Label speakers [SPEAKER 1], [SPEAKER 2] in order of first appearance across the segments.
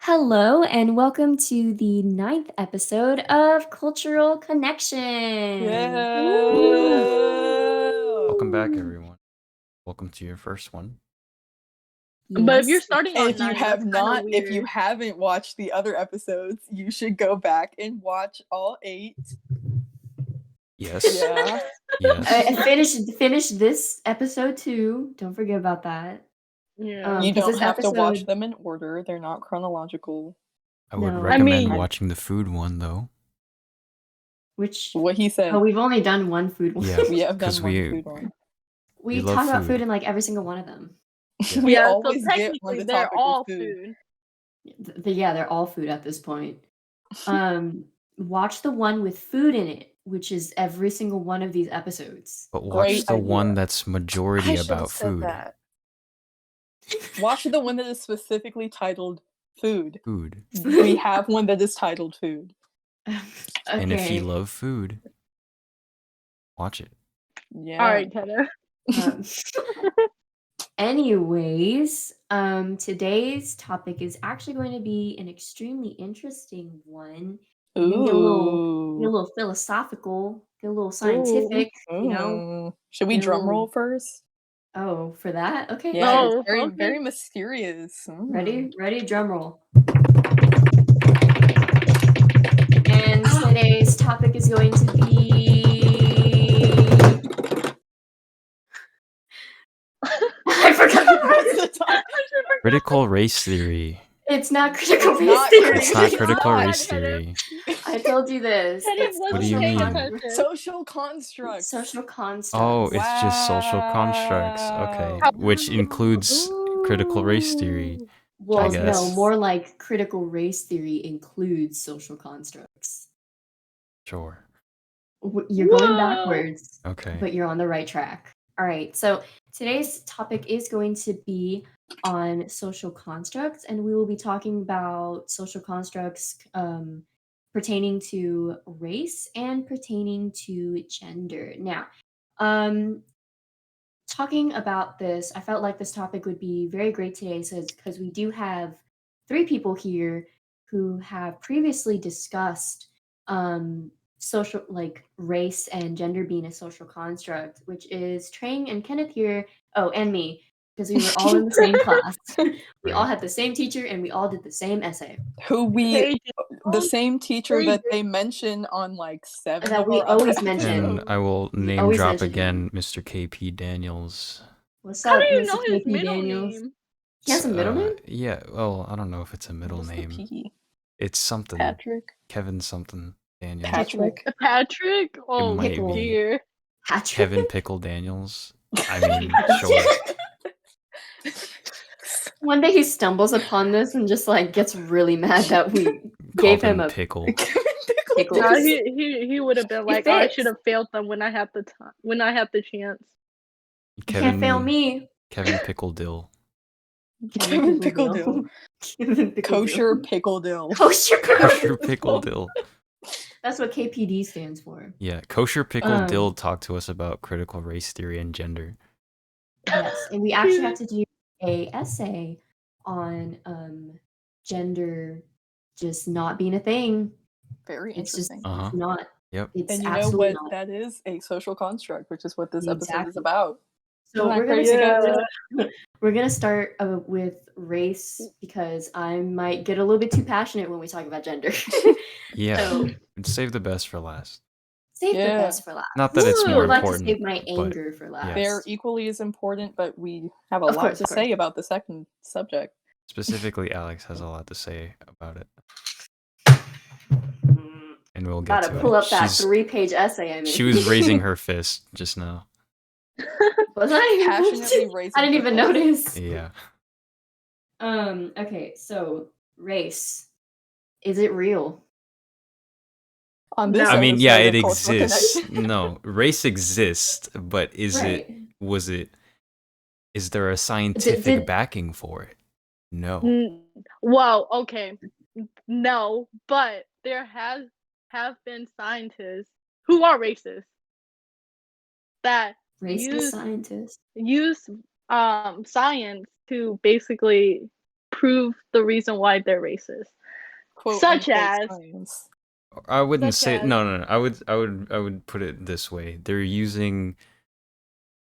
[SPEAKER 1] Hello, and welcome to the ninth episode of Cultural Connection.
[SPEAKER 2] Yeah.
[SPEAKER 3] Welcome back,
[SPEAKER 1] Woo!
[SPEAKER 3] everyone. Welcome to your first one.
[SPEAKER 2] But if you're
[SPEAKER 1] Yes.
[SPEAKER 2] starting
[SPEAKER 4] And
[SPEAKER 2] on
[SPEAKER 4] if you
[SPEAKER 2] 9,
[SPEAKER 4] have
[SPEAKER 2] that's kinda
[SPEAKER 4] not, if you
[SPEAKER 2] weird.
[SPEAKER 4] haven't watched the other episodes, you should go back and watch all 8.
[SPEAKER 3] Yes.
[SPEAKER 4] Yeah.
[SPEAKER 1] And
[SPEAKER 3] Yes.
[SPEAKER 1] finish this episode too. Don't forget about that.
[SPEAKER 2] Yeah.
[SPEAKER 4] You
[SPEAKER 1] 'Cause
[SPEAKER 4] don't
[SPEAKER 1] this
[SPEAKER 4] have to watch
[SPEAKER 1] episode,
[SPEAKER 4] them in order, they're not chronological.
[SPEAKER 3] I would
[SPEAKER 1] no,
[SPEAKER 2] I
[SPEAKER 3] recommend
[SPEAKER 2] mean
[SPEAKER 3] watching the food one, though.
[SPEAKER 1] which
[SPEAKER 4] What he
[SPEAKER 1] oh,
[SPEAKER 4] said.
[SPEAKER 1] we've only done one food one.
[SPEAKER 3] Yeah,
[SPEAKER 4] We have
[SPEAKER 3] because
[SPEAKER 4] done one food one.
[SPEAKER 3] we
[SPEAKER 1] We
[SPEAKER 3] love
[SPEAKER 1] talk about food
[SPEAKER 3] food.
[SPEAKER 1] in like every single one of them.
[SPEAKER 3] Yeah.
[SPEAKER 4] We
[SPEAKER 2] yeah, so
[SPEAKER 4] always get on
[SPEAKER 2] technically
[SPEAKER 4] the
[SPEAKER 2] they're
[SPEAKER 4] topic of
[SPEAKER 2] all
[SPEAKER 4] food.
[SPEAKER 2] food.
[SPEAKER 1] Yeah, they're all food at this point. Watch the one with food in it, which is every single one of these episodes.
[SPEAKER 3] But watch
[SPEAKER 4] Great
[SPEAKER 3] the one
[SPEAKER 4] idea.
[SPEAKER 3] that's majority
[SPEAKER 4] I should have
[SPEAKER 3] about
[SPEAKER 4] said
[SPEAKER 3] food.
[SPEAKER 4] that. Watch the one that is specifically titled food.
[SPEAKER 3] Food.
[SPEAKER 4] We have one that is titled food.
[SPEAKER 3] And if you
[SPEAKER 1] Okay.
[SPEAKER 3] love food, watch it.
[SPEAKER 4] Yeah.
[SPEAKER 2] Alright, Kenna.
[SPEAKER 1] Um, anyways, today's topic is actually going to be an extremely interesting one. We're gonna get a
[SPEAKER 4] Ooh.
[SPEAKER 1] little philosophical, get a little
[SPEAKER 2] Ooh.
[SPEAKER 1] scientific, you know.
[SPEAKER 4] Should we
[SPEAKER 1] Get a
[SPEAKER 4] drum roll
[SPEAKER 1] little.
[SPEAKER 4] first?
[SPEAKER 1] Oh, for that? Okay,
[SPEAKER 4] Yeah,
[SPEAKER 1] sure.
[SPEAKER 4] it's
[SPEAKER 2] Oh,
[SPEAKER 4] very,
[SPEAKER 2] okay.
[SPEAKER 4] very mysterious.
[SPEAKER 1] Ready, drum roll. And today's topic is going to be. I forgot the topic.
[SPEAKER 3] Critical race theory.
[SPEAKER 1] It's not critical
[SPEAKER 4] It's
[SPEAKER 1] race
[SPEAKER 4] not
[SPEAKER 1] theory.
[SPEAKER 3] It's not
[SPEAKER 2] It's
[SPEAKER 3] critical
[SPEAKER 2] not,
[SPEAKER 3] race
[SPEAKER 2] Kenna.
[SPEAKER 3] theory.
[SPEAKER 1] I told you this.
[SPEAKER 2] Kenna
[SPEAKER 1] It's
[SPEAKER 3] What do
[SPEAKER 2] wasn't
[SPEAKER 3] you
[SPEAKER 2] paying
[SPEAKER 3] mean?
[SPEAKER 2] attention.
[SPEAKER 4] Social constructs.
[SPEAKER 1] social constructs.
[SPEAKER 3] Oh, it's just social constructs. Okay.
[SPEAKER 4] Wow.
[SPEAKER 3] Which includes critical race theory.
[SPEAKER 4] Ooh.
[SPEAKER 1] Well, no,
[SPEAKER 3] guess.
[SPEAKER 1] more like critical race theory includes social constructs.
[SPEAKER 3] Sure.
[SPEAKER 1] You're going
[SPEAKER 2] Whoa.
[SPEAKER 1] backwards,
[SPEAKER 3] Okay.
[SPEAKER 1] but you're on the right track. All right, so today's topic is going to be on social constructs, and we will be talking about social constructs pertaining to race and pertaining to gender. Now, talking about this, I felt like this topic would be very great today, because we do have 3 people here who have previously discussed social, like race and gender being a social construct, which is Trang and Kenneth here. Oh, and me, because we were all in the same class. We all
[SPEAKER 3] Right.
[SPEAKER 1] had the same teacher and we all did the same essay
[SPEAKER 4] Who we,
[SPEAKER 2] They
[SPEAKER 4] the same teacher
[SPEAKER 2] They
[SPEAKER 4] that
[SPEAKER 2] did.
[SPEAKER 4] they mention on like 7
[SPEAKER 1] that
[SPEAKER 4] of
[SPEAKER 1] we
[SPEAKER 4] our other
[SPEAKER 1] always mention.
[SPEAKER 3] And I will
[SPEAKER 1] We
[SPEAKER 3] name
[SPEAKER 1] always
[SPEAKER 3] drop
[SPEAKER 1] mention
[SPEAKER 3] again Mr. KP Daniels.
[SPEAKER 1] What's
[SPEAKER 2] How do
[SPEAKER 1] up,
[SPEAKER 2] you
[SPEAKER 1] Mr.
[SPEAKER 2] know his
[SPEAKER 1] KP
[SPEAKER 2] middle
[SPEAKER 1] Daniels?
[SPEAKER 2] name?
[SPEAKER 1] He has a middle name?
[SPEAKER 3] Yeah, well, I don't know if it's a middle
[SPEAKER 4] What's the
[SPEAKER 3] name.
[SPEAKER 4] P?
[SPEAKER 3] It's something.
[SPEAKER 4] Patrick?
[SPEAKER 3] Kevin something Daniels.
[SPEAKER 4] Patrick?
[SPEAKER 2] Patrick? Oh,
[SPEAKER 3] might
[SPEAKER 1] Pickle.
[SPEAKER 3] be.
[SPEAKER 2] dear.
[SPEAKER 1] Patrick?
[SPEAKER 3] Kevin Pickle Daniels. I mean, sure.
[SPEAKER 1] One day he stumbles upon this and just like gets really mad that we gave
[SPEAKER 3] Called
[SPEAKER 1] him a
[SPEAKER 3] Pickle.
[SPEAKER 1] pickle.
[SPEAKER 2] No, he would have been like, I
[SPEAKER 1] fits.
[SPEAKER 2] should have failed them when I had the time, when I had the chance.
[SPEAKER 1] You can't fail me.
[SPEAKER 3] Kevin Pickle Dill.
[SPEAKER 4] Kevin Pickle Dill.
[SPEAKER 1] Kevin Pickle
[SPEAKER 4] Kosher
[SPEAKER 1] Dill.
[SPEAKER 4] Pickle Dill.
[SPEAKER 1] Kosher
[SPEAKER 3] Kosher Pickle Dill.
[SPEAKER 1] That's what KPD stands for.
[SPEAKER 3] Yeah, Kosher Pickle Dill
[SPEAKER 1] Um,
[SPEAKER 3] talked to us about critical race theory and gender.
[SPEAKER 1] Yes, and we actually have to do a essay on gender just not being a thing.
[SPEAKER 4] Very
[SPEAKER 1] It's just
[SPEAKER 4] interesting.
[SPEAKER 3] Uh-huh.
[SPEAKER 1] it's not.
[SPEAKER 3] Yep.
[SPEAKER 1] It's
[SPEAKER 4] And you know
[SPEAKER 1] absolutely
[SPEAKER 4] what
[SPEAKER 1] not.
[SPEAKER 4] that is? A social construct, which is what this episode is
[SPEAKER 1] Exactly.
[SPEAKER 4] about.
[SPEAKER 1] So
[SPEAKER 4] Isn't that
[SPEAKER 1] we're gonna
[SPEAKER 4] crazy, guys?
[SPEAKER 2] Yeah.
[SPEAKER 1] we're gonna start with race because I might get a little bit too passionate when we talk about gender.
[SPEAKER 3] Yeah.
[SPEAKER 1] So
[SPEAKER 3] Save the best for last.
[SPEAKER 1] save the
[SPEAKER 4] Yeah.
[SPEAKER 1] best for last.
[SPEAKER 3] Not that it's
[SPEAKER 1] I
[SPEAKER 3] more
[SPEAKER 1] would like to
[SPEAKER 3] important.
[SPEAKER 1] save my
[SPEAKER 3] but
[SPEAKER 1] anger for last.
[SPEAKER 4] They're equally as important, but we have a
[SPEAKER 1] Of
[SPEAKER 4] lot
[SPEAKER 1] course,
[SPEAKER 4] to
[SPEAKER 1] of course.
[SPEAKER 4] say about the second subject.
[SPEAKER 3] Specifically, Alex has a lot to say about it,
[SPEAKER 1] Mm,
[SPEAKER 3] and we'll get
[SPEAKER 1] Gotta
[SPEAKER 3] to
[SPEAKER 1] pull
[SPEAKER 3] it.
[SPEAKER 1] up that 3-page essay I made.
[SPEAKER 3] She was raising her fist just now.
[SPEAKER 1] Was I?
[SPEAKER 4] Passionately raising
[SPEAKER 1] I didn't
[SPEAKER 4] her
[SPEAKER 1] even
[SPEAKER 4] fist.
[SPEAKER 1] notice.
[SPEAKER 3] Yeah.
[SPEAKER 1] Okay, so race. Is it real?
[SPEAKER 4] On this
[SPEAKER 2] No.
[SPEAKER 3] I mean, yeah,
[SPEAKER 4] episode
[SPEAKER 3] it
[SPEAKER 4] of Cultural
[SPEAKER 3] exists.
[SPEAKER 4] Connection.
[SPEAKER 3] No, race exists, but is
[SPEAKER 1] Right.
[SPEAKER 3] is there a scientific
[SPEAKER 1] did-
[SPEAKER 3] backing for it? No.
[SPEAKER 2] Well, okay, no, but there have been scientists who are racist that
[SPEAKER 1] Racist
[SPEAKER 2] use
[SPEAKER 1] scientist.
[SPEAKER 2] use science to basically prove the reason why they're racist.
[SPEAKER 4] Quote,
[SPEAKER 2] Such
[SPEAKER 4] unquote,
[SPEAKER 2] as-
[SPEAKER 4] science.
[SPEAKER 3] I wouldn't
[SPEAKER 2] Such
[SPEAKER 3] say
[SPEAKER 2] as-
[SPEAKER 3] no. I would put it this way. They're using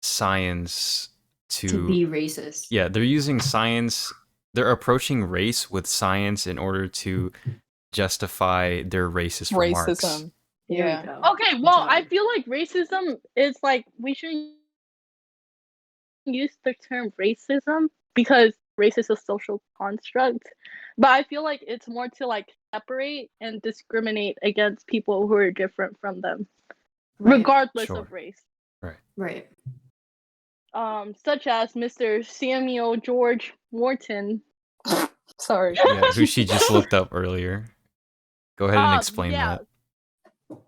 [SPEAKER 3] science
[SPEAKER 1] To be racist.
[SPEAKER 3] yeah, they're using science. They're approaching race with science in order to justify their racist remarks.
[SPEAKER 4] Racism.
[SPEAKER 1] There
[SPEAKER 4] Yeah.
[SPEAKER 1] we go.
[SPEAKER 2] Okay, well, I
[SPEAKER 1] Exactly.
[SPEAKER 2] feel like racism is like we shouldn't use the term racism because race is a social construct. But I feel like it's more to like separate and discriminate against people who are different from them,
[SPEAKER 1] Right.
[SPEAKER 2] regardless
[SPEAKER 3] Sure.
[SPEAKER 2] of race.
[SPEAKER 1] Right.
[SPEAKER 2] Such as Mr. Samuel George Morton.
[SPEAKER 4] Sorry.
[SPEAKER 3] Yeah, who she just looked up earlier. Go ahead and explain
[SPEAKER 2] yeah.
[SPEAKER 3] that.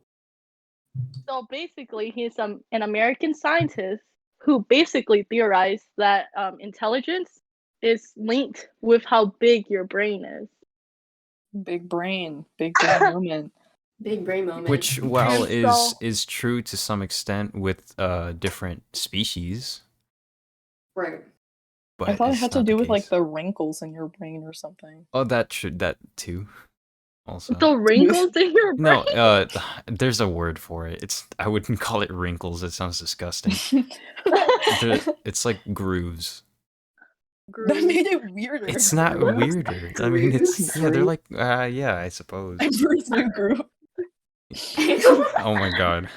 [SPEAKER 2] So basically, he's an American scientist who basically theorized that intelligence is linked with how big your brain is.
[SPEAKER 4] Big brain moment.
[SPEAKER 1] Big brain moment.
[SPEAKER 3] Which, while
[SPEAKER 2] And so-
[SPEAKER 3] is true to some extent with different species,
[SPEAKER 1] Right.
[SPEAKER 3] but
[SPEAKER 4] I thought it
[SPEAKER 3] it's
[SPEAKER 4] had to
[SPEAKER 3] not
[SPEAKER 4] do
[SPEAKER 3] the
[SPEAKER 4] with like
[SPEAKER 3] case.
[SPEAKER 4] the wrinkles in your brain or something.
[SPEAKER 3] Oh, that too. Also,
[SPEAKER 2] The wrinkles in your brain.
[SPEAKER 3] no, there's a word for it. I wouldn't call it wrinkles. It sounds disgusting. It's like grooves.
[SPEAKER 4] That made it weirder.
[SPEAKER 3] It's not
[SPEAKER 1] Grooves?
[SPEAKER 3] weirder. I mean, it's yeah. They're
[SPEAKER 1] Grooves?
[SPEAKER 3] like yeah, I suppose.
[SPEAKER 4] First new group.
[SPEAKER 3] Oh my god.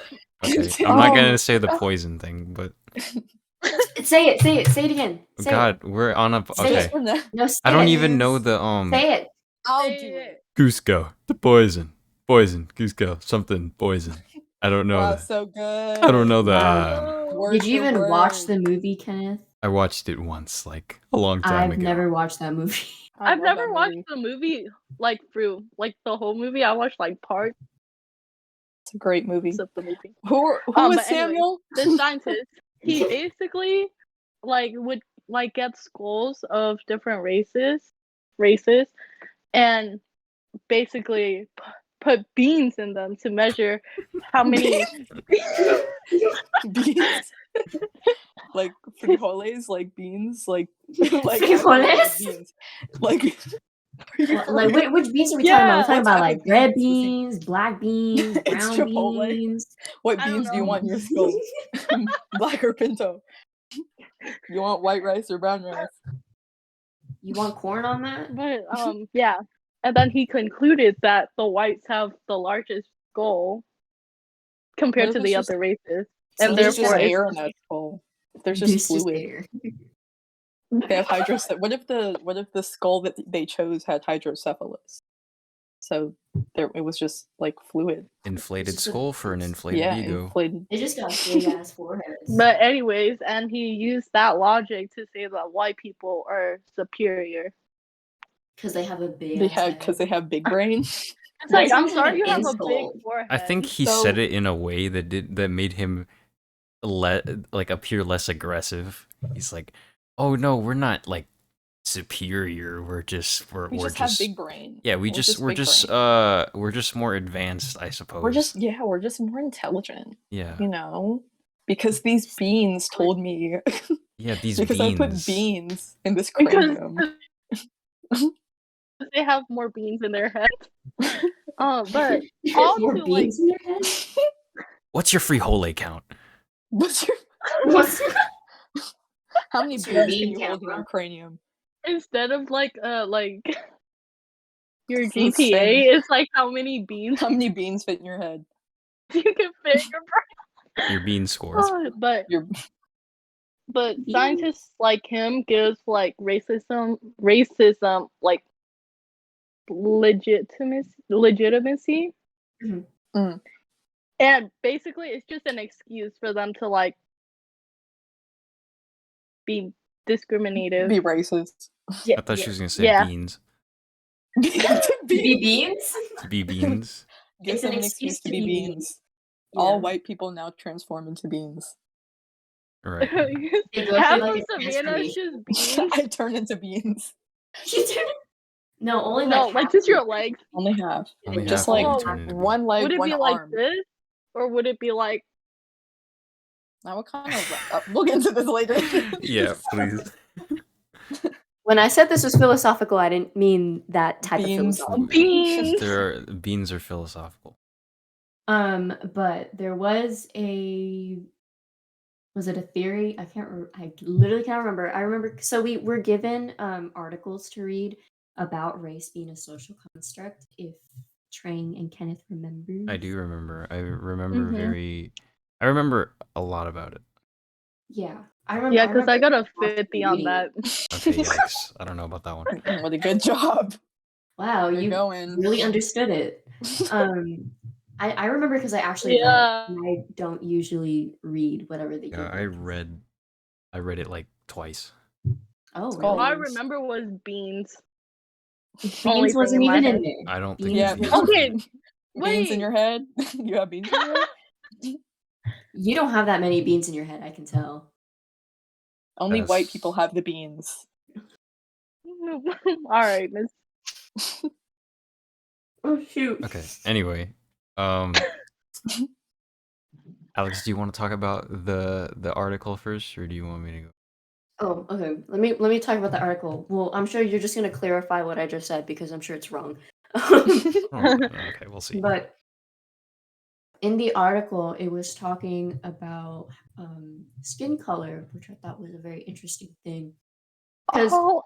[SPEAKER 3] Okay, I'm not gonna say the poison thing, but
[SPEAKER 1] Say it. Say it again. Say
[SPEAKER 3] God, we're on a
[SPEAKER 1] Say
[SPEAKER 3] okay.
[SPEAKER 1] it.
[SPEAKER 4] For now.
[SPEAKER 1] it. No, say
[SPEAKER 3] I don't
[SPEAKER 1] it.
[SPEAKER 3] even know the
[SPEAKER 1] Say it.
[SPEAKER 4] I'll
[SPEAKER 2] Say
[SPEAKER 4] do
[SPEAKER 2] it.
[SPEAKER 4] it.
[SPEAKER 3] Cusco, the poison, Cusco, something poison. I don't know
[SPEAKER 4] Wow,
[SPEAKER 3] that.
[SPEAKER 4] so good.
[SPEAKER 3] I don't know that.
[SPEAKER 1] Wow.
[SPEAKER 4] Word
[SPEAKER 1] Did you
[SPEAKER 4] for
[SPEAKER 1] even watch
[SPEAKER 4] word.
[SPEAKER 1] the movie, Kenneth?
[SPEAKER 3] I watched it once, like a long time
[SPEAKER 1] I've
[SPEAKER 3] ago.
[SPEAKER 1] never watched that movie.
[SPEAKER 4] I
[SPEAKER 2] I've
[SPEAKER 4] love
[SPEAKER 2] never
[SPEAKER 4] that
[SPEAKER 2] watched
[SPEAKER 4] movie.
[SPEAKER 2] the movie like through, like the whole movie. I watched like parts
[SPEAKER 4] It's a great movie.
[SPEAKER 2] of the movie.
[SPEAKER 4] Who is
[SPEAKER 2] but anyway,
[SPEAKER 4] Samuel?
[SPEAKER 2] This scientist, he basically like would like get skulls of different races, and basically put beans in them to measure how many.
[SPEAKER 4] Beans. Like frijoles, like beans, like like
[SPEAKER 1] Frijoles?
[SPEAKER 4] beans. Like are you for
[SPEAKER 1] Like,
[SPEAKER 4] real?
[SPEAKER 1] which beans are we talking about? We're
[SPEAKER 2] Yeah.
[SPEAKER 1] talking
[SPEAKER 4] What
[SPEAKER 1] about
[SPEAKER 4] type
[SPEAKER 1] like
[SPEAKER 4] of
[SPEAKER 1] red
[SPEAKER 4] beans?
[SPEAKER 1] beans, black beans,
[SPEAKER 4] It's
[SPEAKER 1] brown
[SPEAKER 4] Chipotle.
[SPEAKER 1] beans.
[SPEAKER 4] What
[SPEAKER 2] I don't
[SPEAKER 4] beans do you
[SPEAKER 2] know.
[SPEAKER 4] want in your skull? Black or pinto? You want white rice or brown rice?
[SPEAKER 1] You want corn on that?
[SPEAKER 2] But yeah, and then he concluded that the whites have the largest skull compared
[SPEAKER 4] What
[SPEAKER 2] to
[SPEAKER 4] if
[SPEAKER 2] the
[SPEAKER 4] it's just-
[SPEAKER 2] other races,
[SPEAKER 1] So
[SPEAKER 2] and
[SPEAKER 1] there's just
[SPEAKER 2] therefore
[SPEAKER 4] air
[SPEAKER 2] it's
[SPEAKER 4] in that skull. There's
[SPEAKER 1] There's
[SPEAKER 4] just fluid.
[SPEAKER 1] air.
[SPEAKER 4] They have What if the skull that they chose had hydrocephalus? So it was just like fluid.
[SPEAKER 3] Inflated
[SPEAKER 1] It's just a-
[SPEAKER 3] skull for an inflated
[SPEAKER 4] Yeah,
[SPEAKER 3] ego.
[SPEAKER 4] inflated.
[SPEAKER 1] They just got big ass foreheads.
[SPEAKER 2] But anyways, and he used that logic to say that white people are superior.
[SPEAKER 1] Because they have a big.
[SPEAKER 4] They
[SPEAKER 1] ass
[SPEAKER 4] have
[SPEAKER 1] head.
[SPEAKER 4] because they have big brain.
[SPEAKER 2] It's
[SPEAKER 1] Why
[SPEAKER 2] like
[SPEAKER 1] does he
[SPEAKER 2] I'm
[SPEAKER 1] have
[SPEAKER 2] sorry
[SPEAKER 1] an
[SPEAKER 2] you have a
[SPEAKER 1] insult?
[SPEAKER 2] big forehead.
[SPEAKER 3] I think he
[SPEAKER 4] So-
[SPEAKER 3] said it in a way that made him like appear less aggressive. He's like, "Oh no, we're not like superior. We're just
[SPEAKER 4] We
[SPEAKER 3] we're
[SPEAKER 4] just have big brain.
[SPEAKER 3] yeah, we're
[SPEAKER 4] big
[SPEAKER 3] just
[SPEAKER 4] brain.
[SPEAKER 3] we're just more advanced, I suppose.
[SPEAKER 4] we're just more intelligent,
[SPEAKER 3] yeah,
[SPEAKER 4] you know. Because these beans told me.
[SPEAKER 3] yeah. These
[SPEAKER 4] because
[SPEAKER 3] beans.
[SPEAKER 4] I put beans in this
[SPEAKER 2] because
[SPEAKER 4] cranium.
[SPEAKER 2] they have more beans in their head. But
[SPEAKER 1] There's
[SPEAKER 2] also,
[SPEAKER 1] more
[SPEAKER 2] like-
[SPEAKER 1] beans in their head.
[SPEAKER 3] What's your frijole count?
[SPEAKER 4] What's your,
[SPEAKER 1] What's-
[SPEAKER 4] how many
[SPEAKER 1] What's your
[SPEAKER 4] beans can
[SPEAKER 1] bean
[SPEAKER 4] you hold in
[SPEAKER 1] count,
[SPEAKER 4] your cranium?
[SPEAKER 2] instead of like your
[SPEAKER 4] It's
[SPEAKER 2] GPA,
[SPEAKER 4] insane.
[SPEAKER 2] it's like how many beans
[SPEAKER 4] How many beans fit in your head?
[SPEAKER 2] you can fit in your
[SPEAKER 3] Your bean score.
[SPEAKER 2] brain. But
[SPEAKER 4] Your
[SPEAKER 1] Yeah.
[SPEAKER 2] scientists like him gives like racism like legitimacy.
[SPEAKER 1] Mhm.
[SPEAKER 4] Mm.
[SPEAKER 2] And basically it's just an excuse for them to like be discriminative.
[SPEAKER 4] be racist.
[SPEAKER 1] Yeah,
[SPEAKER 3] I thought
[SPEAKER 1] yeah.
[SPEAKER 3] she was gonna say
[SPEAKER 2] Yeah.
[SPEAKER 3] beans.
[SPEAKER 1] To be beans.
[SPEAKER 3] To be beans.
[SPEAKER 4] Give
[SPEAKER 1] It's
[SPEAKER 4] them
[SPEAKER 1] an
[SPEAKER 4] an
[SPEAKER 1] excuse
[SPEAKER 4] excuse to be
[SPEAKER 1] beans.
[SPEAKER 4] beans. All
[SPEAKER 1] Yeah.
[SPEAKER 4] white people now transform into beans.
[SPEAKER 3] Right.
[SPEAKER 1] They go
[SPEAKER 2] Half
[SPEAKER 1] through,
[SPEAKER 2] of
[SPEAKER 1] like, a
[SPEAKER 2] Savannah is just beans.
[SPEAKER 4] I turn into beans.
[SPEAKER 1] You do- No, only
[SPEAKER 2] No,
[SPEAKER 1] like
[SPEAKER 2] like
[SPEAKER 1] half
[SPEAKER 2] just
[SPEAKER 1] of
[SPEAKER 2] your
[SPEAKER 1] it.
[SPEAKER 2] legs.
[SPEAKER 4] Only half.
[SPEAKER 3] Only
[SPEAKER 1] Just
[SPEAKER 3] half
[SPEAKER 4] like
[SPEAKER 3] of
[SPEAKER 2] Oh,
[SPEAKER 3] them turn into beans.
[SPEAKER 4] One leg,
[SPEAKER 2] Would it
[SPEAKER 4] one
[SPEAKER 2] be like
[SPEAKER 4] arm.
[SPEAKER 2] this? Or would it be like
[SPEAKER 4] Now what kind of we'll get into this later.
[SPEAKER 3] Yeah, please.
[SPEAKER 1] When I said this was philosophical, I didn't mean that type
[SPEAKER 4] Beans.
[SPEAKER 1] of philosophical.
[SPEAKER 2] Beans.
[SPEAKER 3] Beans are philosophical.
[SPEAKER 1] But there was it a theory? I literally can't remember. I remember, so we were given articles to read about race being a social construct, if Trang and Kenneth remember.
[SPEAKER 3] I do remember. I remember
[SPEAKER 2] Mhm.
[SPEAKER 3] I remember a lot about it.
[SPEAKER 1] Yeah. I remember.
[SPEAKER 2] Yeah, because I got a
[SPEAKER 1] constantly
[SPEAKER 2] 50 on
[SPEAKER 1] reading it.
[SPEAKER 2] that.
[SPEAKER 3] Okay, yikes. I don't know about that one.
[SPEAKER 4] What a good job.
[SPEAKER 1] Wow,
[SPEAKER 4] You're
[SPEAKER 1] you
[SPEAKER 4] going.
[SPEAKER 1] really understood it. I remember because I actually read it,
[SPEAKER 2] Yeah.
[SPEAKER 1] and I don't usually read whatever they
[SPEAKER 3] Yeah,
[SPEAKER 1] give me.
[SPEAKER 3] I read it like twice.
[SPEAKER 1] Oh,
[SPEAKER 4] It's
[SPEAKER 1] really?
[SPEAKER 2] All I
[SPEAKER 4] Beans.
[SPEAKER 2] remember was beans.
[SPEAKER 1] Beans
[SPEAKER 2] Only thing
[SPEAKER 1] wasn't
[SPEAKER 2] in my
[SPEAKER 1] even in
[SPEAKER 2] head.
[SPEAKER 1] there.
[SPEAKER 3] I don't think
[SPEAKER 1] Beans
[SPEAKER 4] Yeah.
[SPEAKER 3] beans
[SPEAKER 1] was-
[SPEAKER 3] were
[SPEAKER 2] Okay,
[SPEAKER 3] in it.
[SPEAKER 4] Beans in
[SPEAKER 2] wait.
[SPEAKER 4] your head? You have beans in your head?
[SPEAKER 1] You don't have that many beans in your head, I can tell.
[SPEAKER 4] Only white
[SPEAKER 3] Yes.
[SPEAKER 4] people have the beans.
[SPEAKER 2] All right, Miss.
[SPEAKER 1] Oh shoot.
[SPEAKER 3] Okay. Anyway, Alex, do you want to talk about the article first, or do you want me to go?
[SPEAKER 1] Oh, okay. Let me talk about the article. Well, I'm sure you're just gonna clarify what I just said because I'm sure it's wrong.
[SPEAKER 3] Oh, okay, we'll see.
[SPEAKER 1] But in the article, it was talking about skin color, which I thought was a very interesting thing. Because
[SPEAKER 2] Oh,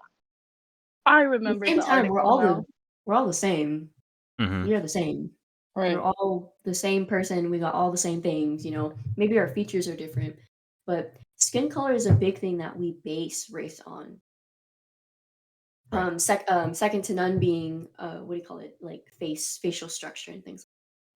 [SPEAKER 2] I
[SPEAKER 1] at the
[SPEAKER 2] remember
[SPEAKER 1] same
[SPEAKER 2] the
[SPEAKER 1] time,
[SPEAKER 2] article now.
[SPEAKER 1] we're all the same.
[SPEAKER 3] Mm-hmm.
[SPEAKER 1] We are the same.
[SPEAKER 4] Right.
[SPEAKER 1] We're all the same person. We got all the same things. Maybe our features are different, but skin color is a big thing that we base race on.
[SPEAKER 3] Right.
[SPEAKER 1] Second to none being what do you call it? Like facial structure and things.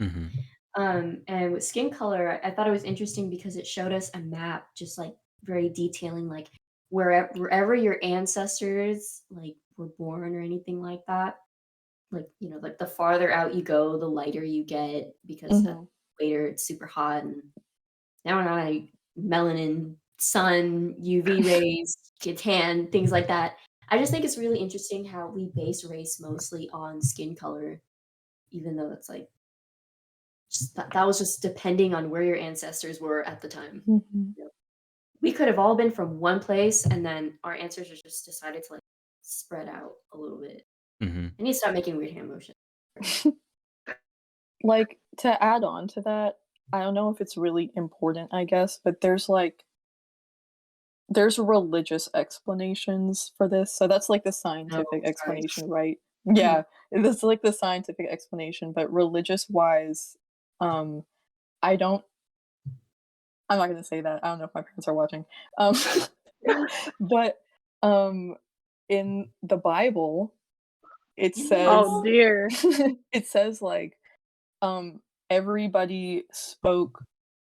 [SPEAKER 3] Mm-hmm.
[SPEAKER 1] And with skin color, I thought it was interesting because it showed us a map, just like very detailing, like wherever your ancestors like were born or anything like that. Like like the farther out you go, the lighter you get because the
[SPEAKER 4] Mhm.
[SPEAKER 1] later it's super hot and now and I melanin, sun, UV rays, get tan, things like that. I just think it's really interesting how we base race mostly on skin color, even though it's like that was just depending on where your ancestors were at the time.
[SPEAKER 4] Mhm.
[SPEAKER 1] We could have all been from one place, and then our ancestors just decided to like spread out a little bit.
[SPEAKER 3] Mm-hmm.
[SPEAKER 1] I need to stop making weird hand motions.
[SPEAKER 4] Like, to add on to that, I don't know if it's really important, I guess, but there's religious explanations for this. So that's like the scientific
[SPEAKER 1] sorry.
[SPEAKER 4] explanation, right? Yeah, that's like the scientific explanation, but religious wise, I'm not gonna say that. I don't know if my parents are watching. Um, but in the Bible, it says
[SPEAKER 2] Oh dear.
[SPEAKER 4] it says like everybody spoke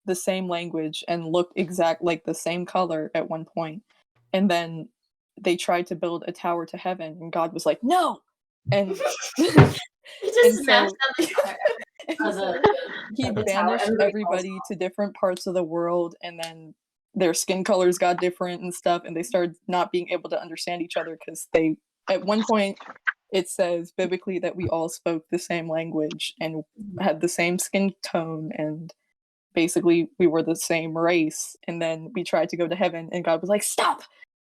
[SPEAKER 4] the same language and looked exact like the same color at one point, and then they tried to build a tower to heaven, and God was like, "No!" And
[SPEAKER 1] He
[SPEAKER 4] and
[SPEAKER 1] just
[SPEAKER 4] so,
[SPEAKER 1] smashed on the car.
[SPEAKER 4] and so he
[SPEAKER 1] The tower,
[SPEAKER 4] banished
[SPEAKER 1] everybody falls
[SPEAKER 4] everybody to different parts of the world, and then their skin colors got different and stuff, and they started not being able to understand each other because they, at one point, it says biblically that we all spoke the same language and had the same skin tone, and basically we were the same race. And then we tried to go to heaven, and God was like, "Stop!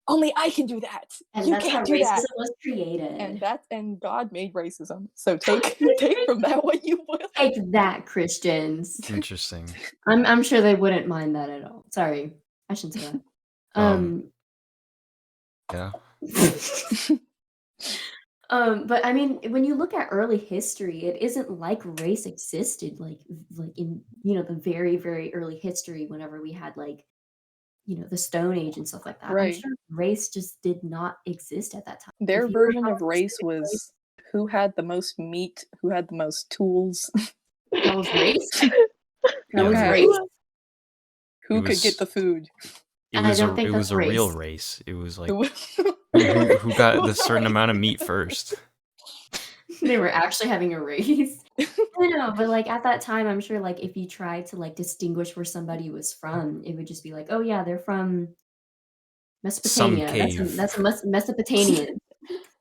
[SPEAKER 4] Only I can do that.
[SPEAKER 1] And
[SPEAKER 4] You
[SPEAKER 1] that's how
[SPEAKER 4] can't do
[SPEAKER 1] racism
[SPEAKER 4] that."
[SPEAKER 1] was created.
[SPEAKER 4] And God made racism. So take from that what you will.
[SPEAKER 1] Take that, Christians.
[SPEAKER 3] Interesting.
[SPEAKER 1] I'm sure they wouldn't mind that at all. Sorry, I shouldn't say that.
[SPEAKER 3] Yeah.
[SPEAKER 1] But I mean, when you look at early history, it isn't like race existed like in the very very early history whenever we had like the Stone Age and stuff like that. I'm
[SPEAKER 4] Right.
[SPEAKER 1] sure race just did not exist at that time.
[SPEAKER 4] Their
[SPEAKER 1] If you were
[SPEAKER 4] version
[SPEAKER 1] from
[SPEAKER 4] of
[SPEAKER 1] a
[SPEAKER 4] race
[SPEAKER 1] specific place,
[SPEAKER 4] was who had the most meat, who had the most tools,
[SPEAKER 1] that was race. That was
[SPEAKER 3] Yeah.
[SPEAKER 1] race.
[SPEAKER 4] who
[SPEAKER 3] It
[SPEAKER 4] could get
[SPEAKER 3] was-
[SPEAKER 4] the food.
[SPEAKER 3] It
[SPEAKER 1] I
[SPEAKER 3] was
[SPEAKER 1] don't
[SPEAKER 3] a
[SPEAKER 1] think
[SPEAKER 3] it
[SPEAKER 1] that's
[SPEAKER 3] was a real
[SPEAKER 1] race.
[SPEAKER 3] race. It was like
[SPEAKER 4] Who
[SPEAKER 3] who got the certain amount of meat first.
[SPEAKER 1] They were actually having a race. I know, but like at that time, I'm sure like if you tried to like distinguish where somebody was from, it would just be like, oh yeah, they're from
[SPEAKER 3] Some
[SPEAKER 1] Mesopotamia.
[SPEAKER 3] cave.
[SPEAKER 1] That's a Mesopotamian.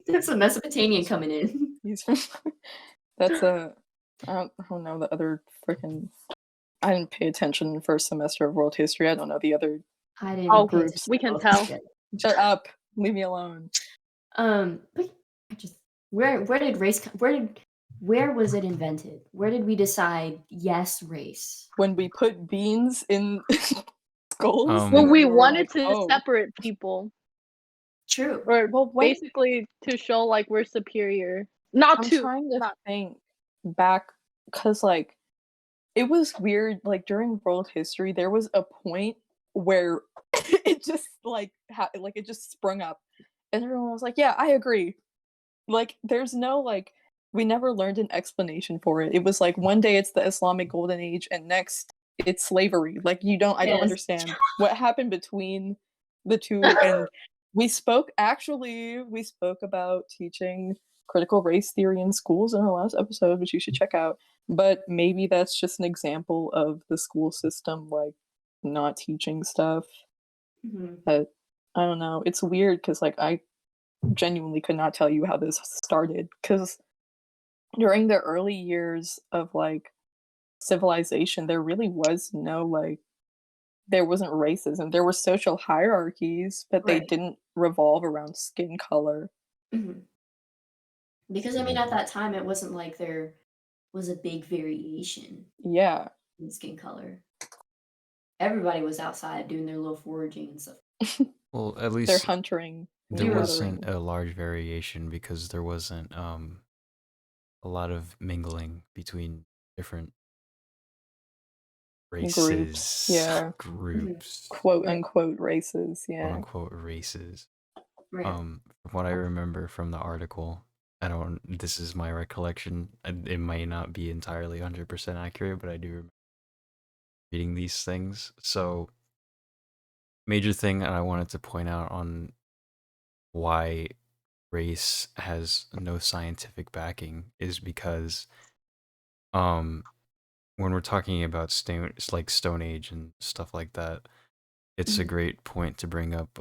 [SPEAKER 1] That's a Mesopotamian coming in.
[SPEAKER 4] He's from that's a I don't know the other freaking I didn't pay attention in first semester of world history. I don't know the other
[SPEAKER 1] I didn't
[SPEAKER 2] Oh,
[SPEAKER 1] pay
[SPEAKER 4] groups.
[SPEAKER 1] attention
[SPEAKER 2] we
[SPEAKER 1] to
[SPEAKER 2] can
[SPEAKER 1] both
[SPEAKER 2] tell.
[SPEAKER 1] shit.
[SPEAKER 4] Shut up. Leave me alone.
[SPEAKER 1] But I just where did race where was it invented? Where did we decide yes race?
[SPEAKER 4] When we put beans in skulls,
[SPEAKER 3] Um,
[SPEAKER 2] Well,
[SPEAKER 4] and
[SPEAKER 2] we
[SPEAKER 4] then we're
[SPEAKER 2] wanted
[SPEAKER 4] like,
[SPEAKER 2] to
[SPEAKER 4] oh,
[SPEAKER 2] separate people,
[SPEAKER 1] True.
[SPEAKER 2] or
[SPEAKER 4] well, when
[SPEAKER 2] basically to show like we're superior. Not
[SPEAKER 4] I'm
[SPEAKER 2] to,
[SPEAKER 4] trying to
[SPEAKER 2] not
[SPEAKER 4] think back, because like it was weird. Like during world history, there was a point where it just like like it just sprung up, and everyone was like, "Yeah, I agree." Like, there's no like we never learned an explanation for it. It was like one day it's the Islamic Golden Age, and next it's slavery. Like I don't
[SPEAKER 1] Yes.
[SPEAKER 4] understand what happened between the two. And we spoke about teaching critical race theory in schools in our last episode, which you should check out. But maybe that's just an example of the school system like not teaching stuff.
[SPEAKER 1] Mhm.
[SPEAKER 4] But I don't know. It's weird because like I genuinely could not tell you how this started, because during the early years of like civilization there really was no like there wasn't racism. There were social hierarchies, but they
[SPEAKER 1] Right.
[SPEAKER 4] didn't revolve around skin color.
[SPEAKER 1] Mhm. Because I mean, at that time, it wasn't like there was a big variation
[SPEAKER 4] Yeah.
[SPEAKER 1] in skin color. Everybody was outside doing their little foraging and stuff.
[SPEAKER 3] well, at
[SPEAKER 4] They're
[SPEAKER 3] least
[SPEAKER 4] hunting
[SPEAKER 1] We
[SPEAKER 3] there
[SPEAKER 1] were
[SPEAKER 3] wasn't
[SPEAKER 4] gathering
[SPEAKER 3] a large variation because there wasn't a lot of mingling between different
[SPEAKER 4] groups,
[SPEAKER 3] races,
[SPEAKER 4] yeah,
[SPEAKER 1] Mhm.
[SPEAKER 3] groups,
[SPEAKER 4] quote
[SPEAKER 1] Right.
[SPEAKER 4] unquote races,
[SPEAKER 3] quote
[SPEAKER 4] yeah.
[SPEAKER 3] unquote races.
[SPEAKER 1] Right.
[SPEAKER 3] From what I remember from the article, I don't. This is my recollection. It may not be entirely 100% accurate, but I do remember reading these things. So, major thing I wanted to point out on why race has no scientific backing is because, um, when we're talking about like Stone Age and stuff like that, it's a
[SPEAKER 1] Mhm.
[SPEAKER 3] great point to bring up.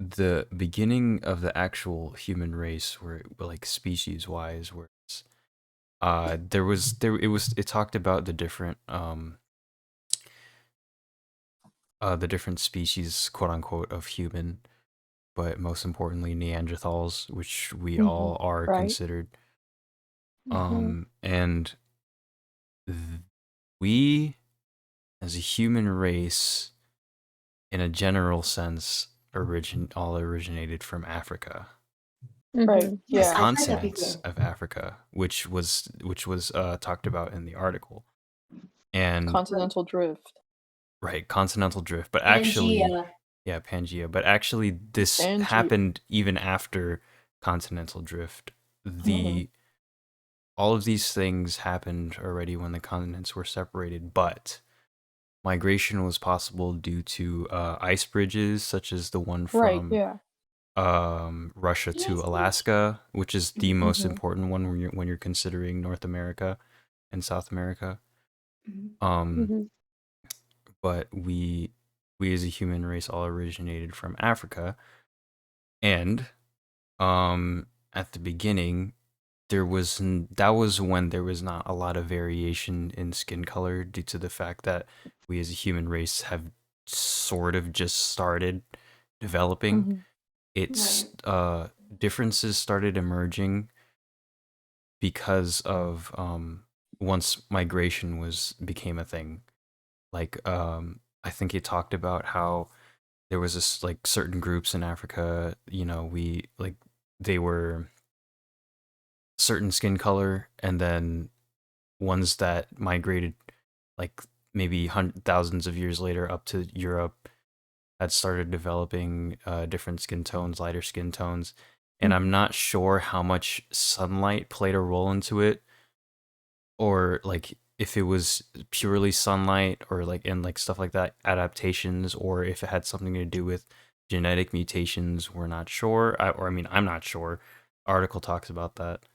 [SPEAKER 3] The beginning of the actual human race, where like species wise, where it's it talked about the different species, quote unquote, of human, but most importantly Neanderthals, which we
[SPEAKER 4] Hmm.
[SPEAKER 3] all are
[SPEAKER 4] Right.
[SPEAKER 3] considered.
[SPEAKER 2] Mhm.
[SPEAKER 3] And th- we as a human race, in a general sense, all originated from Africa.
[SPEAKER 4] Right,
[SPEAKER 2] Mhm.
[SPEAKER 3] The
[SPEAKER 1] Yes,
[SPEAKER 4] yeah.
[SPEAKER 1] I've heard that
[SPEAKER 3] continents
[SPEAKER 1] before.
[SPEAKER 3] of Africa, which was talked about in the article. And
[SPEAKER 1] Right.
[SPEAKER 4] Continental drift.
[SPEAKER 3] right, continental drift, but actually,
[SPEAKER 1] Pangea.
[SPEAKER 3] yeah, Pangea, but actually this
[SPEAKER 4] Angie.
[SPEAKER 3] happened even after continental drift.
[SPEAKER 4] Mhm.
[SPEAKER 3] The All of these things happened already when the continents were separated, but migration was possible due to ice bridges, such as the one
[SPEAKER 4] Right,
[SPEAKER 3] from
[SPEAKER 4] yeah.
[SPEAKER 3] Russia to
[SPEAKER 1] Yes.
[SPEAKER 3] Alaska, which is the
[SPEAKER 1] Mhm.
[SPEAKER 3] most
[SPEAKER 4] Mhm.
[SPEAKER 3] important one when you're considering North America and South America.
[SPEAKER 1] Mhm.
[SPEAKER 3] Um,
[SPEAKER 2] Mhm.
[SPEAKER 3] but we as a human race all originated from Africa, and at the beginning that was when there was not a lot of variation in skin color due to the fact that we as a human race have sort of just started developing.
[SPEAKER 4] Mhm.
[SPEAKER 3] It's
[SPEAKER 1] Right.
[SPEAKER 3] differences started emerging because of once migration was became a thing. Like I think he talked about how there was this like certain groups in Africa, we like they were certain skin color, and then ones that migrated like maybe thousands of years later up to Europe had started developing different skin tones, lighter skin tones. And I'm
[SPEAKER 4] Mhm.
[SPEAKER 3] not sure how much sunlight played a role into it, or like if it was purely sunlight or like and like stuff like that, adaptations, or if it had something to do with genetic mutations. We're not sure. I mean, I'm not sure. Article talks about that.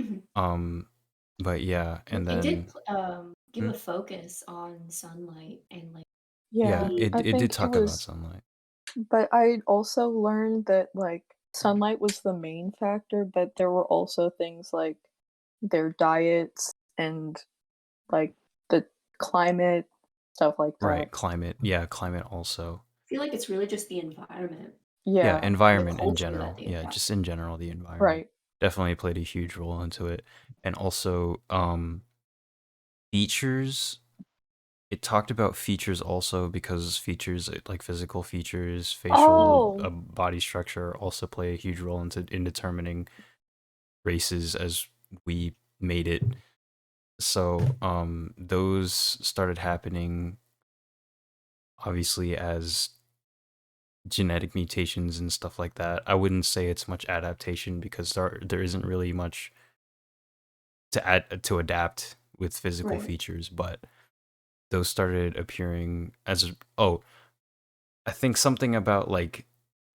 [SPEAKER 1] Mhm.
[SPEAKER 3] Um, but yeah,
[SPEAKER 1] But
[SPEAKER 3] and
[SPEAKER 1] they did
[SPEAKER 3] then
[SPEAKER 1] give
[SPEAKER 3] hmm?
[SPEAKER 1] a focus on sunlight and like
[SPEAKER 3] Yeah,
[SPEAKER 4] Yeah,
[SPEAKER 1] the
[SPEAKER 3] it
[SPEAKER 4] I
[SPEAKER 3] it did
[SPEAKER 4] think it
[SPEAKER 3] talk about
[SPEAKER 4] was,
[SPEAKER 3] sunlight.
[SPEAKER 4] but I also learned that like sunlight was the main factor, but there were also things like their diets and like the climate, stuff like that.
[SPEAKER 3] Right, climate. Yeah, climate also.
[SPEAKER 1] I feel like it's really just the environment.
[SPEAKER 3] Yeah,
[SPEAKER 4] Yeah,
[SPEAKER 3] environment in
[SPEAKER 1] culture that
[SPEAKER 3] general.
[SPEAKER 1] they
[SPEAKER 3] Yeah,
[SPEAKER 1] adapt.
[SPEAKER 3] just in general, the environment
[SPEAKER 4] right.
[SPEAKER 3] definitely played a huge role into it. And also, features. It talked about features also because features like physical features, facial,
[SPEAKER 2] Oh,
[SPEAKER 3] body structure also play a huge role in determining races as we made it. So, those started happening obviously as genetic mutations and stuff like that. I wouldn't say it's much adaptation because there isn't really much to adapt with physical
[SPEAKER 1] Right.
[SPEAKER 3] features, but those started appearing as oh, I think something about like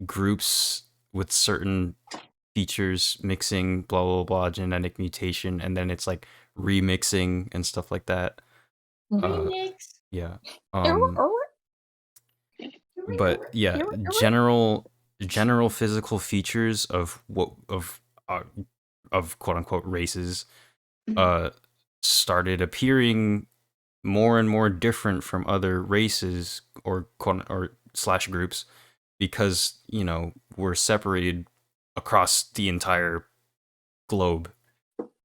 [SPEAKER 3] groups with certain features mixing blah blah blah genetic mutation and then it's like remixing and stuff like that. Uh
[SPEAKER 1] Remix.
[SPEAKER 3] yeah.
[SPEAKER 4] Error,
[SPEAKER 3] But yeah, general physical features of what uh, of quote unquote races
[SPEAKER 1] Mhm.
[SPEAKER 3] uh started appearing more and more different from other races or quote or slash groups because we're separated across the entire globe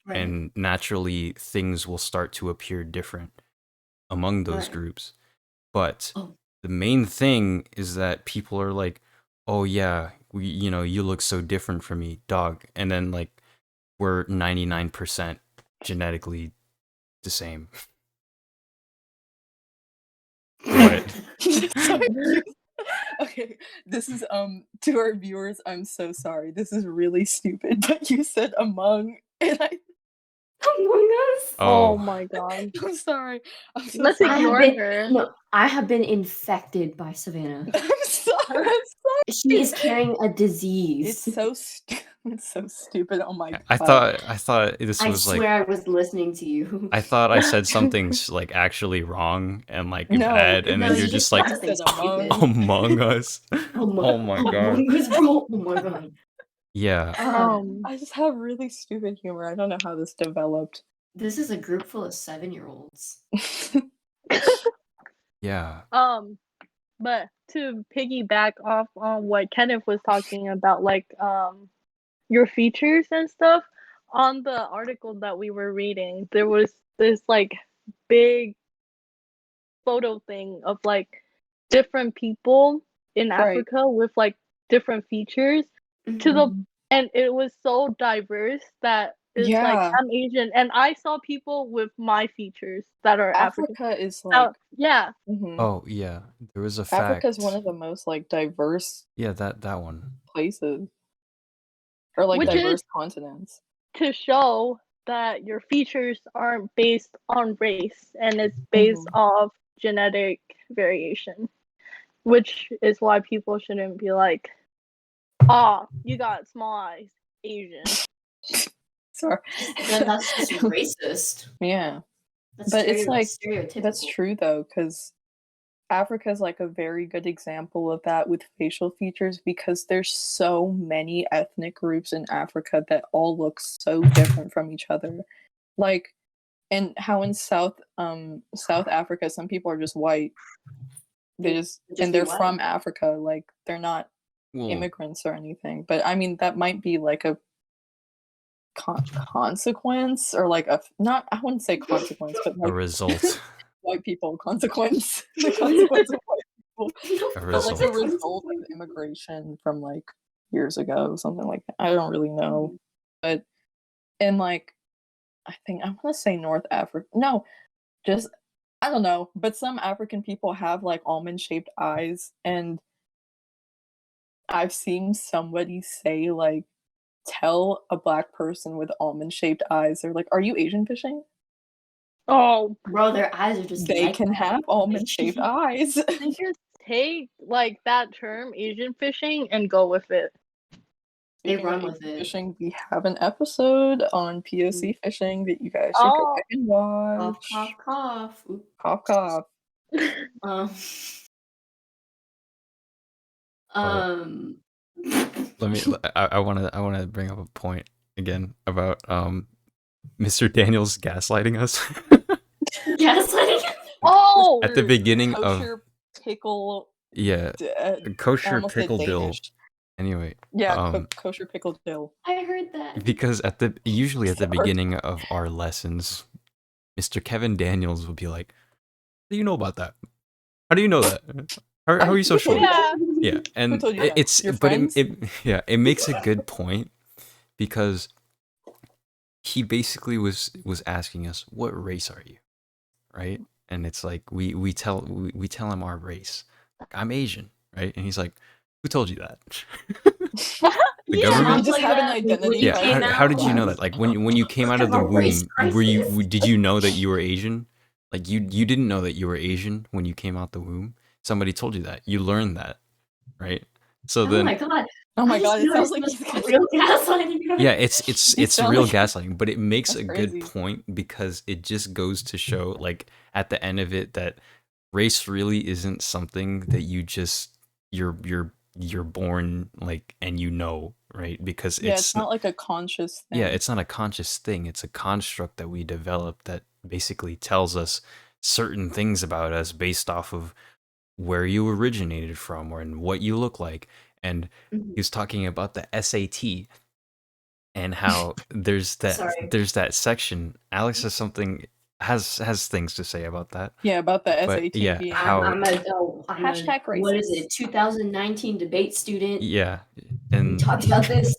[SPEAKER 1] Right.
[SPEAKER 3] and naturally things will start to appear different among those
[SPEAKER 1] Right.
[SPEAKER 3] groups. But
[SPEAKER 1] Oh,
[SPEAKER 3] the main thing is that people are like, "Oh yeah, you look so different from me, dog." And then like we're 99% genetically the same. What?
[SPEAKER 4] Sorry. Okay, this is to our viewers, I'm so sorry. This is really stupid, but you said among and
[SPEAKER 1] Among Us.
[SPEAKER 2] oh
[SPEAKER 3] Oh,
[SPEAKER 2] my god.
[SPEAKER 4] I'm sorry. I'm so
[SPEAKER 2] Let's
[SPEAKER 1] I
[SPEAKER 4] sorry.
[SPEAKER 1] have
[SPEAKER 2] ignore
[SPEAKER 1] been
[SPEAKER 2] her.
[SPEAKER 1] no. I have been infected by Savannah.
[SPEAKER 4] I'm sorry. I'm
[SPEAKER 1] She
[SPEAKER 4] sorry.
[SPEAKER 1] is carrying a disease.
[SPEAKER 4] It's so it's so stupid. Oh my
[SPEAKER 3] I
[SPEAKER 4] god.
[SPEAKER 3] thought this
[SPEAKER 1] I
[SPEAKER 3] was like
[SPEAKER 1] swear I was listening to you.
[SPEAKER 3] I thought I said something like actually wrong and like
[SPEAKER 4] No,
[SPEAKER 3] bad,
[SPEAKER 4] it
[SPEAKER 3] and
[SPEAKER 1] No,
[SPEAKER 3] then
[SPEAKER 4] was
[SPEAKER 3] you're
[SPEAKER 1] you
[SPEAKER 3] just
[SPEAKER 1] just said
[SPEAKER 3] like
[SPEAKER 4] I
[SPEAKER 1] something
[SPEAKER 4] said
[SPEAKER 1] stupid.
[SPEAKER 4] among.
[SPEAKER 3] Among Us. Oh my god.
[SPEAKER 1] Among Us, bro. Oh my god.
[SPEAKER 3] Yeah.
[SPEAKER 2] um
[SPEAKER 4] I just have really stupid humor. I don't know how this developed.
[SPEAKER 1] This is a group full of 7-year-olds.
[SPEAKER 3] Yeah.
[SPEAKER 2] but to piggyback off on what Kenneth was talking about, like your features and stuff, on the article that we were reading, there was this like big photo thing of like different people in
[SPEAKER 4] Right.
[SPEAKER 2] Africa with like different features to the
[SPEAKER 1] Mhm.
[SPEAKER 2] and it was so diverse that it's like
[SPEAKER 4] Yeah.
[SPEAKER 2] I'm Asian and I saw people with my features that are African.
[SPEAKER 4] Africa is like
[SPEAKER 2] Yeah.
[SPEAKER 4] mhm.
[SPEAKER 3] Oh yeah. There was a
[SPEAKER 4] Africa is one
[SPEAKER 3] fact.
[SPEAKER 4] of the most like diverse
[SPEAKER 3] Yeah, that one.
[SPEAKER 4] places or like
[SPEAKER 2] Which is
[SPEAKER 4] diverse continents.
[SPEAKER 2] to show that your features aren't based on race and it's based
[SPEAKER 4] Mhm.
[SPEAKER 2] off genetic variation, which is why people shouldn't be like, "Ah, you got small eyes, Asian."
[SPEAKER 4] Sorry.
[SPEAKER 1] Then that's just racist.
[SPEAKER 4] Yeah.
[SPEAKER 1] That's
[SPEAKER 4] But it's like
[SPEAKER 1] stereotypical.
[SPEAKER 4] that's true though, because Africa is like a very good example of that with facial features because there's so many ethnic groups in Africa that all look so different from each other. Like and how in South Africa some people are just white. They just
[SPEAKER 1] Just
[SPEAKER 4] and
[SPEAKER 1] be
[SPEAKER 4] they're
[SPEAKER 1] white.
[SPEAKER 4] from Africa, like they're not
[SPEAKER 3] Well,
[SPEAKER 4] immigrants or anything. But I mean that might be like a consequence or like a not I wouldn't say consequence, but
[SPEAKER 3] a
[SPEAKER 4] like
[SPEAKER 3] result.
[SPEAKER 4] white people consequence. The consequence of white people.
[SPEAKER 3] A
[SPEAKER 4] But like a
[SPEAKER 3] result.
[SPEAKER 4] result of immigration from like years ago, something like that. I don't really know. But in like I think I wanna say North Africa. No, just I don't know. But some African people have like almond shaped eyes and I've seen somebody say like tell a black person with almond shaped eyes, they're like, "Are you Asian fishing?"
[SPEAKER 2] Oh,
[SPEAKER 1] Bro, their eyes are just
[SPEAKER 4] They
[SPEAKER 1] like
[SPEAKER 4] can
[SPEAKER 1] that.
[SPEAKER 4] have almond shaped eyes.
[SPEAKER 2] they just take like that term Asian fishing and go with it.
[SPEAKER 1] They
[SPEAKER 4] Speaking of
[SPEAKER 1] run with
[SPEAKER 4] Asian
[SPEAKER 1] it.
[SPEAKER 4] fishing, we have an episode on POC fishing that you guys should go
[SPEAKER 2] Oh,
[SPEAKER 4] back and
[SPEAKER 1] Cough,
[SPEAKER 4] watch.
[SPEAKER 1] cough, cough. Oop.
[SPEAKER 4] Cough, cough.
[SPEAKER 1] Um,
[SPEAKER 3] Oh,
[SPEAKER 1] um,
[SPEAKER 3] let me I want to bring up a point again about Mr. Daniels gaslighting us.
[SPEAKER 1] gaslighting.
[SPEAKER 2] oh,
[SPEAKER 3] At the beginning of
[SPEAKER 4] Kosher pickle.
[SPEAKER 3] yeah,
[SPEAKER 4] I
[SPEAKER 3] kosher
[SPEAKER 4] almost said
[SPEAKER 3] pickle dill.
[SPEAKER 4] Danish.
[SPEAKER 3] Anyway,
[SPEAKER 4] Yeah, kosher pickled dill.
[SPEAKER 1] I heard that.
[SPEAKER 3] because usually at the
[SPEAKER 1] Sorry.
[SPEAKER 3] beginning of our lessons, Mr. Kevin Daniels would be like, "How do you know about that? How do you know that? How are you so
[SPEAKER 4] Who told
[SPEAKER 3] sure?"
[SPEAKER 4] you that?
[SPEAKER 2] Yeah.
[SPEAKER 3] Yeah,
[SPEAKER 4] Who
[SPEAKER 3] and
[SPEAKER 4] told you that?
[SPEAKER 3] it's
[SPEAKER 4] Your
[SPEAKER 3] but
[SPEAKER 4] friends?
[SPEAKER 3] it makes a good point because he basically was asking us, "What race are you?" Right? And it's like we tell him our race. Like, I'm Asian, right? And he's like, "Who told you that?" The
[SPEAKER 2] Yeah.
[SPEAKER 3] government?
[SPEAKER 4] You just
[SPEAKER 1] Like
[SPEAKER 4] have an
[SPEAKER 1] that, like, when
[SPEAKER 4] identity
[SPEAKER 1] you
[SPEAKER 3] Yeah.
[SPEAKER 1] came
[SPEAKER 4] crisis.
[SPEAKER 3] How did you
[SPEAKER 1] out.
[SPEAKER 3] know that? Like when you came out of
[SPEAKER 1] Have
[SPEAKER 3] the
[SPEAKER 1] a race
[SPEAKER 3] womb,
[SPEAKER 1] crisis.
[SPEAKER 3] did you know that you were Asian? Like you didn't know that you were Asian when you came out the womb. Somebody told you that. You learned that, right? So
[SPEAKER 1] Oh my
[SPEAKER 3] then
[SPEAKER 1] god.
[SPEAKER 4] Oh my
[SPEAKER 1] I just
[SPEAKER 4] god, it sounds
[SPEAKER 1] noticed
[SPEAKER 4] like
[SPEAKER 1] this
[SPEAKER 4] these guys.
[SPEAKER 1] real gaslighting.
[SPEAKER 3] yeah, it's
[SPEAKER 4] You sound
[SPEAKER 3] real
[SPEAKER 4] like
[SPEAKER 3] gaslighting, but it makes
[SPEAKER 4] that's
[SPEAKER 3] a good
[SPEAKER 4] crazy.
[SPEAKER 3] point because it just goes to show, like at the end of it, that race really isn't something that you just you're born like and you know, right? Because
[SPEAKER 4] Yeah, it's not like a conscious
[SPEAKER 3] yeah,
[SPEAKER 4] thing.
[SPEAKER 3] it's not a conscious thing. It's a construct that we develop that basically tells us certain things about us based off of where you originated from or and what you look like. And
[SPEAKER 1] Mhm.
[SPEAKER 3] he was talking about the SAT and how
[SPEAKER 1] Sorry.
[SPEAKER 3] there's that section. Alex has things to say about that.
[SPEAKER 4] Yeah, about the
[SPEAKER 3] But
[SPEAKER 4] SAT
[SPEAKER 3] yeah,
[SPEAKER 4] being
[SPEAKER 3] how
[SPEAKER 1] I'm a
[SPEAKER 4] hashtag
[SPEAKER 1] what is
[SPEAKER 4] racist.
[SPEAKER 1] it? 2019 debate student.
[SPEAKER 3] yeah,
[SPEAKER 1] We
[SPEAKER 3] and
[SPEAKER 1] talked about this.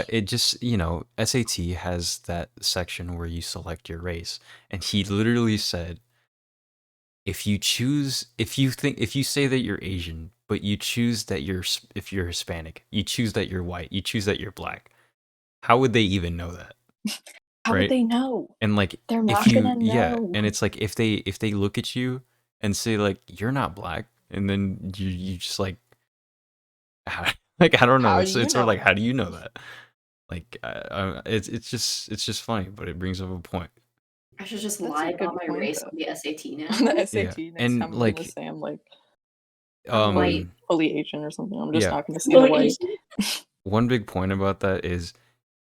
[SPEAKER 3] it just, SAT has that section where you select your race, and he literally said, if you say that you're Asian, but you choose that if you're Hispanic, you choose that you're white, you choose that you're black, how would they even know that,
[SPEAKER 4] How would
[SPEAKER 3] right?
[SPEAKER 4] they know?
[SPEAKER 3] And like
[SPEAKER 4] They're
[SPEAKER 3] if
[SPEAKER 4] not gonna
[SPEAKER 3] yeah,
[SPEAKER 4] know.
[SPEAKER 3] and it's like if they look at you and say like you're not black, and then you just like like I don't know,
[SPEAKER 4] How do you
[SPEAKER 3] it's sort of
[SPEAKER 4] know?
[SPEAKER 3] like how do you know that? Like it's just funny, but it brings up a point.
[SPEAKER 1] I should just
[SPEAKER 4] That's
[SPEAKER 1] lie
[SPEAKER 4] a good
[SPEAKER 1] about my
[SPEAKER 4] point
[SPEAKER 1] race
[SPEAKER 4] though.
[SPEAKER 1] on the SAT now.
[SPEAKER 4] The
[SPEAKER 3] Yeah,
[SPEAKER 4] SAT next
[SPEAKER 3] and
[SPEAKER 4] time I'm gonna say I'm like
[SPEAKER 1] I'm white.
[SPEAKER 4] fully Asian or something. I'm just
[SPEAKER 3] yeah,
[SPEAKER 4] not gonna say the
[SPEAKER 1] Fully
[SPEAKER 4] white.
[SPEAKER 1] Asian.
[SPEAKER 3] one big point about that is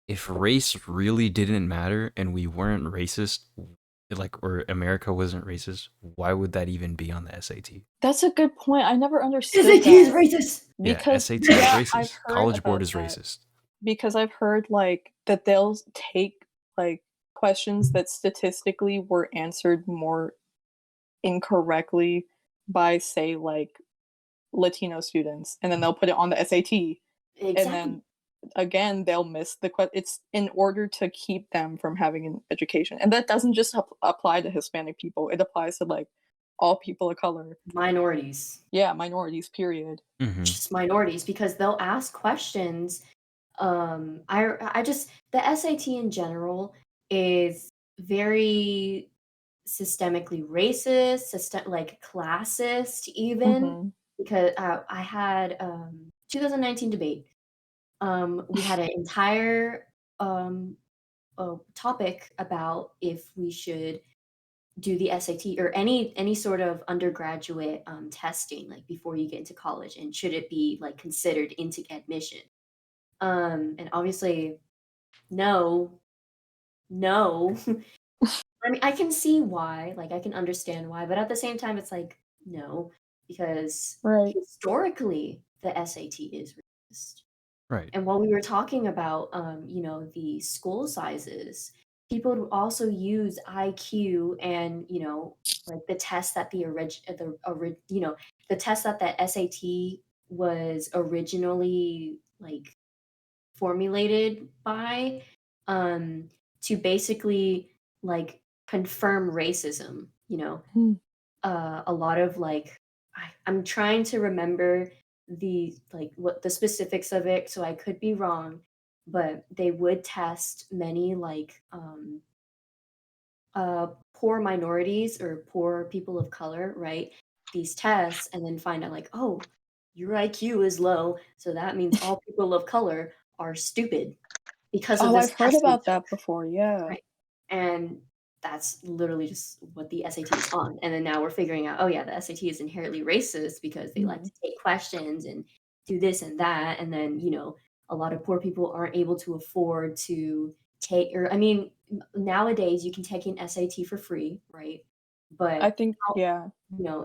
[SPEAKER 3] if race really didn't matter and we weren't racist, like or America wasn't racist, why would that even be on the SAT?
[SPEAKER 4] That's a good point. I never understood
[SPEAKER 1] SAT is
[SPEAKER 4] that.
[SPEAKER 1] racist.
[SPEAKER 3] Yeah,
[SPEAKER 4] Because
[SPEAKER 3] SAT is
[SPEAKER 4] yeah, I've
[SPEAKER 3] racist.
[SPEAKER 4] heard
[SPEAKER 3] College Board
[SPEAKER 4] about
[SPEAKER 3] is
[SPEAKER 4] that.
[SPEAKER 3] racist.
[SPEAKER 4] Because I've heard like that they'll take like questions that statistically were answered more incorrectly by say like Latino students, and then they'll put it on the SAT, and
[SPEAKER 1] Exactly.
[SPEAKER 4] then again they'll miss the it's in order to keep them from having an education, and that doesn't just apply to Hispanic people. It applies to like all people of color.
[SPEAKER 1] Minorities.
[SPEAKER 4] Yeah, minorities. Period.
[SPEAKER 3] Mm-hmm.
[SPEAKER 1] Just minorities because they'll ask questions. I just the SAT in general is very systemically racist, like classist even
[SPEAKER 4] Hmm.
[SPEAKER 1] because I had 2019 debate. We had an entire topic about if we should do the SAT or any sort of undergraduate testing like before you get into college and should it be like considered into admission. And obviously no, no. I mean, I can see why, like, I can understand why, but at the same time, it's like, no, because
[SPEAKER 4] Right.
[SPEAKER 1] historically, the SAT is racist.
[SPEAKER 3] Right.
[SPEAKER 1] And while we were talking about, the school sizes, people would also use IQ and, like the test that the test that the SAT was originally like formulated by, um, to basically like confirm racism.
[SPEAKER 4] Hmm.
[SPEAKER 1] A lot of like I'm trying to remember what the specifics of it, so I could be wrong, but they would test many like poor minorities or poor people of color, right? These tests and then find out like, oh, your IQ is low, so that means all people of color are stupid because of
[SPEAKER 4] Oh,
[SPEAKER 1] this
[SPEAKER 4] I've heard
[SPEAKER 1] test we
[SPEAKER 4] about
[SPEAKER 1] took,
[SPEAKER 4] that before. Yeah.
[SPEAKER 1] right? And that's literally just what the SAT is on. And then now we're figuring out, oh yeah, the SAT is inherently racist because they like
[SPEAKER 4] Mhm.
[SPEAKER 1] to take questions and do this and that. And then, a lot of poor people aren't able to afford to take, or I mean, nowadays you can take an SAT for free, right? But
[SPEAKER 4] I think,
[SPEAKER 1] how
[SPEAKER 4] yeah.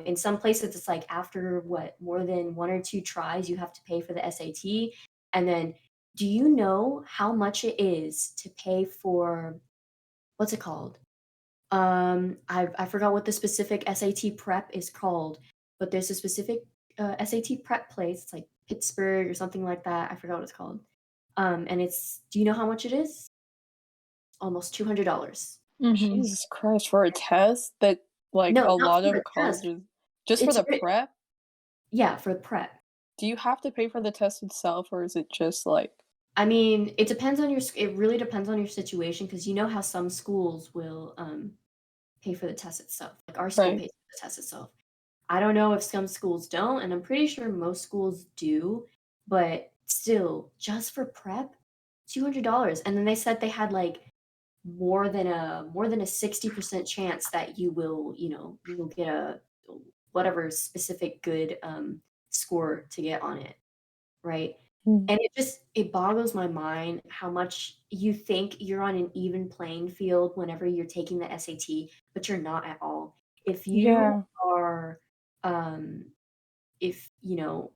[SPEAKER 1] in some places, it's like after what, more than 1 or 2 tries, you have to pay for the SAT, and then do you know how much it is to pay for what's it called? I forgot what the specific SAT prep is called, but there's a specific, SAT prep place, it's like Pittsburgh or something like that, I forgot what it's called. And it's do you know how much it is? Almost $200.
[SPEAKER 2] Mhm.
[SPEAKER 4] Jesus Christ, for a test that like
[SPEAKER 1] No,
[SPEAKER 4] a
[SPEAKER 1] not
[SPEAKER 4] lot
[SPEAKER 1] for
[SPEAKER 4] of
[SPEAKER 1] a test.
[SPEAKER 4] colleges just for
[SPEAKER 1] It's
[SPEAKER 4] the
[SPEAKER 1] re
[SPEAKER 4] prep?
[SPEAKER 1] Yeah, for the prep.
[SPEAKER 4] Do you have to pay for the test itself or is it just like
[SPEAKER 1] I mean, it depends on it really depends on your situation because you know how some schools will, pay for the test itself, like our school
[SPEAKER 4] right?
[SPEAKER 1] pays for the test itself. I don't know if some schools don't, and I'm pretty sure most schools do, but still, just for prep, $200, and then they said they had, like, more than a 60% chance that you will get a whatever specific good, score to get on it, right?
[SPEAKER 4] Mm.
[SPEAKER 1] And it boggles my mind how much you think you're on an even playing field whenever you're taking the SAT, but you're not at all. If you
[SPEAKER 4] Yeah,
[SPEAKER 1] are, um, if you know,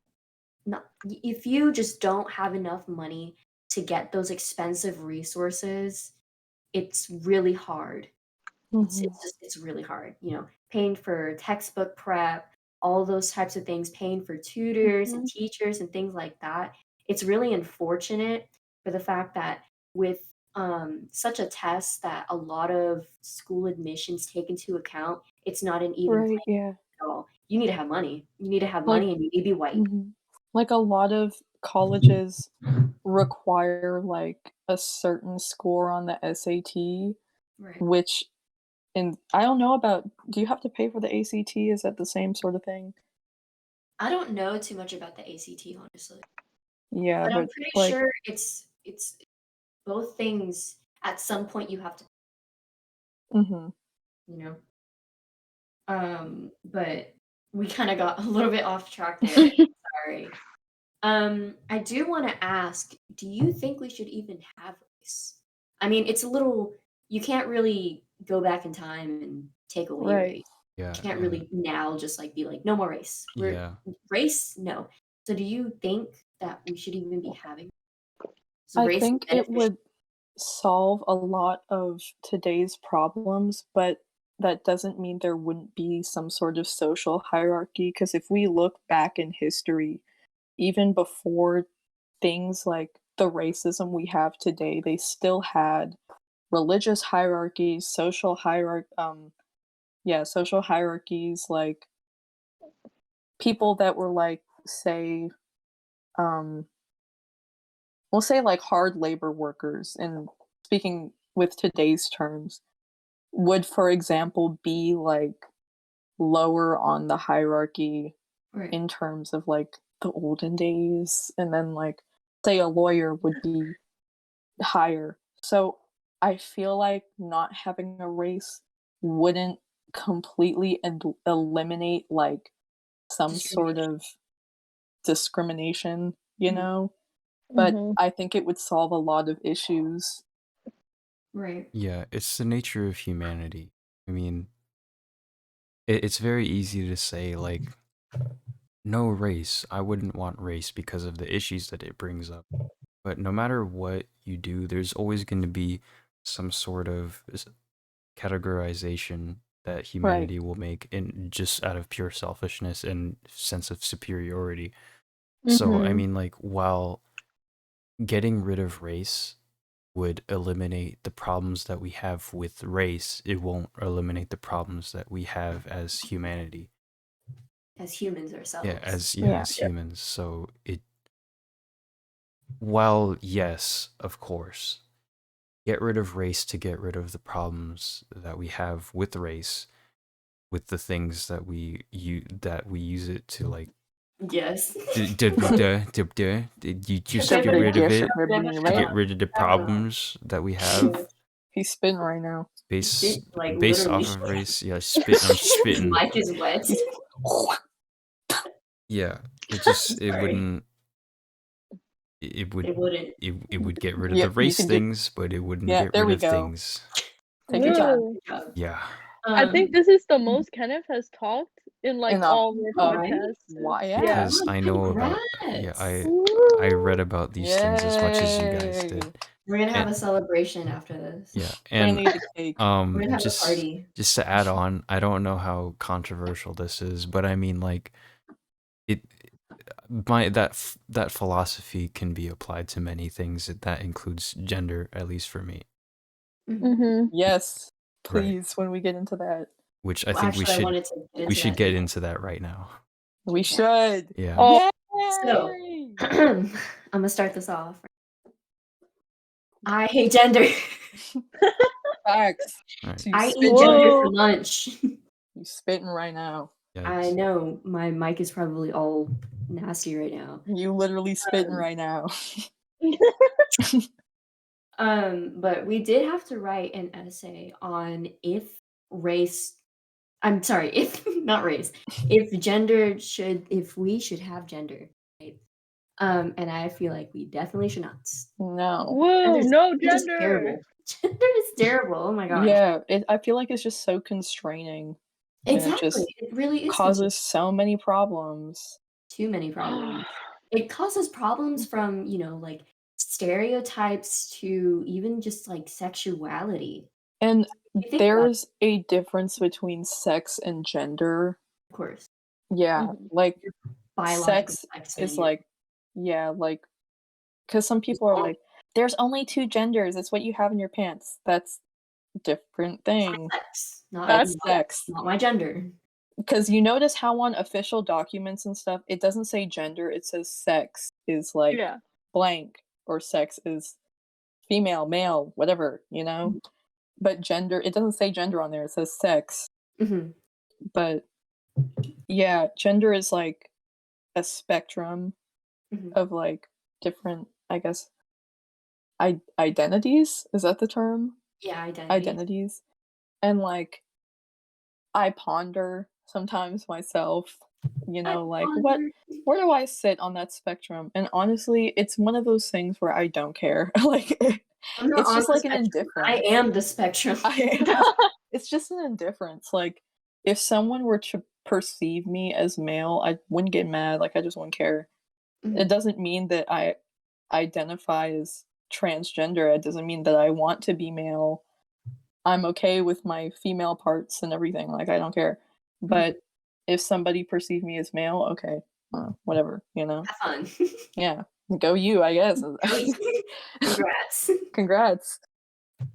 [SPEAKER 1] not if you just don't have enough money to get those expensive resources, it's really hard.
[SPEAKER 4] mhm,
[SPEAKER 1] It's really hard, paying for textbook prep, all those types of things, paying for tutors and
[SPEAKER 2] Mhm.
[SPEAKER 1] teachers and things like that. It's really unfortunate for the fact that with, such a test that a lot of school admissions take into account, it's not an even
[SPEAKER 4] right,
[SPEAKER 1] playing
[SPEAKER 4] yeah.
[SPEAKER 1] at all. You need to have money. You need to have
[SPEAKER 4] Like
[SPEAKER 1] money and you need to be white.
[SPEAKER 4] mhm. Like a lot of colleges require like a certain score on the SAT,
[SPEAKER 1] Right.
[SPEAKER 4] which and I don't know about do you have to pay for the ACT? Is that the same sort of thing?
[SPEAKER 1] I don't know too much about the ACT, honestly,
[SPEAKER 4] Yeah,
[SPEAKER 1] but I'm
[SPEAKER 4] but
[SPEAKER 1] pretty
[SPEAKER 4] like
[SPEAKER 1] sure it's both things at some point you have to,
[SPEAKER 4] mhm.
[SPEAKER 1] you know? But we kinda got a little bit off track there. Sorry. I do wanna ask, do you think we should even have race? I mean, it's a little you can't really go back in time and take away
[SPEAKER 4] Right.
[SPEAKER 1] race.
[SPEAKER 3] Yeah,
[SPEAKER 1] You can't
[SPEAKER 3] and
[SPEAKER 1] really now just, like, be like, "No more race."
[SPEAKER 3] yeah.
[SPEAKER 1] Race? No. So do you think that we should even be having is
[SPEAKER 4] I
[SPEAKER 1] race
[SPEAKER 4] think it
[SPEAKER 1] beneficial?
[SPEAKER 4] would solve a lot of today's problems, but that doesn't mean there wouldn't be some sort of social hierarchy. Because if we look back in history, even before things like the racism we have today, they still had religious hierarchies, social hierarchies, like people that were like, say, um, we'll say like hard labor workers, and speaking with today's terms, would, for example, be like lower on the hierarchy
[SPEAKER 1] Right.
[SPEAKER 4] in terms of like the olden days, and then like say a lawyer would be higher. So I feel like not having a race wouldn't completely eliminate like some sort
[SPEAKER 1] Discrimination.
[SPEAKER 4] of discrimination,
[SPEAKER 1] Mhm.
[SPEAKER 4] but
[SPEAKER 2] Mhm.
[SPEAKER 4] I think it would solve a lot of issues.
[SPEAKER 1] Right.
[SPEAKER 3] Yeah, it's the nature of humanity. I mean, it's very easy to say, like, no race. I wouldn't want race because of the issues that it brings up. But no matter what you do, there's always going to be some sort of categorization that
[SPEAKER 4] Right.
[SPEAKER 3] humanity will make in just out of pure selfishness and sense of superiority. So, I
[SPEAKER 2] Mhm.
[SPEAKER 3] mean, like, while getting rid of race would eliminate the problems that we have with race, it won't eliminate the problems that we have as humanity.
[SPEAKER 1] As humans ourselves.
[SPEAKER 3] Yeah,
[SPEAKER 4] Yeah.
[SPEAKER 3] as
[SPEAKER 2] Yeah.
[SPEAKER 3] humans. So it while yes, of course, get rid of race to get rid of the problems that we have with race, with the things that we use it to like
[SPEAKER 1] Yes.
[SPEAKER 3] you just
[SPEAKER 4] To
[SPEAKER 3] get rid of
[SPEAKER 4] guess
[SPEAKER 3] it to get rid of the problems that we have
[SPEAKER 4] He's spitting right now.
[SPEAKER 3] based
[SPEAKER 1] Spit, like,
[SPEAKER 3] based off
[SPEAKER 1] literally.
[SPEAKER 3] of race. Yeah, spit. I'm
[SPEAKER 1] His
[SPEAKER 3] spitting.
[SPEAKER 1] mic is wet.
[SPEAKER 4] He's
[SPEAKER 3] Yeah, it
[SPEAKER 1] Sorry.
[SPEAKER 3] wouldn't it would
[SPEAKER 1] It wouldn't.
[SPEAKER 3] it would get rid of the
[SPEAKER 4] yep, you
[SPEAKER 3] race
[SPEAKER 4] can just
[SPEAKER 3] things, but it wouldn't
[SPEAKER 4] yeah,
[SPEAKER 3] get
[SPEAKER 4] there
[SPEAKER 3] rid
[SPEAKER 4] we
[SPEAKER 3] of
[SPEAKER 4] go.
[SPEAKER 3] things.
[SPEAKER 4] Take your time.
[SPEAKER 2] Ew.
[SPEAKER 1] Good job.
[SPEAKER 3] Yeah.
[SPEAKER 2] I think
[SPEAKER 1] Um,
[SPEAKER 2] this is the most Kenneth has talked in like
[SPEAKER 4] And
[SPEAKER 2] all of our
[SPEAKER 1] right?
[SPEAKER 2] podcasts.
[SPEAKER 4] YF.
[SPEAKER 2] Yeah.
[SPEAKER 3] because
[SPEAKER 1] Oh,
[SPEAKER 3] I know about
[SPEAKER 1] congrats.
[SPEAKER 3] I read about these things as much as you guys
[SPEAKER 4] Yay.
[SPEAKER 3] did.
[SPEAKER 1] We're gonna have
[SPEAKER 3] And
[SPEAKER 1] a celebration after this.
[SPEAKER 3] yeah,
[SPEAKER 4] We're gonna
[SPEAKER 3] and
[SPEAKER 4] need the cake.
[SPEAKER 1] We're gonna have a
[SPEAKER 3] just
[SPEAKER 1] party.
[SPEAKER 3] to add on, I don't know how controversial this is, but I mean like it that philosophy can be applied to many things. That includes gender, at least for me,
[SPEAKER 1] Mhm.
[SPEAKER 2] Mm-hmm.
[SPEAKER 4] Yes,
[SPEAKER 3] right?
[SPEAKER 4] please, when we get into that.
[SPEAKER 3] Which I
[SPEAKER 1] Well,
[SPEAKER 3] think
[SPEAKER 1] actually, I wanted to get
[SPEAKER 3] we
[SPEAKER 1] into
[SPEAKER 3] should
[SPEAKER 1] that
[SPEAKER 3] get
[SPEAKER 1] now.
[SPEAKER 3] into that right now.
[SPEAKER 4] We
[SPEAKER 1] Okay.
[SPEAKER 4] should.
[SPEAKER 3] Yeah.
[SPEAKER 2] Oh,
[SPEAKER 1] So,
[SPEAKER 4] Yay!
[SPEAKER 1] I'm gonna start this off. I hate gender.
[SPEAKER 4] Facts.
[SPEAKER 3] Right.
[SPEAKER 4] So you
[SPEAKER 1] I eat
[SPEAKER 4] spitting
[SPEAKER 1] gender
[SPEAKER 4] right,
[SPEAKER 1] for
[SPEAKER 2] whoa.
[SPEAKER 1] lunch.
[SPEAKER 4] you spitting right now.
[SPEAKER 1] I
[SPEAKER 3] Yikes.
[SPEAKER 1] know my mic is probably all nasty right now.
[SPEAKER 4] You literally spitting
[SPEAKER 1] Um,
[SPEAKER 4] right now.
[SPEAKER 1] But we did have to write an essay on if race, I'm sorry, if not race, if we should have gender, right? And I feel like we definitely should not.
[SPEAKER 4] No.
[SPEAKER 2] Whoa, no
[SPEAKER 1] Gender's
[SPEAKER 2] gender.
[SPEAKER 1] terrible. Gender is terrible. Oh my gosh.
[SPEAKER 4] Yeah, I feel like it's just so constraining. And it
[SPEAKER 1] Exactly.
[SPEAKER 4] just
[SPEAKER 1] It really is
[SPEAKER 4] causes so many problems.
[SPEAKER 1] too many problems. It causes problems from, like stereotypes to even just like sexuality.
[SPEAKER 4] And
[SPEAKER 1] You think about it,
[SPEAKER 4] there's a difference between sex and gender.
[SPEAKER 1] of course,
[SPEAKER 4] Yeah,
[SPEAKER 2] Mhm.
[SPEAKER 4] like
[SPEAKER 1] biological
[SPEAKER 4] sex
[SPEAKER 1] sex
[SPEAKER 4] is
[SPEAKER 1] and your
[SPEAKER 4] like, yeah, like, because some people are like, there's only two genders. It's what you have in your pants. That's a different thing.
[SPEAKER 1] sex, not
[SPEAKER 4] That's
[SPEAKER 1] not,
[SPEAKER 4] sex.
[SPEAKER 1] not my gender.
[SPEAKER 4] Because you notice how on official documents and stuff, it doesn't say gender, it says sex is like
[SPEAKER 2] Yeah.
[SPEAKER 4] blank, or sex is female, male, whatever, But gender, it doesn't say gender on there, it says sex.
[SPEAKER 1] Mhm.
[SPEAKER 4] But yeah, gender is like a spectrum
[SPEAKER 1] Mhm.
[SPEAKER 4] of like different, I guess, identities. Is that the term?
[SPEAKER 1] Yeah, identity.
[SPEAKER 4] Identities. And like, I ponder sometimes myself, like where do I sit on that spectrum? And honestly, it's one of those things where I don't care. Like,
[SPEAKER 1] I'm not
[SPEAKER 4] it's
[SPEAKER 1] on
[SPEAKER 4] just
[SPEAKER 1] the
[SPEAKER 4] like an
[SPEAKER 1] spectrum. I
[SPEAKER 4] indifference.
[SPEAKER 1] am the spectrum.
[SPEAKER 4] It's just an indifference. Like, if someone were to perceive me as male, I wouldn't get mad. Like, I just wouldn't care.
[SPEAKER 1] Mhm.
[SPEAKER 4] It doesn't mean that I identify as transgender. It doesn't mean that I want to be male. I'm okay with my female parts and everything. Like, I don't care. But if somebody perceived me as male, okay, whatever,
[SPEAKER 1] Have fun.
[SPEAKER 4] Yeah, go you, I guess.
[SPEAKER 1] Congrats.
[SPEAKER 4] Congrats.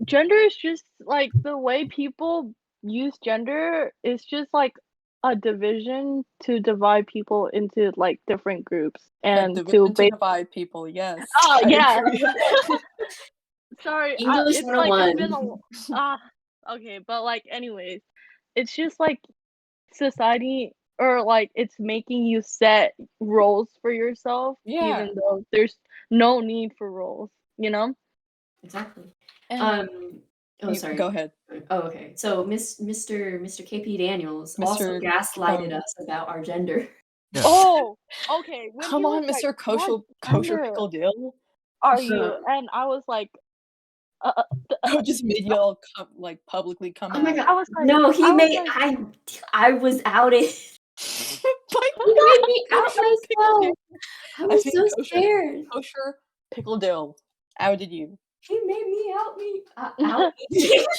[SPEAKER 2] Gender is just like the way people use gender is just like a division to divide people into like different groups
[SPEAKER 4] A
[SPEAKER 2] and
[SPEAKER 4] division to divide people, yes.
[SPEAKER 2] Oh
[SPEAKER 4] I
[SPEAKER 2] yeah.
[SPEAKER 4] agree.
[SPEAKER 2] Sorry,
[SPEAKER 1] English
[SPEAKER 2] it's like it's been
[SPEAKER 1] 101.
[SPEAKER 2] okay, but like anyways, it's just like society or like it's making you set roles for yourself
[SPEAKER 4] Yeah.
[SPEAKER 2] even though there's no need for roles, you know?
[SPEAKER 1] Exactly.
[SPEAKER 4] And
[SPEAKER 1] Sorry.
[SPEAKER 4] go ahead.
[SPEAKER 1] Oh, okay. So Mr. KP Daniels also
[SPEAKER 4] Mr.
[SPEAKER 1] gaslighted
[SPEAKER 4] Cone.
[SPEAKER 1] us about our gender.
[SPEAKER 3] Yeah.
[SPEAKER 2] Oh, okay. When
[SPEAKER 4] Come
[SPEAKER 2] he
[SPEAKER 4] on,
[SPEAKER 2] was like,
[SPEAKER 4] Mr. Kosher
[SPEAKER 2] gender
[SPEAKER 4] Pickle Dill.
[SPEAKER 2] are you? And I was like,
[SPEAKER 4] I just made y'all like publicly come
[SPEAKER 1] Oh my
[SPEAKER 4] out.
[SPEAKER 1] god.
[SPEAKER 2] I was like,
[SPEAKER 1] No, he
[SPEAKER 2] I was
[SPEAKER 1] made
[SPEAKER 2] like,
[SPEAKER 1] I was outed. He made me out myself. I was so scared.
[SPEAKER 4] Kosher Pickle Dill outed you.
[SPEAKER 1] He made me out me.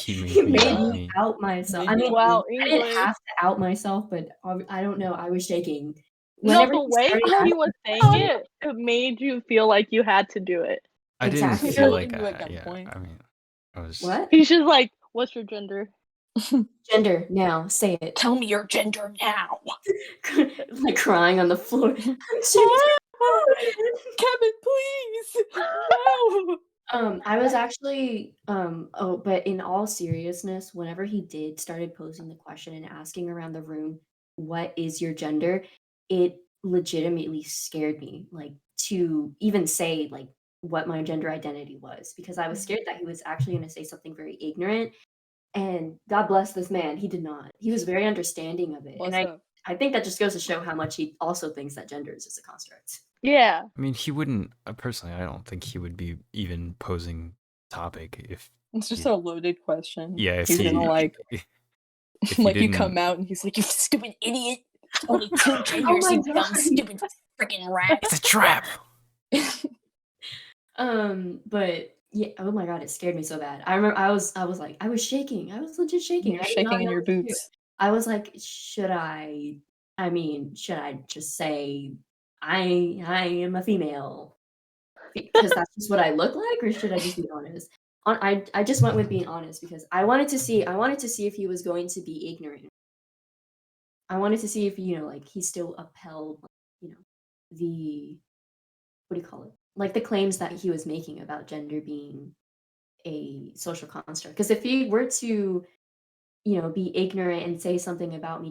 [SPEAKER 3] He made me
[SPEAKER 1] out myself.
[SPEAKER 4] Made
[SPEAKER 1] I
[SPEAKER 4] me
[SPEAKER 1] mean,
[SPEAKER 2] wow,
[SPEAKER 1] I didn't
[SPEAKER 2] English.
[SPEAKER 1] have to out myself, but I don't know. I was shaking.
[SPEAKER 2] No,
[SPEAKER 1] Whenever
[SPEAKER 2] the
[SPEAKER 1] he
[SPEAKER 2] way
[SPEAKER 1] started
[SPEAKER 2] he
[SPEAKER 1] asking
[SPEAKER 2] was saying
[SPEAKER 1] questions-
[SPEAKER 2] it made you feel like you had to do it.
[SPEAKER 3] I didn't
[SPEAKER 1] Exactly.
[SPEAKER 3] feel
[SPEAKER 4] Holding
[SPEAKER 3] like
[SPEAKER 4] you at
[SPEAKER 3] yeah.
[SPEAKER 4] gunpoint.
[SPEAKER 3] I mean, I was
[SPEAKER 1] What?
[SPEAKER 2] He's just like, what's your gender?
[SPEAKER 1] Gender now. Say it.
[SPEAKER 4] Tell me your gender now.
[SPEAKER 1] Like crying on the floor.
[SPEAKER 4] Kevin, please. No.
[SPEAKER 1] I was actually but in all seriousness, whenever he started posing the question and asking around the room, what is your gender? It legitimately scared me, like to even say like what my gender identity was, because I was scared that he was actually going to say something very ignorant. And God bless this man, he did not. He was very understanding of it.
[SPEAKER 4] What's
[SPEAKER 1] And
[SPEAKER 4] up?
[SPEAKER 1] I think that just goes to show how much he also thinks that gender is just a construct.
[SPEAKER 2] Yeah.
[SPEAKER 3] I mean, he wouldn't personally. I don't think he would be even posing topic if
[SPEAKER 4] It's just
[SPEAKER 3] he-
[SPEAKER 4] a loaded question.
[SPEAKER 3] yeah. If
[SPEAKER 4] He's
[SPEAKER 3] he
[SPEAKER 4] gonna like
[SPEAKER 3] if you
[SPEAKER 4] Like you
[SPEAKER 3] didn't,
[SPEAKER 4] come out and he's like, "You stupid idiot! Only two
[SPEAKER 1] Oh
[SPEAKER 4] genders,
[SPEAKER 1] my
[SPEAKER 4] you dumb
[SPEAKER 1] god.
[SPEAKER 4] stupid freaking rat."
[SPEAKER 3] it's a trap.
[SPEAKER 1] But yeah, oh my god, it scared me so bad. I remember I was like, I was shaking. I was legit shaking.
[SPEAKER 4] You're
[SPEAKER 1] I did not
[SPEAKER 4] shaking in
[SPEAKER 1] know
[SPEAKER 4] your
[SPEAKER 1] what to do.
[SPEAKER 4] boots.
[SPEAKER 1] I was like, should I just say I am a female? Because that's just what I look like, or should I just be honest? I just went with being honest because I wanted to see if he was going to be ignorant. I wanted to see if, like, he still upheld, like, the what do you call it? Like the claims that he was making about gender being a social construct. Because if he were to, be ignorant and say something about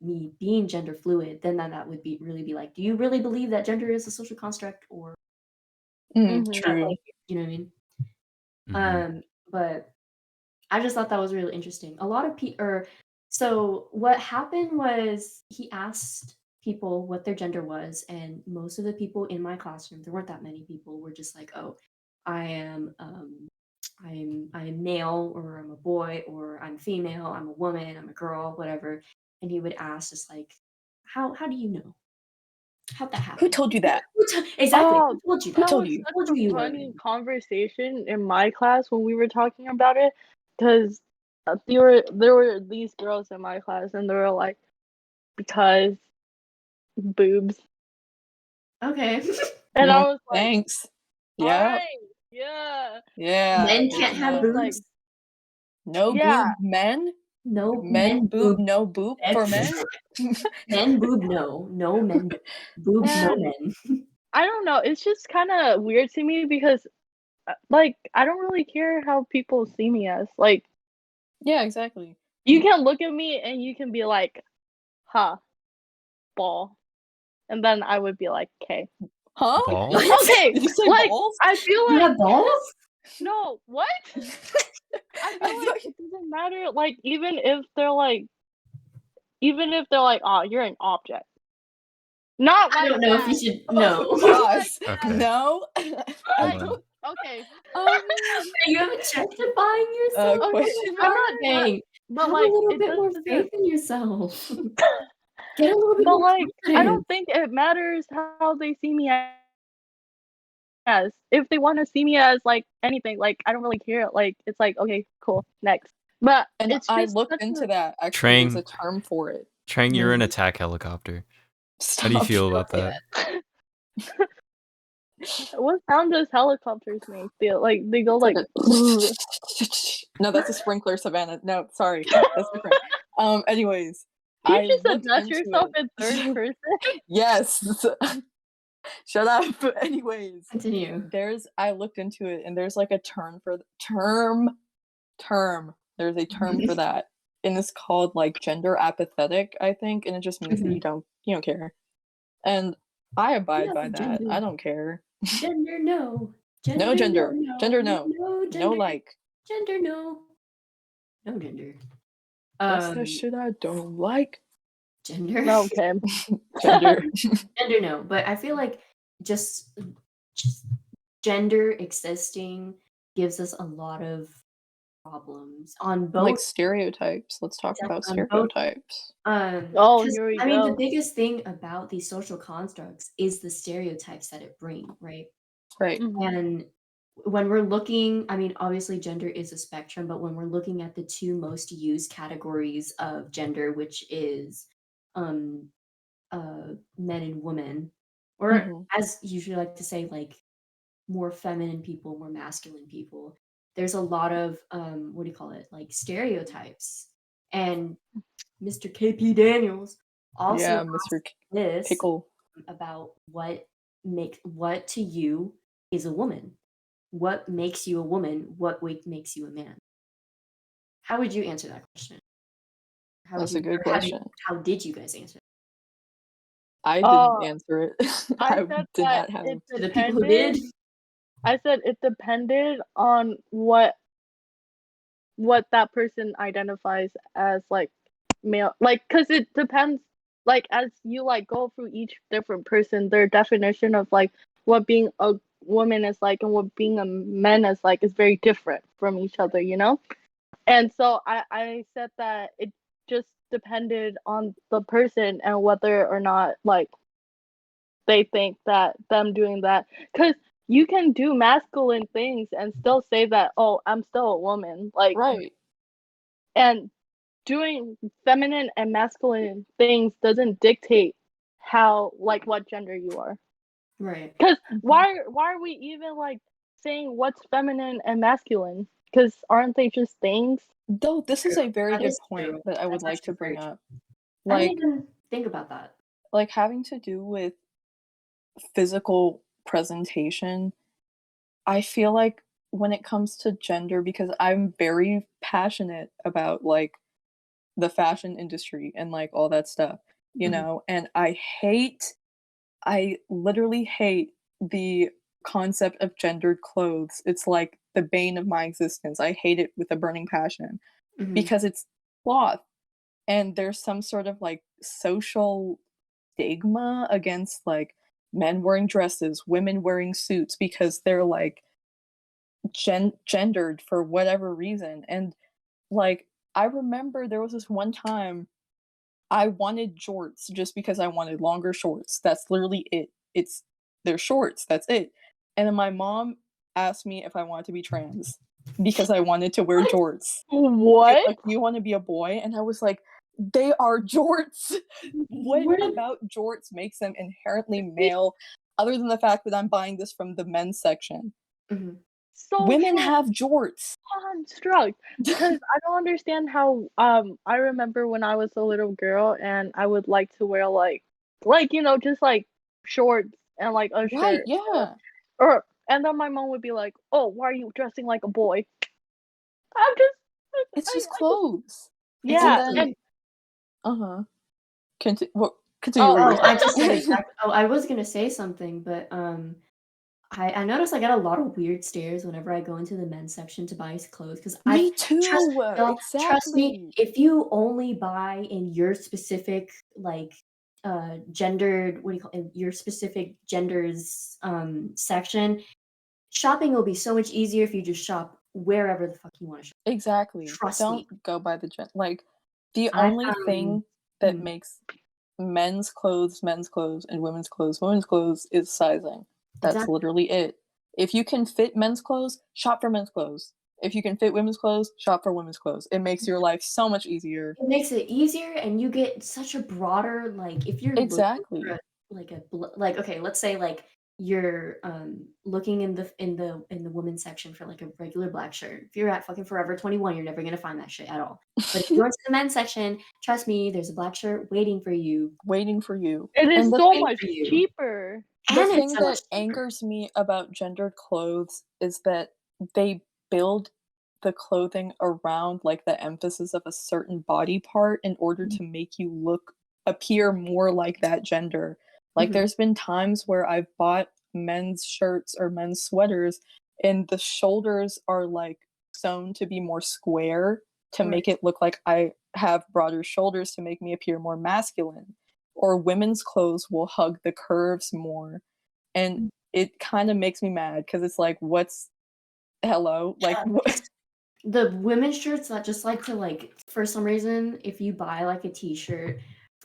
[SPEAKER 1] me being gender fluid, then that would really be like, do you really believe that gender is a social construct, or
[SPEAKER 2] Mhm.
[SPEAKER 4] True.
[SPEAKER 1] like, you know what I mean?
[SPEAKER 3] Mhm.
[SPEAKER 1] But I just thought that was really interesting. A lot of people, so what happened was he asked people what their gender was, and most of the people in my classroom, there weren't that many people, were just like, "Oh, I am, I'm male, or I'm a boy, or I'm female, I'm a woman, I'm a girl, whatever." And he would ask, just like, "How do you know? How'd that
[SPEAKER 4] Who
[SPEAKER 1] happen?
[SPEAKER 4] told you that?
[SPEAKER 1] Exactly.
[SPEAKER 2] Oh,
[SPEAKER 1] Who told you
[SPEAKER 4] Who
[SPEAKER 1] that?
[SPEAKER 2] that
[SPEAKER 4] told
[SPEAKER 2] was
[SPEAKER 4] you?
[SPEAKER 1] Who
[SPEAKER 2] such
[SPEAKER 1] told you
[SPEAKER 2] a
[SPEAKER 1] you were a
[SPEAKER 2] funny
[SPEAKER 1] man?"
[SPEAKER 2] conversation in my class when we were talking about it, because there were these girls in my class, and they were like, because boobs,
[SPEAKER 1] Okay.
[SPEAKER 2] and I
[SPEAKER 4] Mm,
[SPEAKER 2] was like,
[SPEAKER 4] thanks.
[SPEAKER 2] all
[SPEAKER 4] Yeah.
[SPEAKER 2] right, yeah,
[SPEAKER 4] Yeah.
[SPEAKER 1] Men
[SPEAKER 2] and
[SPEAKER 1] can't
[SPEAKER 2] then
[SPEAKER 1] have
[SPEAKER 2] I was like,
[SPEAKER 1] boobs.
[SPEAKER 4] No
[SPEAKER 2] yeah,
[SPEAKER 4] boob men?
[SPEAKER 1] No
[SPEAKER 4] Men
[SPEAKER 1] men
[SPEAKER 4] boob,
[SPEAKER 1] boob.
[SPEAKER 4] no boob for men?
[SPEAKER 1] Men boob, no. No men boob, no
[SPEAKER 2] and
[SPEAKER 1] men.
[SPEAKER 2] I don't know, it's just kind of weird to me because, like, I don't really care how people see me as. Like,
[SPEAKER 4] Yeah, exactly.
[SPEAKER 2] you can look at me and you can be like, huh, ball, and then I would be like, okay.
[SPEAKER 4] Huh?
[SPEAKER 3] Balls?
[SPEAKER 1] What?
[SPEAKER 2] Okay,
[SPEAKER 4] Did you say
[SPEAKER 2] like,
[SPEAKER 4] balls?
[SPEAKER 2] I feel
[SPEAKER 1] You
[SPEAKER 2] like
[SPEAKER 1] have balls?
[SPEAKER 2] no, what? I
[SPEAKER 4] I
[SPEAKER 2] feel
[SPEAKER 4] thought
[SPEAKER 2] like it doesn't matter, like, even if they're like, "Oh, you're an object." Not
[SPEAKER 1] I
[SPEAKER 2] like
[SPEAKER 1] don't know if you
[SPEAKER 2] that.
[SPEAKER 1] should
[SPEAKER 4] Oh
[SPEAKER 1] no.
[SPEAKER 2] Not
[SPEAKER 4] gosh.
[SPEAKER 2] like
[SPEAKER 3] Okay.
[SPEAKER 4] No. I
[SPEAKER 2] like,
[SPEAKER 4] don't
[SPEAKER 2] okay.
[SPEAKER 4] um
[SPEAKER 1] Are you objectifying yourself?
[SPEAKER 2] Okay,
[SPEAKER 4] question
[SPEAKER 2] I'm
[SPEAKER 4] mark?
[SPEAKER 2] not
[SPEAKER 1] Dang.
[SPEAKER 2] but,
[SPEAKER 1] Have a
[SPEAKER 2] like,
[SPEAKER 1] little
[SPEAKER 2] it
[SPEAKER 1] bit more faith
[SPEAKER 2] doesn't
[SPEAKER 1] in yourself. Get a little bit
[SPEAKER 2] but,
[SPEAKER 1] more
[SPEAKER 2] like, I
[SPEAKER 1] confidence.
[SPEAKER 2] don't think it matters how they see me as. If they wanna see me as, like, anything, like, I don't really care, like, it's like, "Okay, cool, next." But
[SPEAKER 4] And
[SPEAKER 2] it's
[SPEAKER 4] I
[SPEAKER 2] just
[SPEAKER 4] looked
[SPEAKER 2] such
[SPEAKER 4] into
[SPEAKER 2] a
[SPEAKER 4] that. Actually, there's a
[SPEAKER 3] Trang,
[SPEAKER 4] term for it.
[SPEAKER 3] you're an
[SPEAKER 4] When
[SPEAKER 3] attack helicopter. How do you
[SPEAKER 4] stop.
[SPEAKER 3] feel about
[SPEAKER 1] Don't
[SPEAKER 3] that?
[SPEAKER 1] say
[SPEAKER 2] what sound does helicopters make? Like, they go
[SPEAKER 4] It's like
[SPEAKER 2] like
[SPEAKER 4] a No, that's a sprinkler, Savannah. No, sorry. That's different. Anyways,
[SPEAKER 2] Can
[SPEAKER 4] I
[SPEAKER 2] you just
[SPEAKER 4] looked
[SPEAKER 2] address
[SPEAKER 4] into
[SPEAKER 2] yourself in third
[SPEAKER 4] it.
[SPEAKER 2] person?
[SPEAKER 4] Yes. Shut up. Anyways,
[SPEAKER 1] Continue.
[SPEAKER 4] I looked into it and there's like a term for term. There's a term for that. And it's called like gender apathetic, I think, and it just means that
[SPEAKER 1] Mhm.
[SPEAKER 4] you don't care. And I abide
[SPEAKER 1] Yes,
[SPEAKER 4] by that. I don't care.
[SPEAKER 1] Gender no.
[SPEAKER 4] No
[SPEAKER 1] Gender no,
[SPEAKER 4] gender.
[SPEAKER 1] no.
[SPEAKER 4] Gender no.
[SPEAKER 1] No
[SPEAKER 4] No
[SPEAKER 1] gender.
[SPEAKER 4] like.
[SPEAKER 1] Gender no. No gender.
[SPEAKER 4] That's the shit I don't like.
[SPEAKER 1] Gender.
[SPEAKER 2] Okay.
[SPEAKER 4] Gender.
[SPEAKER 1] Gender no, but I feel like just gender existing gives us a lot of problems on
[SPEAKER 4] Like
[SPEAKER 1] both
[SPEAKER 4] stereotypes. Let's talk
[SPEAKER 1] exactly,
[SPEAKER 4] about
[SPEAKER 1] on both
[SPEAKER 4] stereotypes.
[SPEAKER 2] Oh,
[SPEAKER 1] 'cause
[SPEAKER 2] here we
[SPEAKER 1] I mean the
[SPEAKER 2] go.
[SPEAKER 1] biggest thing about these social constructs is the stereotypes that it bring, right?
[SPEAKER 4] Right.
[SPEAKER 2] Mhm.
[SPEAKER 1] And when we're looking, I mean, obviously gender is a spectrum, but when we're looking at the two most used categories of gender, which is um men and women, or
[SPEAKER 4] Mhm.
[SPEAKER 1] as usually like to say, like more feminine people, more masculine people. There's a lot of what do you call it? Like stereotypes. And Mr. KP Daniels also
[SPEAKER 4] Yeah, Mr.
[SPEAKER 1] this
[SPEAKER 4] Pickle.
[SPEAKER 1] about what to you is a woman. What makes you a woman? What makes you a man? How would you answer that question? How would
[SPEAKER 4] That's a
[SPEAKER 1] you
[SPEAKER 4] good
[SPEAKER 1] or
[SPEAKER 4] question.
[SPEAKER 1] how did you guys answer?
[SPEAKER 4] I didn't
[SPEAKER 2] Oh,
[SPEAKER 4] answer it.
[SPEAKER 2] I
[SPEAKER 4] I
[SPEAKER 2] said
[SPEAKER 4] did
[SPEAKER 2] that
[SPEAKER 4] not have
[SPEAKER 2] it
[SPEAKER 1] To the people who did?
[SPEAKER 2] depended. I said it depended on what that person identifies as, like, male, like, because it depends, like, as you, like, go through each different person, their definition of, like, what being a woman is like and what being a man is like is very different from each other, you know. And so I said that just depended on the person and whether or not like they think that them doing that, because you can do masculine things and still say that, oh, I'm still a woman, like,
[SPEAKER 4] Right.
[SPEAKER 2] and doing feminine and masculine things doesn't dictate how like what gender you are.
[SPEAKER 1] Right.
[SPEAKER 2] Because
[SPEAKER 4] Mhm.
[SPEAKER 2] why are we even like saying what's feminine and masculine? Because aren't they just things?
[SPEAKER 4] Though this is
[SPEAKER 1] True.
[SPEAKER 4] a very
[SPEAKER 1] That
[SPEAKER 4] good
[SPEAKER 1] is
[SPEAKER 4] point
[SPEAKER 1] true.
[SPEAKER 4] that I would
[SPEAKER 1] That's
[SPEAKER 4] like to
[SPEAKER 1] actually very
[SPEAKER 4] bring
[SPEAKER 1] true.
[SPEAKER 4] up.
[SPEAKER 1] I didn't
[SPEAKER 4] Like
[SPEAKER 1] even think about that.
[SPEAKER 4] like having to do with physical presentation, I feel like when it comes to gender, because I'm very passionate about like the fashion industry and like all that stuff, you
[SPEAKER 1] Mhm.
[SPEAKER 4] know, and I literally hate the concept of gendered clothes. It's like the bane of my existence. I hate it with a burning passion
[SPEAKER 1] Mhm.
[SPEAKER 4] because it's cloth and there's some sort of like social stigma against like men wearing dresses, women wearing suits because they're like gendered for whatever reason. And like I remember there was this one time I wanted jorts just because I wanted longer shorts. That's literally it. They're shorts. That's it. And then my mom asked me if I wanted to be trans because I wanted to wear
[SPEAKER 1] What?
[SPEAKER 4] jorts.
[SPEAKER 2] What?
[SPEAKER 4] Like, do you want to be a boy? And I was like, they are jorts. What
[SPEAKER 1] Where did
[SPEAKER 4] about jorts makes them inherently male, other than the fact that I'm buying this from the men's section?
[SPEAKER 1] Mhm.
[SPEAKER 4] Women
[SPEAKER 2] Social
[SPEAKER 4] have jorts.
[SPEAKER 2] construct. Because I don't understand how I remember when I was a little girl and I would like to wear like you know just like shorts and like a
[SPEAKER 4] Right,
[SPEAKER 2] shirt
[SPEAKER 4] yeah.
[SPEAKER 2] or and then my mom would be like, "Oh, why are you dressing like a boy?" I'm just
[SPEAKER 4] It's just
[SPEAKER 2] I just
[SPEAKER 4] clothes. And
[SPEAKER 2] yeah,
[SPEAKER 1] Exactly.
[SPEAKER 4] then
[SPEAKER 2] and
[SPEAKER 4] uh-huh. Continue
[SPEAKER 1] Oh,
[SPEAKER 4] what you were
[SPEAKER 1] I just said
[SPEAKER 4] saying.
[SPEAKER 1] exactly. Oh, I was gonna say something, but I noticed I get a lot of weird stares whenever I go into the men's section to buy clothes because
[SPEAKER 4] Me
[SPEAKER 1] trust
[SPEAKER 4] too.
[SPEAKER 1] y'all, trust me,
[SPEAKER 4] Exactly.
[SPEAKER 1] if you only buy in your specific like gendered what do you call it, your specific gender's section, shopping will be so much easier if you just shop wherever the fuck you want to shop.
[SPEAKER 4] Exactly.
[SPEAKER 1] Trust me.
[SPEAKER 4] Don't go by the like the
[SPEAKER 1] I
[SPEAKER 4] only thing that
[SPEAKER 1] mhm,
[SPEAKER 4] makes men's clothes, and women's clothes is sizing. That's
[SPEAKER 1] exactly.
[SPEAKER 4] literally it. If you can fit men's clothes, shop for men's clothes. If you can fit women's clothes, shop for women's clothes. It makes your life so much easier.
[SPEAKER 1] It makes it easier and you get such a broader like, if you're looking for
[SPEAKER 4] Exactly.
[SPEAKER 1] a like like, okay, let's say, like, you're, looking in the women's section for, like, a regular black shirt. If you're at fucking Forever 21, you're never gonna find that shit at all. But if you go into the men's section, trust me, there's a black shirt waiting for you,
[SPEAKER 4] Waiting for you.
[SPEAKER 2] it is
[SPEAKER 4] And
[SPEAKER 1] just
[SPEAKER 2] so
[SPEAKER 1] waiting
[SPEAKER 2] much
[SPEAKER 1] for you,
[SPEAKER 2] cheaper.
[SPEAKER 4] the
[SPEAKER 1] and it's
[SPEAKER 4] thing
[SPEAKER 1] so much
[SPEAKER 4] that
[SPEAKER 1] cheaper.
[SPEAKER 4] angers me about gendered clothes is that they build the clothing around like the emphasis of a certain body part in order to make you appear more like that gender. Like
[SPEAKER 1] Mhm.
[SPEAKER 4] there's been times where I've bought men's shirts or men's sweaters and the shoulders are like sewn to be more square to make
[SPEAKER 1] Right.
[SPEAKER 4] it look like I have broader shoulders to make me appear more masculine, or women's clothes will hug the curves more, and
[SPEAKER 1] Mm.
[SPEAKER 4] it kind of makes me mad because it's like, what's hello, like
[SPEAKER 1] Yeah,
[SPEAKER 4] what?
[SPEAKER 1] because the women's shirts that just like to, like, for some reason, if you buy, like, a T-shirt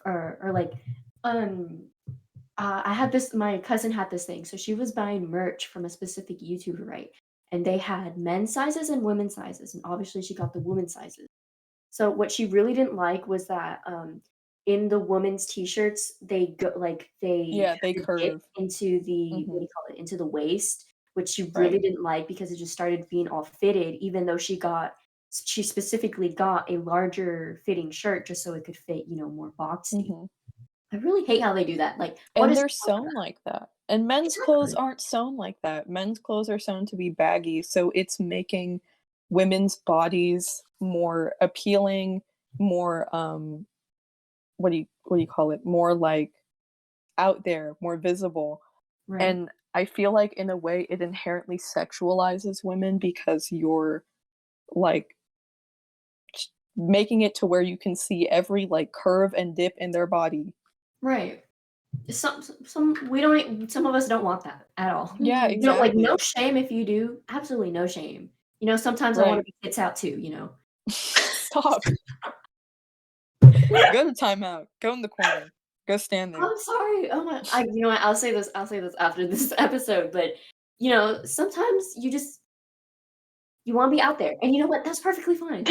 [SPEAKER 1] or, like, um I had this my cousin had this thing, so she was buying merch from a specific YouTuber, right? And they had men's sizes and women's sizes, and obviously she got the women's sizes. So what she really didn't like was that, in the women's T-shirts, they go like, they
[SPEAKER 4] Yeah, they
[SPEAKER 1] kinda dip
[SPEAKER 4] curve.
[SPEAKER 1] into the what do
[SPEAKER 4] Hmm.
[SPEAKER 1] you call it? Into the waist, which she really
[SPEAKER 4] Right.
[SPEAKER 1] didn't like because it just started being all fitted, even though she specifically got a larger fitting shirt just so it could fit, more boxy.
[SPEAKER 4] Hmm.
[SPEAKER 1] I really hate how they do that, like, what
[SPEAKER 4] And
[SPEAKER 1] is
[SPEAKER 4] they're
[SPEAKER 1] the point of
[SPEAKER 4] sewn
[SPEAKER 1] that?
[SPEAKER 4] like that. And men's clothes
[SPEAKER 1] Exactly.
[SPEAKER 4] aren't sewn like that. Men's clothes are sewn to be baggy, so it's making women's bodies more appealing, more what do you call it? More like out there, more visible.
[SPEAKER 1] Right.
[SPEAKER 4] And I feel like in a way it inherently sexualizes women because you're like making it to where you can see every like curve and dip in their body.
[SPEAKER 1] Right. Some we don't some of us don't want that at all.
[SPEAKER 4] Yeah,
[SPEAKER 1] Like, no
[SPEAKER 4] exactly.
[SPEAKER 1] shame if you do, absolutely no shame. Sometimes I wanna
[SPEAKER 4] Right.
[SPEAKER 1] be tits out too, you know?
[SPEAKER 4] Stop. Go to timeout. Go in the corner. Go stand there.
[SPEAKER 1] I'm sorry. Oh my, you know what? I'll say this. I'll say this after this episode. But sometimes you want to be out there, and you know what? That's perfectly fine.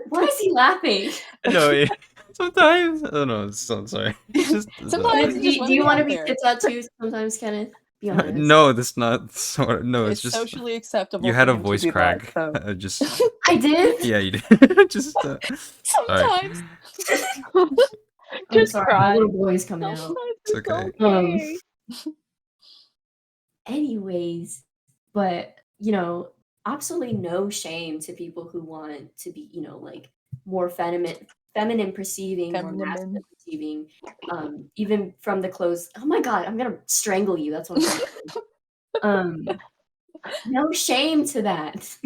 [SPEAKER 1] Why is he laughing?
[SPEAKER 3] No, sometimes I don't know. I'm sorry. It's just
[SPEAKER 4] Sometimes
[SPEAKER 1] Do,
[SPEAKER 4] you just
[SPEAKER 1] do you want to
[SPEAKER 4] out
[SPEAKER 1] be
[SPEAKER 4] there.
[SPEAKER 1] tits out too? Sometimes, Kenneth. Be honest.
[SPEAKER 3] no, that's not sort. No,
[SPEAKER 4] It's
[SPEAKER 3] it's just
[SPEAKER 4] socially acceptable.
[SPEAKER 3] you had
[SPEAKER 4] for
[SPEAKER 3] a
[SPEAKER 4] him to
[SPEAKER 3] voice
[SPEAKER 4] do that,
[SPEAKER 3] crack.
[SPEAKER 4] so.
[SPEAKER 3] Just
[SPEAKER 1] I did.
[SPEAKER 3] yeah, you did. Just sorry.
[SPEAKER 4] Sometimes.
[SPEAKER 1] I'm
[SPEAKER 2] Just
[SPEAKER 1] sorry.
[SPEAKER 2] cry.
[SPEAKER 1] My little boy's coming out.
[SPEAKER 2] Sometimes
[SPEAKER 3] It's
[SPEAKER 2] it's
[SPEAKER 3] okay.
[SPEAKER 2] okay.
[SPEAKER 1] Anyways, but absolutely no shame to people who want to be, like more feminine perceiving, more masculine perceiving, even from the clothes. Oh my god, I'm gonna strangle you. That's what I'm saying. No shame to that.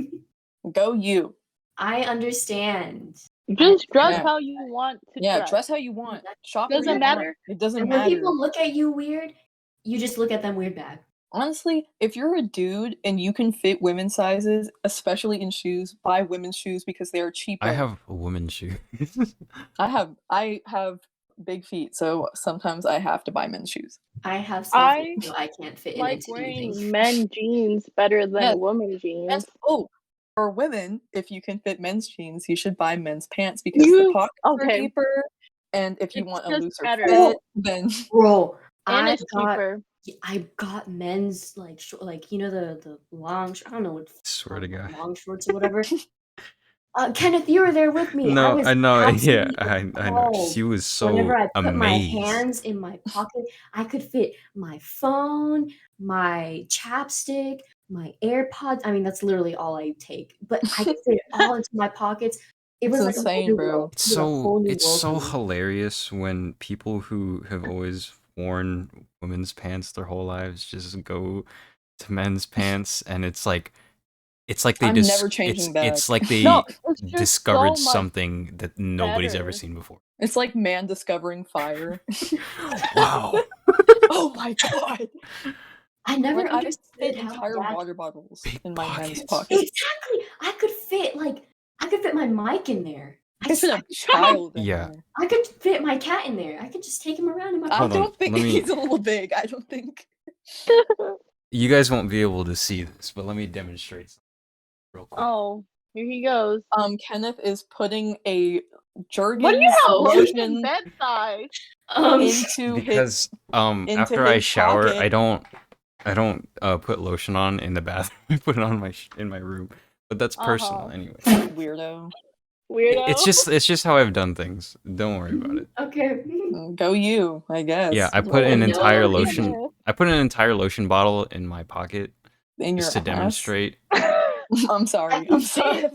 [SPEAKER 4] Go you.
[SPEAKER 1] I understand.
[SPEAKER 2] Just dress
[SPEAKER 4] Yeah.
[SPEAKER 2] how you want to
[SPEAKER 4] Yeah,
[SPEAKER 2] dress.
[SPEAKER 4] dress how you want. Shop where
[SPEAKER 2] Doesn't
[SPEAKER 4] you
[SPEAKER 2] matter.
[SPEAKER 4] want. It doesn't
[SPEAKER 1] And when
[SPEAKER 4] matter.
[SPEAKER 1] people look at you weird, you just look at them weird back.
[SPEAKER 4] Honestly, if you're a dude and you can fit women's sizes, especially in shoes, buy women's shoes because they are cheaper.
[SPEAKER 3] I have a woman's shoe.
[SPEAKER 4] I have big feet, so sometimes I have to buy men's shoes.
[SPEAKER 1] I have small feet, so I can't fit
[SPEAKER 2] like
[SPEAKER 1] into
[SPEAKER 2] wearing
[SPEAKER 1] anything.
[SPEAKER 2] men's jeans better than
[SPEAKER 4] Yes.
[SPEAKER 2] women's jeans.
[SPEAKER 4] Yes. Oh, for women, if you can fit men's jeans, you should buy men's pants because the pockets are deeper, and if you
[SPEAKER 2] It's
[SPEAKER 4] want a
[SPEAKER 2] just
[SPEAKER 4] looser
[SPEAKER 2] better.
[SPEAKER 4] fit, then
[SPEAKER 1] Bro,
[SPEAKER 2] and it's cheaper.
[SPEAKER 1] I got men's the long. I don't know what.
[SPEAKER 3] Swear to God.
[SPEAKER 1] Long shorts or whatever. Kenneth, you were there with me.
[SPEAKER 3] No,
[SPEAKER 1] was
[SPEAKER 3] I know. Yeah,
[SPEAKER 1] absolutely
[SPEAKER 3] I know.
[SPEAKER 1] appalled.
[SPEAKER 3] She was so
[SPEAKER 1] Whenever I put my
[SPEAKER 3] amazed.
[SPEAKER 1] hands in my pocket, I could fit my phone, my chapstick, my AirPods. I mean, that's literally all I take, but I could fit it all into my pockets. It was like
[SPEAKER 4] insane, bro.
[SPEAKER 3] It's so hilarious when people who have always worn women's pants their whole lives just go to men's pants, and it's like they
[SPEAKER 4] I'm never changing back.
[SPEAKER 3] it's like they discovered something that nobody's ever seen before.
[SPEAKER 4] It's like man discovering fire.
[SPEAKER 3] Wow.
[SPEAKER 4] Oh my god.
[SPEAKER 1] I never
[SPEAKER 4] I
[SPEAKER 1] understood
[SPEAKER 4] fit
[SPEAKER 1] how
[SPEAKER 4] entire
[SPEAKER 1] that-
[SPEAKER 4] water bottles
[SPEAKER 3] Big
[SPEAKER 4] in my men's
[SPEAKER 3] pockets.
[SPEAKER 4] pockets.
[SPEAKER 1] Exactly. I could fit my mic in there.
[SPEAKER 4] I could fit a child in
[SPEAKER 3] Yeah.
[SPEAKER 4] there.
[SPEAKER 1] I could fit my cat in there. I could just take him around in my
[SPEAKER 4] I
[SPEAKER 3] Hold on,
[SPEAKER 4] don't think
[SPEAKER 3] let me-
[SPEAKER 4] he's a little big. I don't think.
[SPEAKER 3] You guys won't be able to see this, but let me demonstrate something real quick.
[SPEAKER 2] Oh, here he goes.
[SPEAKER 4] Kenneth is putting a Jergens
[SPEAKER 2] What do you have
[SPEAKER 4] lotion
[SPEAKER 2] bedside?
[SPEAKER 4] into
[SPEAKER 3] Because
[SPEAKER 4] into
[SPEAKER 3] after I
[SPEAKER 4] his
[SPEAKER 3] shower,
[SPEAKER 4] pocket.
[SPEAKER 3] I don't put lotion on in the bathroom. I put it on in my room. But that's personal anyway.
[SPEAKER 4] his weirdo.
[SPEAKER 2] Weirdo.
[SPEAKER 3] It's just how I've done things. Don't worry about it.
[SPEAKER 1] Okay.
[SPEAKER 4] Go you, I guess.
[SPEAKER 3] Yeah, I put an
[SPEAKER 1] no,
[SPEAKER 3] entire
[SPEAKER 1] no.
[SPEAKER 3] lotion. I put an entire lotion bottle in my pocket
[SPEAKER 4] in your
[SPEAKER 3] just to
[SPEAKER 4] ass?
[SPEAKER 3] demonstrate.
[SPEAKER 4] I'm sorry. I'm sorry.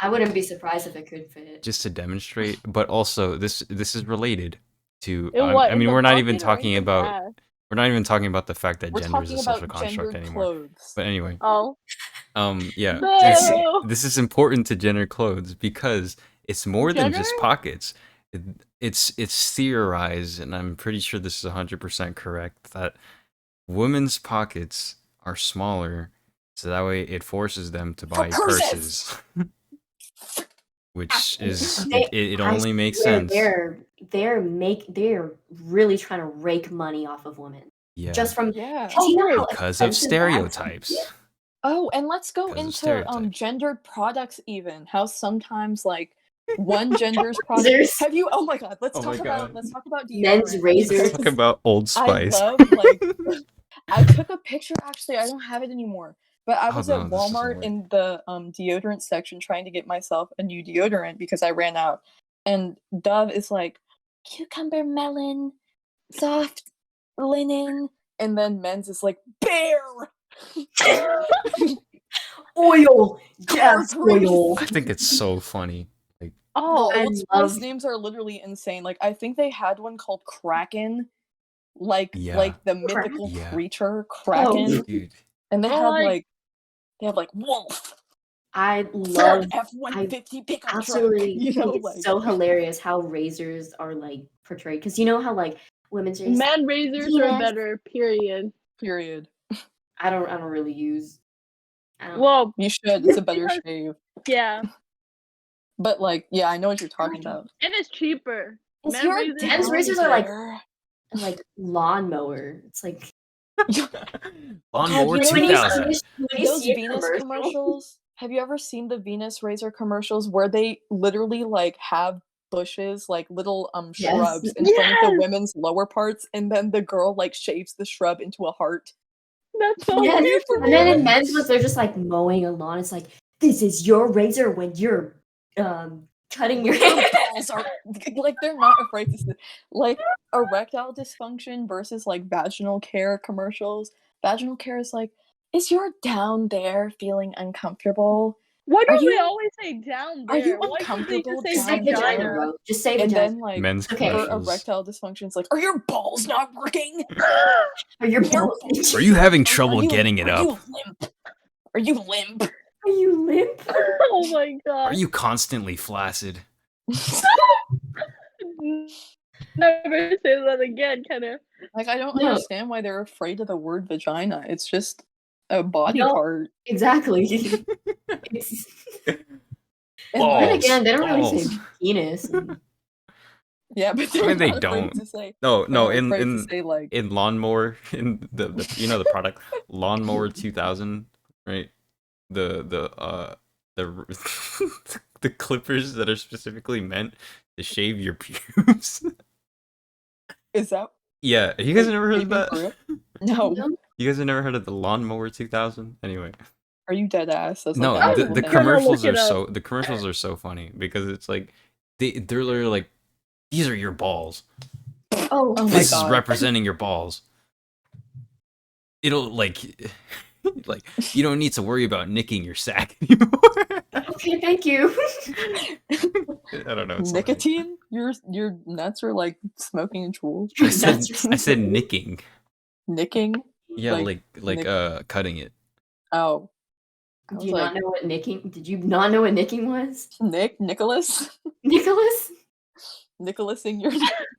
[SPEAKER 1] I wouldn't be surprised if it could fit.
[SPEAKER 3] Just to demonstrate, but also this is related to.
[SPEAKER 2] In what?
[SPEAKER 3] I
[SPEAKER 2] In
[SPEAKER 3] mean,
[SPEAKER 2] the
[SPEAKER 3] we're not even
[SPEAKER 2] pocket or in
[SPEAKER 3] talking
[SPEAKER 2] his
[SPEAKER 3] about.
[SPEAKER 2] ass?
[SPEAKER 3] We're not even talking about the fact that
[SPEAKER 4] We're
[SPEAKER 3] gender is
[SPEAKER 4] talking
[SPEAKER 3] a social
[SPEAKER 4] about
[SPEAKER 3] construct
[SPEAKER 4] gendered
[SPEAKER 3] anymore.
[SPEAKER 4] clothes.
[SPEAKER 3] But anyway,
[SPEAKER 2] Oh.
[SPEAKER 3] Yeah,
[SPEAKER 2] No.
[SPEAKER 3] this is important to gender clothes because it's more than just
[SPEAKER 2] Gender?
[SPEAKER 3] pockets. It's theorized, and I'm pretty sure this is 100% correct, that women's pockets are smaller, so that way it forces them to buy
[SPEAKER 4] purses!
[SPEAKER 3] purses. Which is
[SPEAKER 1] They-
[SPEAKER 3] it
[SPEAKER 1] I
[SPEAKER 3] only makes
[SPEAKER 1] swear
[SPEAKER 3] sense.
[SPEAKER 1] They're really trying to rake money off of women.
[SPEAKER 3] Yeah,
[SPEAKER 1] Just from
[SPEAKER 4] Yeah.
[SPEAKER 1] do you know how
[SPEAKER 3] because of
[SPEAKER 1] expensive bags are?
[SPEAKER 3] stereotypes.
[SPEAKER 4] Oh, and let's go
[SPEAKER 3] Because of
[SPEAKER 4] into
[SPEAKER 3] stereotypes.
[SPEAKER 4] gendered products even. How sometimes like one gender's product.
[SPEAKER 1] Razors.
[SPEAKER 4] Have you? Oh my god. Let's
[SPEAKER 3] Oh my
[SPEAKER 4] talk about
[SPEAKER 3] God.
[SPEAKER 4] deodorant.
[SPEAKER 1] Men's razors.
[SPEAKER 3] Let's talk about Old Spice.
[SPEAKER 4] I love like I took a picture actually. I don't have it anymore. But I was
[SPEAKER 3] no,
[SPEAKER 4] at
[SPEAKER 3] this doesn't
[SPEAKER 4] Walmart
[SPEAKER 3] work.
[SPEAKER 4] in the deodorant section trying to get myself a new deodorant because I ran out. And Dove is like cucumber melon, soft linen, and then men's is like bear.
[SPEAKER 1] Oil. Yes,
[SPEAKER 4] Grease.
[SPEAKER 1] oil.
[SPEAKER 3] I think it's so funny.
[SPEAKER 2] Oh.
[SPEAKER 1] I
[SPEAKER 4] Old Spice
[SPEAKER 1] love-
[SPEAKER 4] names are literally insane. Like I think they had one called Kraken, like
[SPEAKER 3] Yeah.
[SPEAKER 4] the mythical
[SPEAKER 3] Yeah.
[SPEAKER 4] creature Kraken,
[SPEAKER 3] Dude,
[SPEAKER 4] and they
[SPEAKER 2] Oh,
[SPEAKER 4] had like wolf,
[SPEAKER 1] I love
[SPEAKER 4] F-150 pickup
[SPEAKER 1] absolutely
[SPEAKER 4] truck. You know,
[SPEAKER 1] think
[SPEAKER 4] like
[SPEAKER 1] it's so hilarious how razors are like portrayed, because you know how like women's razors.
[SPEAKER 2] Men razors
[SPEAKER 1] Yes.
[SPEAKER 2] are better. Period.
[SPEAKER 4] period.
[SPEAKER 1] I don't really use.
[SPEAKER 2] Well,
[SPEAKER 4] You should. It's a better
[SPEAKER 2] Because-
[SPEAKER 4] shave.
[SPEAKER 2] yeah,
[SPEAKER 4] But like, yeah, I know what you're talking about.
[SPEAKER 2] and it's cheaper.
[SPEAKER 4] Is
[SPEAKER 2] Men
[SPEAKER 4] your
[SPEAKER 2] razors
[SPEAKER 1] Men's
[SPEAKER 4] down
[SPEAKER 1] razors are
[SPEAKER 4] there?
[SPEAKER 1] like lawnmower. It's like
[SPEAKER 3] Lawnmower
[SPEAKER 4] you know
[SPEAKER 1] when you see
[SPEAKER 3] 2000.
[SPEAKER 1] when you
[SPEAKER 4] those
[SPEAKER 1] see a
[SPEAKER 4] Venus
[SPEAKER 1] commercial.
[SPEAKER 4] commercials? Have you ever seen the Venus razor commercials where they literally like have bushes, like little
[SPEAKER 1] Yes.
[SPEAKER 4] shrubs in front of the
[SPEAKER 2] Yes!
[SPEAKER 4] women's lower parts, and then the girl like shaves the shrub into a heart?
[SPEAKER 2] That's so
[SPEAKER 1] Yes.
[SPEAKER 2] weird to
[SPEAKER 1] And then
[SPEAKER 2] me.
[SPEAKER 1] in men's ones, they're just like mowing a lawn. It's like, this is your razor when you're cutting your
[SPEAKER 4] Your
[SPEAKER 1] hair.
[SPEAKER 4] balls are like they're not afraid to say like erectile dysfunction versus like vaginal care commercials. Vaginal care is like, is your down there feeling uncomfortable?
[SPEAKER 2] Why
[SPEAKER 4] Are
[SPEAKER 2] do they
[SPEAKER 4] you
[SPEAKER 2] always say down
[SPEAKER 4] are you
[SPEAKER 2] there? Why can't they
[SPEAKER 4] uncomfortable
[SPEAKER 2] just say
[SPEAKER 1] Just say
[SPEAKER 4] down
[SPEAKER 1] vagina,
[SPEAKER 4] there?
[SPEAKER 1] bro. Just say
[SPEAKER 4] And
[SPEAKER 1] vagina.
[SPEAKER 4] then like
[SPEAKER 3] Men's
[SPEAKER 1] Okay.
[SPEAKER 4] for
[SPEAKER 3] commercials.
[SPEAKER 4] erectile dysfunction, it's like, are your balls not working?
[SPEAKER 1] Are your
[SPEAKER 4] Your
[SPEAKER 1] balls
[SPEAKER 4] balls
[SPEAKER 3] Are you having
[SPEAKER 4] are
[SPEAKER 3] trouble
[SPEAKER 4] you
[SPEAKER 3] getting it
[SPEAKER 4] are
[SPEAKER 3] up?
[SPEAKER 4] you limp? Are you limp?
[SPEAKER 1] Are you limp?
[SPEAKER 2] Oh my
[SPEAKER 3] Are
[SPEAKER 2] god.
[SPEAKER 3] you constantly flaccid?
[SPEAKER 2] Never say that again, Kenna.
[SPEAKER 4] Like, I don't
[SPEAKER 1] No.
[SPEAKER 4] understand why they're afraid of the word vagina. It's just a body
[SPEAKER 1] No.
[SPEAKER 4] part.
[SPEAKER 1] Exactly. It's,
[SPEAKER 4] And
[SPEAKER 1] then
[SPEAKER 3] Balls.
[SPEAKER 1] again, they don't really say
[SPEAKER 3] Balls.
[SPEAKER 1] penis. And,
[SPEAKER 4] yeah, but
[SPEAKER 3] I
[SPEAKER 4] they're
[SPEAKER 3] mean, they
[SPEAKER 4] not afraid
[SPEAKER 3] don't.
[SPEAKER 4] to say.
[SPEAKER 3] No,
[SPEAKER 4] They're
[SPEAKER 3] no.
[SPEAKER 4] not afraid to
[SPEAKER 3] In
[SPEAKER 4] say like.
[SPEAKER 3] in lawnmower, in the you know the product lawnmower 2000, right? The the clippers that are specifically meant to shave your pubes.
[SPEAKER 4] Is that?
[SPEAKER 3] Yeah, you guys
[SPEAKER 4] Wait,
[SPEAKER 3] never heard of
[SPEAKER 4] shaving for
[SPEAKER 3] that?
[SPEAKER 4] real? No.
[SPEAKER 1] no?
[SPEAKER 3] You guys have never heard of the lawnmower 2000? Anyway,
[SPEAKER 4] Are you dead ass? That's like
[SPEAKER 3] no,
[SPEAKER 4] the
[SPEAKER 2] I'm
[SPEAKER 3] the,
[SPEAKER 4] actual
[SPEAKER 3] the
[SPEAKER 4] thing.
[SPEAKER 2] gonna
[SPEAKER 3] commercials
[SPEAKER 2] look
[SPEAKER 3] are
[SPEAKER 2] it up.
[SPEAKER 3] so the commercials are so funny because it's like they're literally like, these are your balls.
[SPEAKER 1] Oh,
[SPEAKER 4] Oh my
[SPEAKER 3] This is
[SPEAKER 4] god.
[SPEAKER 3] representing your balls. It'll like like you don't need to worry about nicking your sack anymore.
[SPEAKER 1] okay, thank you.
[SPEAKER 3] I don't know. It's so funny.
[SPEAKER 4] Nicotine? Your nuts are like smoking a jewel.
[SPEAKER 3] I said
[SPEAKER 1] That's
[SPEAKER 3] I said nicking.
[SPEAKER 4] Nicking?
[SPEAKER 3] Yeah,
[SPEAKER 4] Like,
[SPEAKER 3] like
[SPEAKER 4] nick-
[SPEAKER 3] cutting it.
[SPEAKER 4] Oh. I
[SPEAKER 1] Do
[SPEAKER 4] was
[SPEAKER 1] you
[SPEAKER 4] like,
[SPEAKER 1] not know what nicking? Did you not know what nicking was,
[SPEAKER 4] Nicholas?
[SPEAKER 1] Nicholas?
[SPEAKER 4] Nicholasing your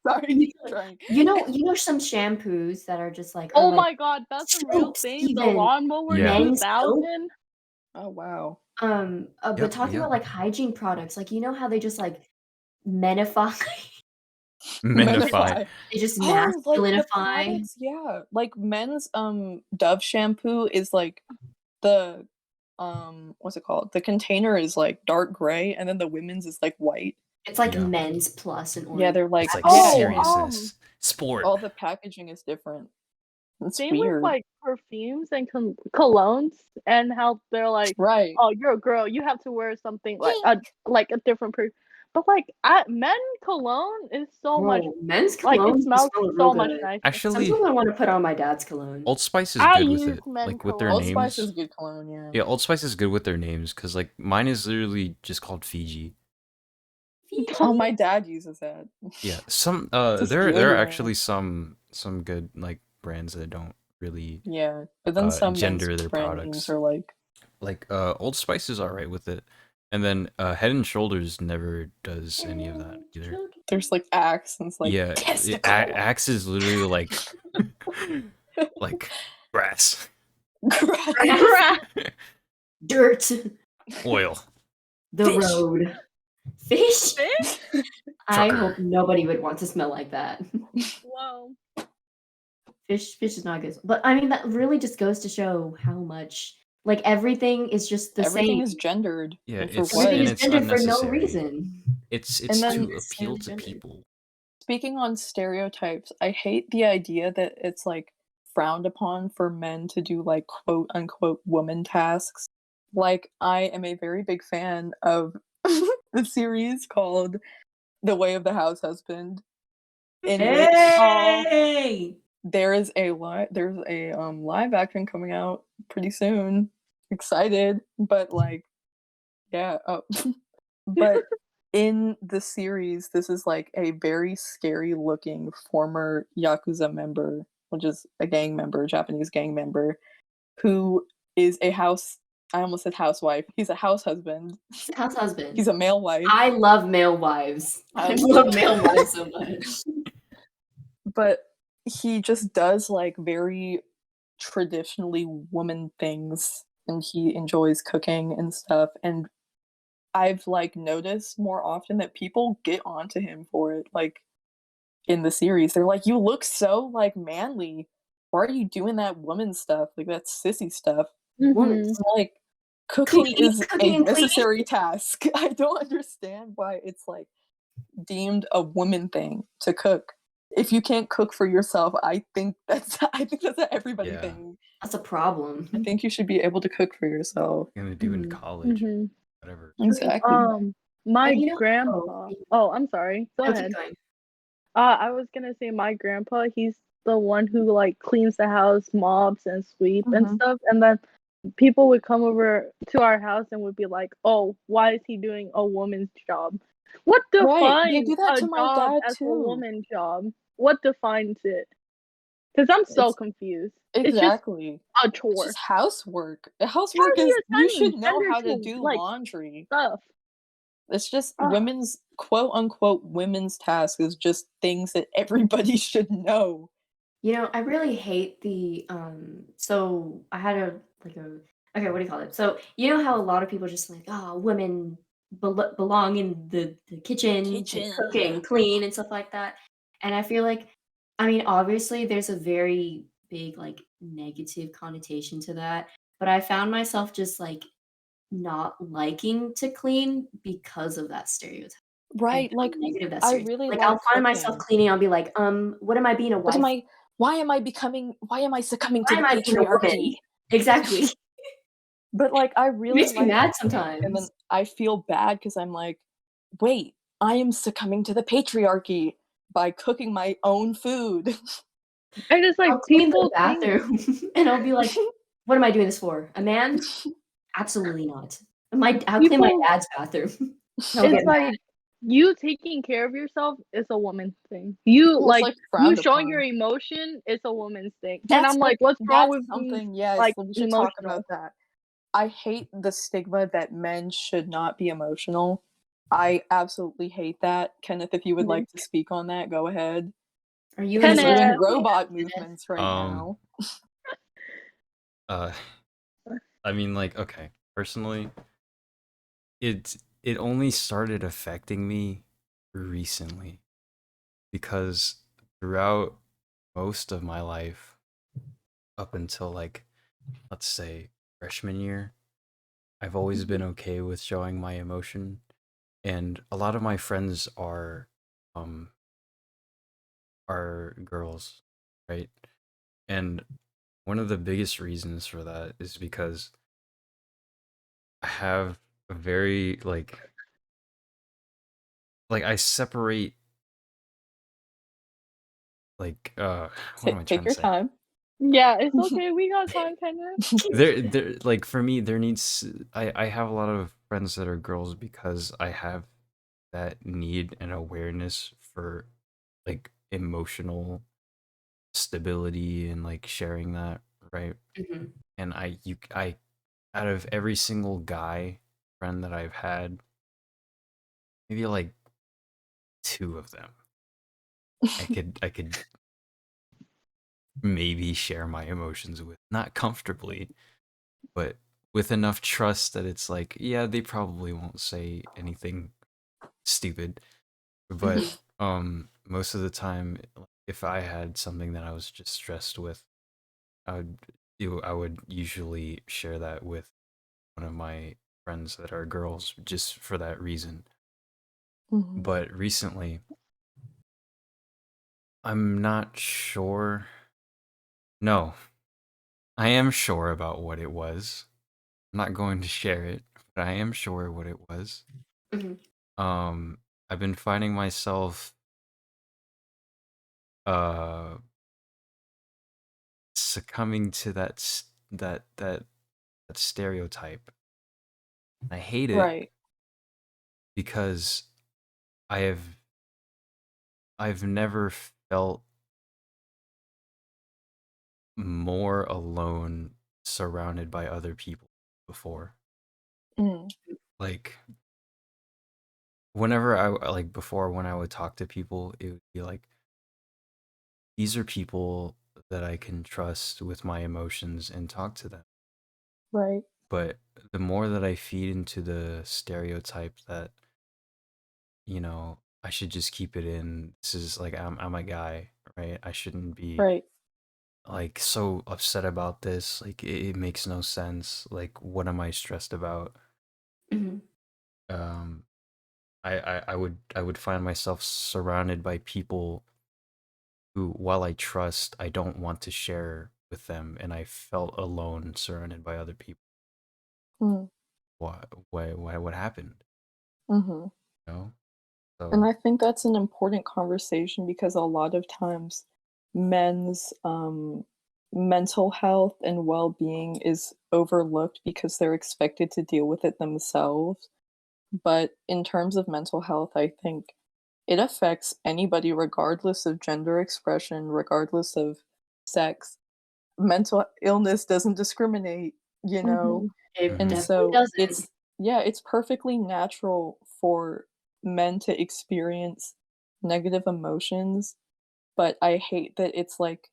[SPEAKER 4] sorry, trying.
[SPEAKER 1] You know some shampoos that are just like,
[SPEAKER 2] Oh
[SPEAKER 1] like
[SPEAKER 2] my god, that's a real
[SPEAKER 1] soaps
[SPEAKER 2] thing. The
[SPEAKER 1] even.
[SPEAKER 2] lawnmower
[SPEAKER 3] Yeah.
[SPEAKER 1] Men's soap.
[SPEAKER 2] 2000.
[SPEAKER 4] Oh wow.
[SPEAKER 1] But
[SPEAKER 3] Yep,
[SPEAKER 1] talking
[SPEAKER 3] yep.
[SPEAKER 1] about like hygiene products, like you know how they just like menify,
[SPEAKER 3] Menify.
[SPEAKER 1] they just
[SPEAKER 4] Oh, like the
[SPEAKER 1] masculinify.
[SPEAKER 4] products, yeah. Like men's Dove shampoo is like the what's it called? The container is like dark gray and then the women's is like white.
[SPEAKER 1] It's like
[SPEAKER 3] Yeah.
[SPEAKER 1] men's plus and orange.
[SPEAKER 4] Yeah, they're like
[SPEAKER 3] It's like
[SPEAKER 2] Oh,
[SPEAKER 3] seriousness. Sport.
[SPEAKER 4] all the packaging is different. It's
[SPEAKER 2] Same
[SPEAKER 4] weird.
[SPEAKER 2] with like perfumes and colognes, and how they're like,
[SPEAKER 4] Right.
[SPEAKER 2] oh, you're a girl, you have to wear something like a different perfume. But like, men cologne is so much
[SPEAKER 1] Bro, men's
[SPEAKER 2] like
[SPEAKER 1] cologne
[SPEAKER 2] it smells
[SPEAKER 1] smell
[SPEAKER 2] so
[SPEAKER 1] real
[SPEAKER 2] much
[SPEAKER 1] good.
[SPEAKER 2] nicer.
[SPEAKER 3] Actually,
[SPEAKER 1] Sometimes I want to put on my dad's cologne.
[SPEAKER 3] Old Spice is
[SPEAKER 2] I
[SPEAKER 3] good with
[SPEAKER 2] use
[SPEAKER 3] it.
[SPEAKER 2] men
[SPEAKER 3] Like with their
[SPEAKER 2] cologne.
[SPEAKER 4] Old Spice
[SPEAKER 3] names.
[SPEAKER 4] is good cologne, yeah.
[SPEAKER 3] Yeah, Old Spice is good with their names because like mine is literally just called Fiji.
[SPEAKER 4] Oh, my dad uses that.
[SPEAKER 3] Yeah, some
[SPEAKER 4] Just
[SPEAKER 3] there are
[SPEAKER 4] deodorant.
[SPEAKER 3] actually some good like brands that don't really
[SPEAKER 4] Yeah, but then some
[SPEAKER 3] gender
[SPEAKER 4] men's
[SPEAKER 3] their
[SPEAKER 4] brand
[SPEAKER 3] products.
[SPEAKER 4] names are like
[SPEAKER 3] Old Spice is alright with it, and then Head and Shoulders never does any of that either.
[SPEAKER 4] there's like Axe and it's like
[SPEAKER 3] Yeah,
[SPEAKER 4] testicle.
[SPEAKER 3] Axe is literally like like grass,
[SPEAKER 1] Grass, dirt,
[SPEAKER 3] oil.
[SPEAKER 1] the
[SPEAKER 4] Fish.
[SPEAKER 1] road, fish.
[SPEAKER 2] Fish?
[SPEAKER 1] I
[SPEAKER 3] Trucker.
[SPEAKER 1] hope nobody would want to smell like that.
[SPEAKER 2] Whoa.
[SPEAKER 1] Fish is not good. But I mean, that really just goes to show how much like everything is just the
[SPEAKER 4] Everything
[SPEAKER 1] same.
[SPEAKER 4] is gendered.
[SPEAKER 3] Yeah,
[SPEAKER 4] and for
[SPEAKER 3] it's
[SPEAKER 4] what?
[SPEAKER 1] Everything
[SPEAKER 3] and
[SPEAKER 1] is
[SPEAKER 3] it's
[SPEAKER 1] gendered for no
[SPEAKER 3] unnecessary.
[SPEAKER 1] reason.
[SPEAKER 3] It's
[SPEAKER 4] And then-
[SPEAKER 3] to appeal to
[SPEAKER 1] Cisgendered.
[SPEAKER 3] people.
[SPEAKER 4] Speaking on stereotypes, I hate the idea that it's like frowned upon for men to do like quote unquote woman tasks. Like I am a very big fan of the series called The Way of the House Husband, in which
[SPEAKER 1] Hey!
[SPEAKER 4] there's a live action coming out pretty soon. Excited, but like yeah, but in the series this is like a very scary looking former Yakuza member, which is a gang member, Japanese gang member, who is a I almost said housewife. He's a house husband.
[SPEAKER 1] House husband.
[SPEAKER 4] He's a male wife.
[SPEAKER 1] I love male wives. I love male wives so much.
[SPEAKER 4] But he just does like very traditionally woman things and he enjoys cooking and stuff, and I've like noticed more often that people get onto him for it. Like in the series. They're like, "You look so, like, manly. Why are you doing that woman stuff? Like, that sissy stuff?"
[SPEAKER 1] Woman
[SPEAKER 2] Mhm.
[SPEAKER 4] I'm like, cooking is
[SPEAKER 1] cooking
[SPEAKER 4] a
[SPEAKER 1] and cleaning.
[SPEAKER 4] necessary task. I don't understand why it's, like, deemed a woman thing to cook. If you can't cook for yourself, I think that's a everybody
[SPEAKER 3] Yeah.
[SPEAKER 4] thing.
[SPEAKER 1] That's a problem.
[SPEAKER 4] I think you should be able to cook for yourself.
[SPEAKER 3] Gonna do in
[SPEAKER 1] Mhm.
[SPEAKER 3] college,
[SPEAKER 2] Mhm.
[SPEAKER 3] whatever.
[SPEAKER 4] Exactly.
[SPEAKER 2] My
[SPEAKER 1] And you know oh,
[SPEAKER 2] grandpa.
[SPEAKER 1] yeah.
[SPEAKER 2] Oh, I'm sorry. Go
[SPEAKER 1] No, keep
[SPEAKER 2] ahead.
[SPEAKER 1] going.
[SPEAKER 2] I was gonna say my grandpa, he's the one who like cleans the house, mops and sweep and
[SPEAKER 4] Mhm.
[SPEAKER 2] stuff, and then people would come over to our house and would be like, "Oh, why is he doing a woman's job?" What
[SPEAKER 4] Right, they
[SPEAKER 2] defines
[SPEAKER 4] do that
[SPEAKER 2] a
[SPEAKER 4] to my
[SPEAKER 2] job
[SPEAKER 4] dad
[SPEAKER 2] as a
[SPEAKER 4] too.
[SPEAKER 2] woman job? What defines it? Because I'm so
[SPEAKER 4] It's
[SPEAKER 2] confused. It's just
[SPEAKER 4] exactly.
[SPEAKER 2] a
[SPEAKER 4] It's
[SPEAKER 2] chore.
[SPEAKER 4] just housework.
[SPEAKER 2] How
[SPEAKER 4] Housework
[SPEAKER 2] do
[SPEAKER 4] is
[SPEAKER 2] you
[SPEAKER 4] you
[SPEAKER 2] assign
[SPEAKER 4] should know
[SPEAKER 2] gender
[SPEAKER 4] how to
[SPEAKER 2] to
[SPEAKER 4] do
[SPEAKER 2] like
[SPEAKER 4] laundry.
[SPEAKER 2] stuff?
[SPEAKER 4] It's just
[SPEAKER 2] Ugh.
[SPEAKER 4] women's quote unquote women's task is just things that everybody should know.
[SPEAKER 1] You know, I really hate the so I had a like a okay, what do you call it? So you know how a lot of people just like, oh, women belong in the kitchen, to cook
[SPEAKER 4] Kitchen.
[SPEAKER 1] and clean and stuff like that. And I feel like, I mean, obviously there's a very big like negative connotation to that, but I found myself just like not liking to clean because of that stereotype and
[SPEAKER 4] Right,
[SPEAKER 1] how
[SPEAKER 4] like,
[SPEAKER 1] negative that
[SPEAKER 4] I
[SPEAKER 1] stereotype.
[SPEAKER 4] really
[SPEAKER 1] Like
[SPEAKER 4] like
[SPEAKER 1] I'll find myself
[SPEAKER 4] cooking.
[SPEAKER 1] cleaning, I'll be like, what am I being a
[SPEAKER 4] What am
[SPEAKER 1] wife?
[SPEAKER 4] I why am I succumbing
[SPEAKER 1] Why
[SPEAKER 4] to the
[SPEAKER 1] am I being a woman?
[SPEAKER 4] patriarchy?
[SPEAKER 1] Exactly. It
[SPEAKER 4] But, like, I really
[SPEAKER 1] makes me
[SPEAKER 4] like
[SPEAKER 1] mad
[SPEAKER 4] cooking, and then
[SPEAKER 1] sometimes.
[SPEAKER 4] I feel bad because 'cause I'm like, "Wait, I am succumbing to the patriarchy by cooking my own food."
[SPEAKER 2] And it's
[SPEAKER 1] I'll
[SPEAKER 2] like
[SPEAKER 1] clean the
[SPEAKER 2] people think
[SPEAKER 1] bathroom and I'll be like, "What am I doing this for? A man? Absolutely not." I'll clean my
[SPEAKER 2] people
[SPEAKER 1] dad's bathroom. He'll
[SPEAKER 2] it's
[SPEAKER 1] get mad.
[SPEAKER 2] like you taking care of yourself is a woman thing. You
[SPEAKER 4] Almost,
[SPEAKER 2] like
[SPEAKER 4] like,
[SPEAKER 2] you
[SPEAKER 4] frowned
[SPEAKER 2] showing your
[SPEAKER 4] upon.
[SPEAKER 2] emotion is a woman's thing. And I'm like, what's wrong
[SPEAKER 4] That's
[SPEAKER 2] with being
[SPEAKER 4] something yes,
[SPEAKER 2] like
[SPEAKER 4] we should talk about
[SPEAKER 2] emotional?
[SPEAKER 4] that. I hate the stigma that men should not be emotional. I absolutely hate that. Kenneth, if you would
[SPEAKER 2] Mhm.
[SPEAKER 4] like to speak on that, go ahead.
[SPEAKER 1] Are you an
[SPEAKER 4] He's doing
[SPEAKER 2] Kenneth.
[SPEAKER 1] emotional man,
[SPEAKER 4] robot
[SPEAKER 1] Kenneth?
[SPEAKER 4] movements right
[SPEAKER 3] Um,
[SPEAKER 4] now.
[SPEAKER 3] uh, I mean, like, okay, personally, it only started affecting me recently because throughout most of my life, up until like, let's say, freshman year, I've always been
[SPEAKER 1] Mhm.
[SPEAKER 3] okay with showing my emotion, and a lot of my friends um are girls, right? And one of the biggest reasons for that is because I have a very like I separate like what am I
[SPEAKER 4] Take
[SPEAKER 3] trying to
[SPEAKER 4] your
[SPEAKER 3] say?
[SPEAKER 4] time.
[SPEAKER 2] Yeah, it's okay. We got time, Kenneth.
[SPEAKER 3] There like for me there needs I have a lot of friends that are girls because I have that need and awareness for like emotional stability and like sharing that, right?
[SPEAKER 1] Mhm.
[SPEAKER 3] And I out of every single guy friend that I've had, maybe like two of them I could maybe share my emotions with. Not comfortably, but with enough trust that it's like, yeah, they probably won't say anything stupid. But
[SPEAKER 1] Mhm.
[SPEAKER 3] most of the time, if I had something that I was just stressed with, I would usually share that with one of my friends that are girls just for that reason.
[SPEAKER 4] Mhm.
[SPEAKER 3] But recently, I'm not sure. No, I am sure about what it was. I'm not going to share it, but I am sure what it was.
[SPEAKER 1] Mhm.
[SPEAKER 3] Um, I've been finding myself uh succumbing to that stereotype. I hate it
[SPEAKER 4] Right.
[SPEAKER 3] because I have I've never felt more alone surrounded by other people before.
[SPEAKER 4] Mm.
[SPEAKER 3] Like whenever like before when I would talk to people, it would be like these are people that I can trust with my emotions and talk to them.
[SPEAKER 4] Right.
[SPEAKER 3] But the more that I feed into the stereotype that, you know, I should just keep it in. This is like I'm a guy, right? I shouldn't be
[SPEAKER 4] Right.
[SPEAKER 3] like so upset about this. Like it makes no sense. Like what am I stressed about?
[SPEAKER 1] Mhm.
[SPEAKER 3] Um, I would find myself surrounded by people who, while I trust, I don't want to share with them, and I felt alone surrounded by other people.
[SPEAKER 4] Mm,
[SPEAKER 3] What happened?
[SPEAKER 4] hmm
[SPEAKER 3] You know?
[SPEAKER 4] And
[SPEAKER 3] So
[SPEAKER 4] I think that's an important conversation because a lot of times men's mental health and well-being is overlooked because they're expected to deal with it themselves. But in terms of mental health, I think it affects anybody regardless of gender expression, regardless of sex. Mental illness doesn't discriminate, you know?
[SPEAKER 2] Mhm.
[SPEAKER 1] It
[SPEAKER 4] And
[SPEAKER 3] mhm.
[SPEAKER 1] definitely
[SPEAKER 4] so
[SPEAKER 1] doesn't.
[SPEAKER 4] it's perfectly natural for men to experience negative emotions, but I hate that it's like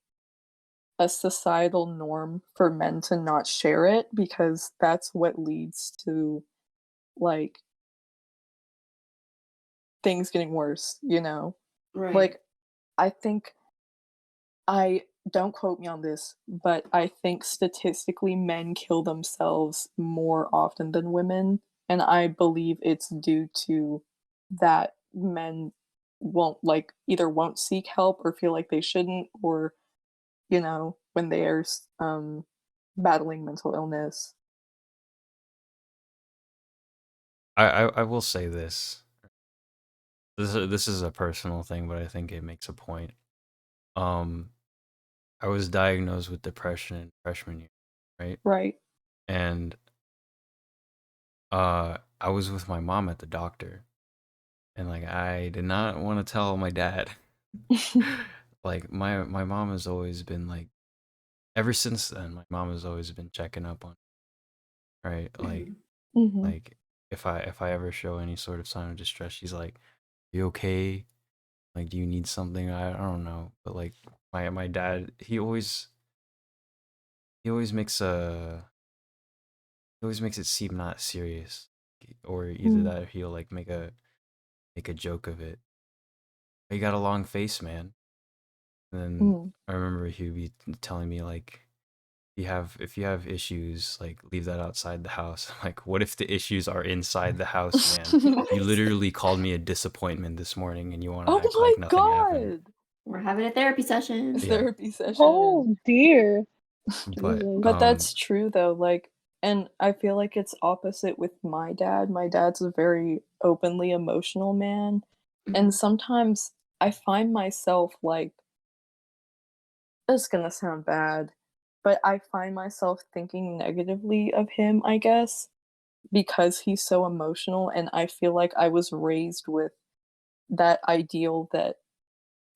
[SPEAKER 4] a societal norm for men to not share it because that's what leads to like things getting worse, you know?
[SPEAKER 1] Right.
[SPEAKER 4] Like I think I don't quote me on this, but I think statistically men kill themselves more often than women, and I believe it's due to that men won't like either won't seek help or feel like they shouldn't or when they're battling mental illness.
[SPEAKER 3] I will say this. This is a personal thing, but I think it makes a point. Um, I was diagnosed with depression in freshman year, right?
[SPEAKER 4] Right.
[SPEAKER 3] And I was with my mom at the doctor, and like I did not want to tell my dad. Like my mom has always been like ever since then, my mom has always been checking up on, right?
[SPEAKER 1] Mhm.
[SPEAKER 4] Mhm.
[SPEAKER 3] Like if I ever show any sort of sign of distress, she's like, "You okay? Like, do you need something?" I don't know, but like my dad, he always makes it seem not serious, or either
[SPEAKER 4] Mm,
[SPEAKER 3] that or he'll like make a joke of it. "You got a long face, man." And then
[SPEAKER 4] mm.
[SPEAKER 3] I remember he would be telling me like, if you have issues, like leave that outside the house. I'm like, what if the issues are inside the house, man? You
[SPEAKER 1] Yes.
[SPEAKER 3] literally called me a disappointment this morning, and you want to
[SPEAKER 4] Oh
[SPEAKER 3] act
[SPEAKER 4] my
[SPEAKER 3] like nothing happened.
[SPEAKER 4] god!
[SPEAKER 1] We're having a therapy session.
[SPEAKER 3] Yeah,
[SPEAKER 4] Therapy session.
[SPEAKER 2] Oh dear.
[SPEAKER 3] but
[SPEAKER 2] Jesus.
[SPEAKER 4] But that's true though, like and I feel like it's opposite with my dad. My dad's a very openly emotional man, and
[SPEAKER 1] Mhm.
[SPEAKER 4] sometimes I find myself like it's gonna sound bad, but I find myself thinking negatively of him, I guess, because he's so emotional, and I feel like I was raised with that ideal that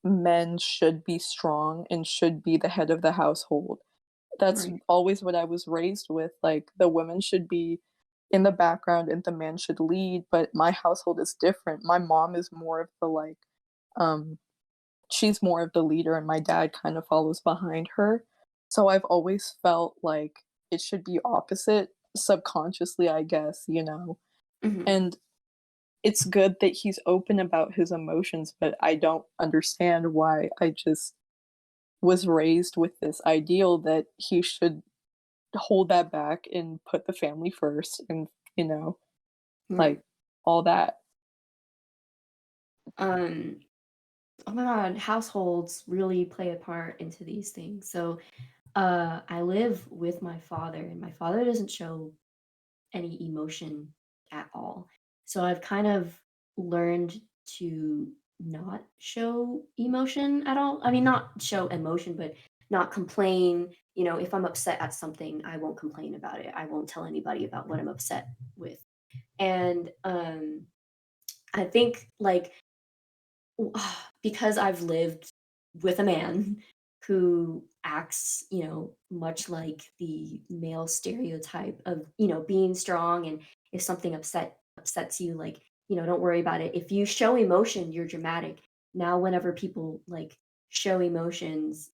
[SPEAKER 4] men should be strong and should be the head of the household. That's
[SPEAKER 1] Right.
[SPEAKER 4] always what I was raised with, like, the women should be in the background and the man should lead, but my household is different. My mom is more of the, like, um she's more of the leader and my dad kind of follows behind her. So I've always felt like it should be opposite subconsciously, I guess, you know?
[SPEAKER 1] Mhm.
[SPEAKER 4] And it's good that he's open about his emotions, but I don't understand why I just was raised with this ideal that he should hold that back and put the family first and, you know,
[SPEAKER 1] Right.
[SPEAKER 4] like, all that.
[SPEAKER 1] Um, oh my god, households really play a part into these things. So, I live with my father, and my father doesn't show any emotion at all. So I've kind of learned to not show emotion at all. I mean, not show emotion, but not complain. If I'm upset at something, I won't complain about it. I won't tell anybody about what I'm upset with. And I think like because I've lived with a man who acts, much like the male stereotype of, being strong, and if something upsets you, like, don't worry about it. If you show emotion, you're dramatic. Now whenever people like show emotions,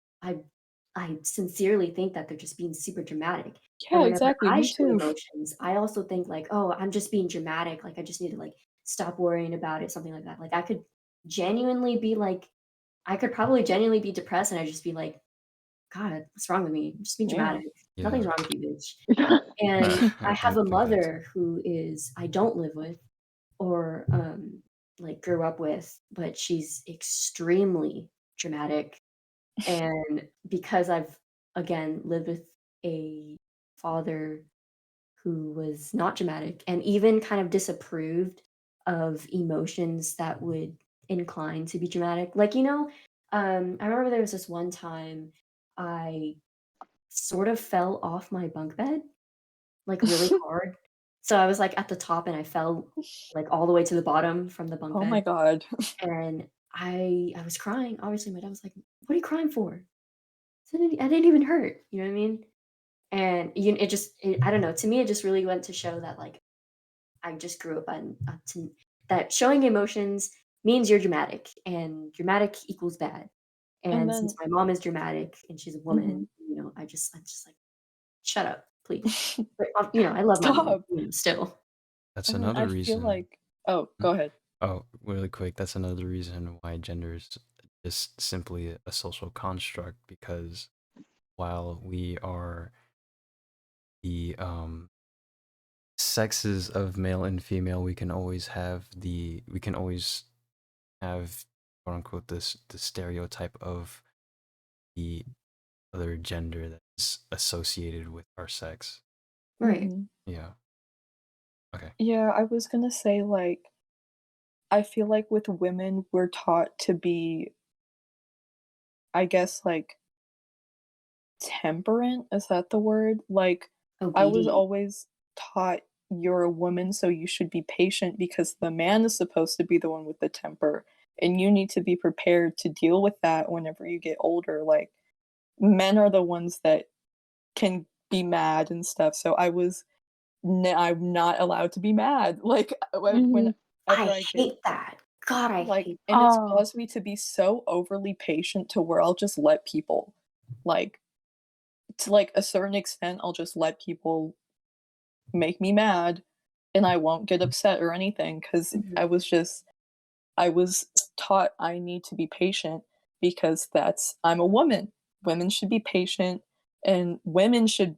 [SPEAKER 1] I sincerely think that they're just being super dramatic. And
[SPEAKER 4] Yeah,
[SPEAKER 1] whenever
[SPEAKER 4] exactly,
[SPEAKER 1] I
[SPEAKER 4] me
[SPEAKER 1] show
[SPEAKER 4] too.
[SPEAKER 1] emotions, I also think like, "Oh, I'm just being dramatic, like, I just need to, like, stop worrying about it," something like that. Like, I could genuinely be like, I could probably genuinely be depressed and I'd just be like, God, what's wrong with me? I'm just being
[SPEAKER 4] Yeah.
[SPEAKER 1] dramatic. Nothing's
[SPEAKER 3] Yeah.
[SPEAKER 1] wrong with you, bitch. And I have
[SPEAKER 3] I
[SPEAKER 1] a
[SPEAKER 3] think that's
[SPEAKER 1] mother who is I don't live with or like grew up with, but she's extremely dramatic. And because I've again lived with a father who was not dramatic and even kind of disapproved of emotions that would incline to be dramatic. Like, I remember there was this one time I sort of fell off my bunk bed, like, really hard. So I was, like, at the top and I fell, like, all the way to the bottom from the bunk
[SPEAKER 4] Oh my
[SPEAKER 1] bed,
[SPEAKER 4] god.
[SPEAKER 1] and I was crying. Obviously, my dad was like, "What are you crying for?" I didn't even hurt, you know what I mean? And I don't know, to me, it just really went to show that, like, I just grew up on to that showing emotions means you're dramatic, and dramatic equals bad.
[SPEAKER 4] And
[SPEAKER 1] And since
[SPEAKER 4] then
[SPEAKER 1] my mom is dramatic and she's a
[SPEAKER 4] mhm.
[SPEAKER 1] woman, I'm just like, "Shut up, please." But, I love my mom,
[SPEAKER 4] Stop.
[SPEAKER 1] still.
[SPEAKER 3] that's
[SPEAKER 4] And then I
[SPEAKER 3] another
[SPEAKER 4] feel
[SPEAKER 3] reason.
[SPEAKER 4] like oh,
[SPEAKER 3] Mm,
[SPEAKER 4] go ahead.
[SPEAKER 3] Oh, really quick, that's another reason why gender is just simply a social construct because while we are the sexes of male and female, we can always have quote unquote this the stereotype of the other gender that's associated with our sex.
[SPEAKER 1] Right.
[SPEAKER 4] Mhm.
[SPEAKER 3] Yeah. Okay.
[SPEAKER 4] Yeah, I was gonna say, like, I feel like with women, we're taught to be, I guess, like, temperate? Is that the word? Like, I was
[SPEAKER 1] Obedient.
[SPEAKER 4] always taught you're a woman, so you should be patient because the man is supposed to be the one with the temper, and you need to be prepared to deal with that whenever you get older. Like, men are the ones that can be mad and stuff. So I'm not allowed to be mad. Like
[SPEAKER 2] Mhm.
[SPEAKER 1] I
[SPEAKER 4] whenever I get
[SPEAKER 1] hate that. God, I
[SPEAKER 4] like,
[SPEAKER 1] hate
[SPEAKER 4] and it's
[SPEAKER 2] Oh.
[SPEAKER 4] caused me to be so overly patient to where I'll just let people, like, to like a certain extent, I'll just let people make me mad, and I won't get upset or anything because
[SPEAKER 1] Mhm.
[SPEAKER 4] I was taught I need to be patient because that's I'm a woman. Women should be patient, and women should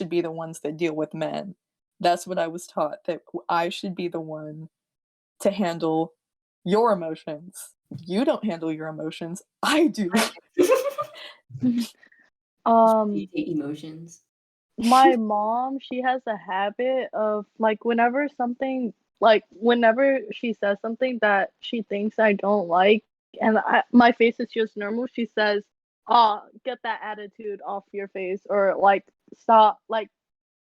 [SPEAKER 4] be the ones that deal with men. That's what I was taught, that I should be the one to handle your emotions. You don't handle your emotions, I do.
[SPEAKER 1] I
[SPEAKER 2] Um,
[SPEAKER 1] validate emotions.
[SPEAKER 2] my mom, she has a habit of like whenever she says something that she thinks I don't like, and my face is just normal, she says, "Oh, get that attitude off your face," or like, "Stop, like,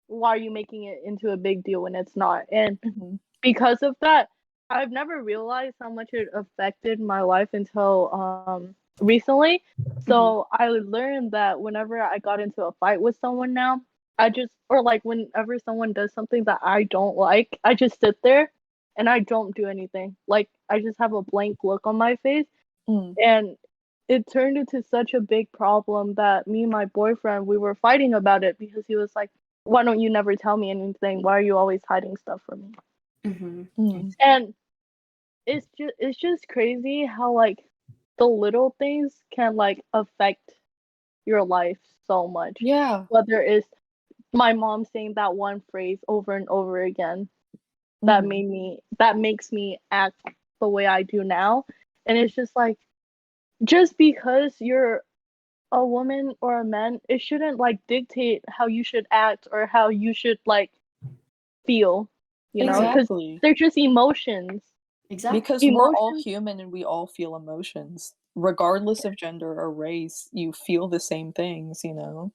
[SPEAKER 2] why are you making it into a big deal when it's not?" And
[SPEAKER 4] Mhm,
[SPEAKER 2] because of that, I've never realized how much it affected my life until recently.
[SPEAKER 1] Mhm.
[SPEAKER 2] So I learned that whenever I got into a fight with someone now, I just or like whenever someone does something that I don't like, I just sit there and I don't do anything. Like I just have a blank look on my face,
[SPEAKER 4] mm.
[SPEAKER 2] and it turned into such a big problem that me and my boyfriend, we were fighting about it because he was like, "Why don't you never tell me anything? Why are you always hiding stuff from me?"
[SPEAKER 1] Mhm.
[SPEAKER 4] Mm.
[SPEAKER 2] And it's just crazy how like the little things can like affect your life so much.
[SPEAKER 4] Yeah.
[SPEAKER 2] Whether it's my mom saying that one phrase over and over again
[SPEAKER 4] Mhm.
[SPEAKER 2] that makes me act the way I do now. And it's just like just because you're a woman or a man, it shouldn't like dictate how you should act or how you should like feel,
[SPEAKER 1] Right.
[SPEAKER 2] because
[SPEAKER 4] Exactly.
[SPEAKER 2] they're just emotions.
[SPEAKER 4] Because
[SPEAKER 1] Exactly.
[SPEAKER 4] we're all
[SPEAKER 2] Emotions.
[SPEAKER 4] human and we all feel emotions. Regardless of gender or race, you feel the same things, you know?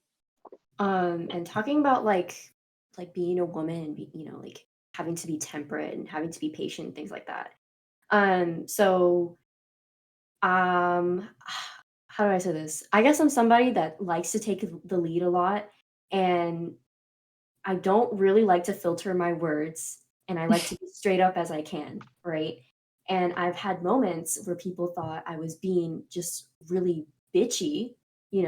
[SPEAKER 1] And talking about like being a woman and like having to be temperate and having to be patient, things like that. So um how do I say this? I guess I'm somebody that likes to take the lead a lot, and I don't really like to filter my words, and I like to be straight up as I can, right? And I've had moments where people thought I was being just really bitchy,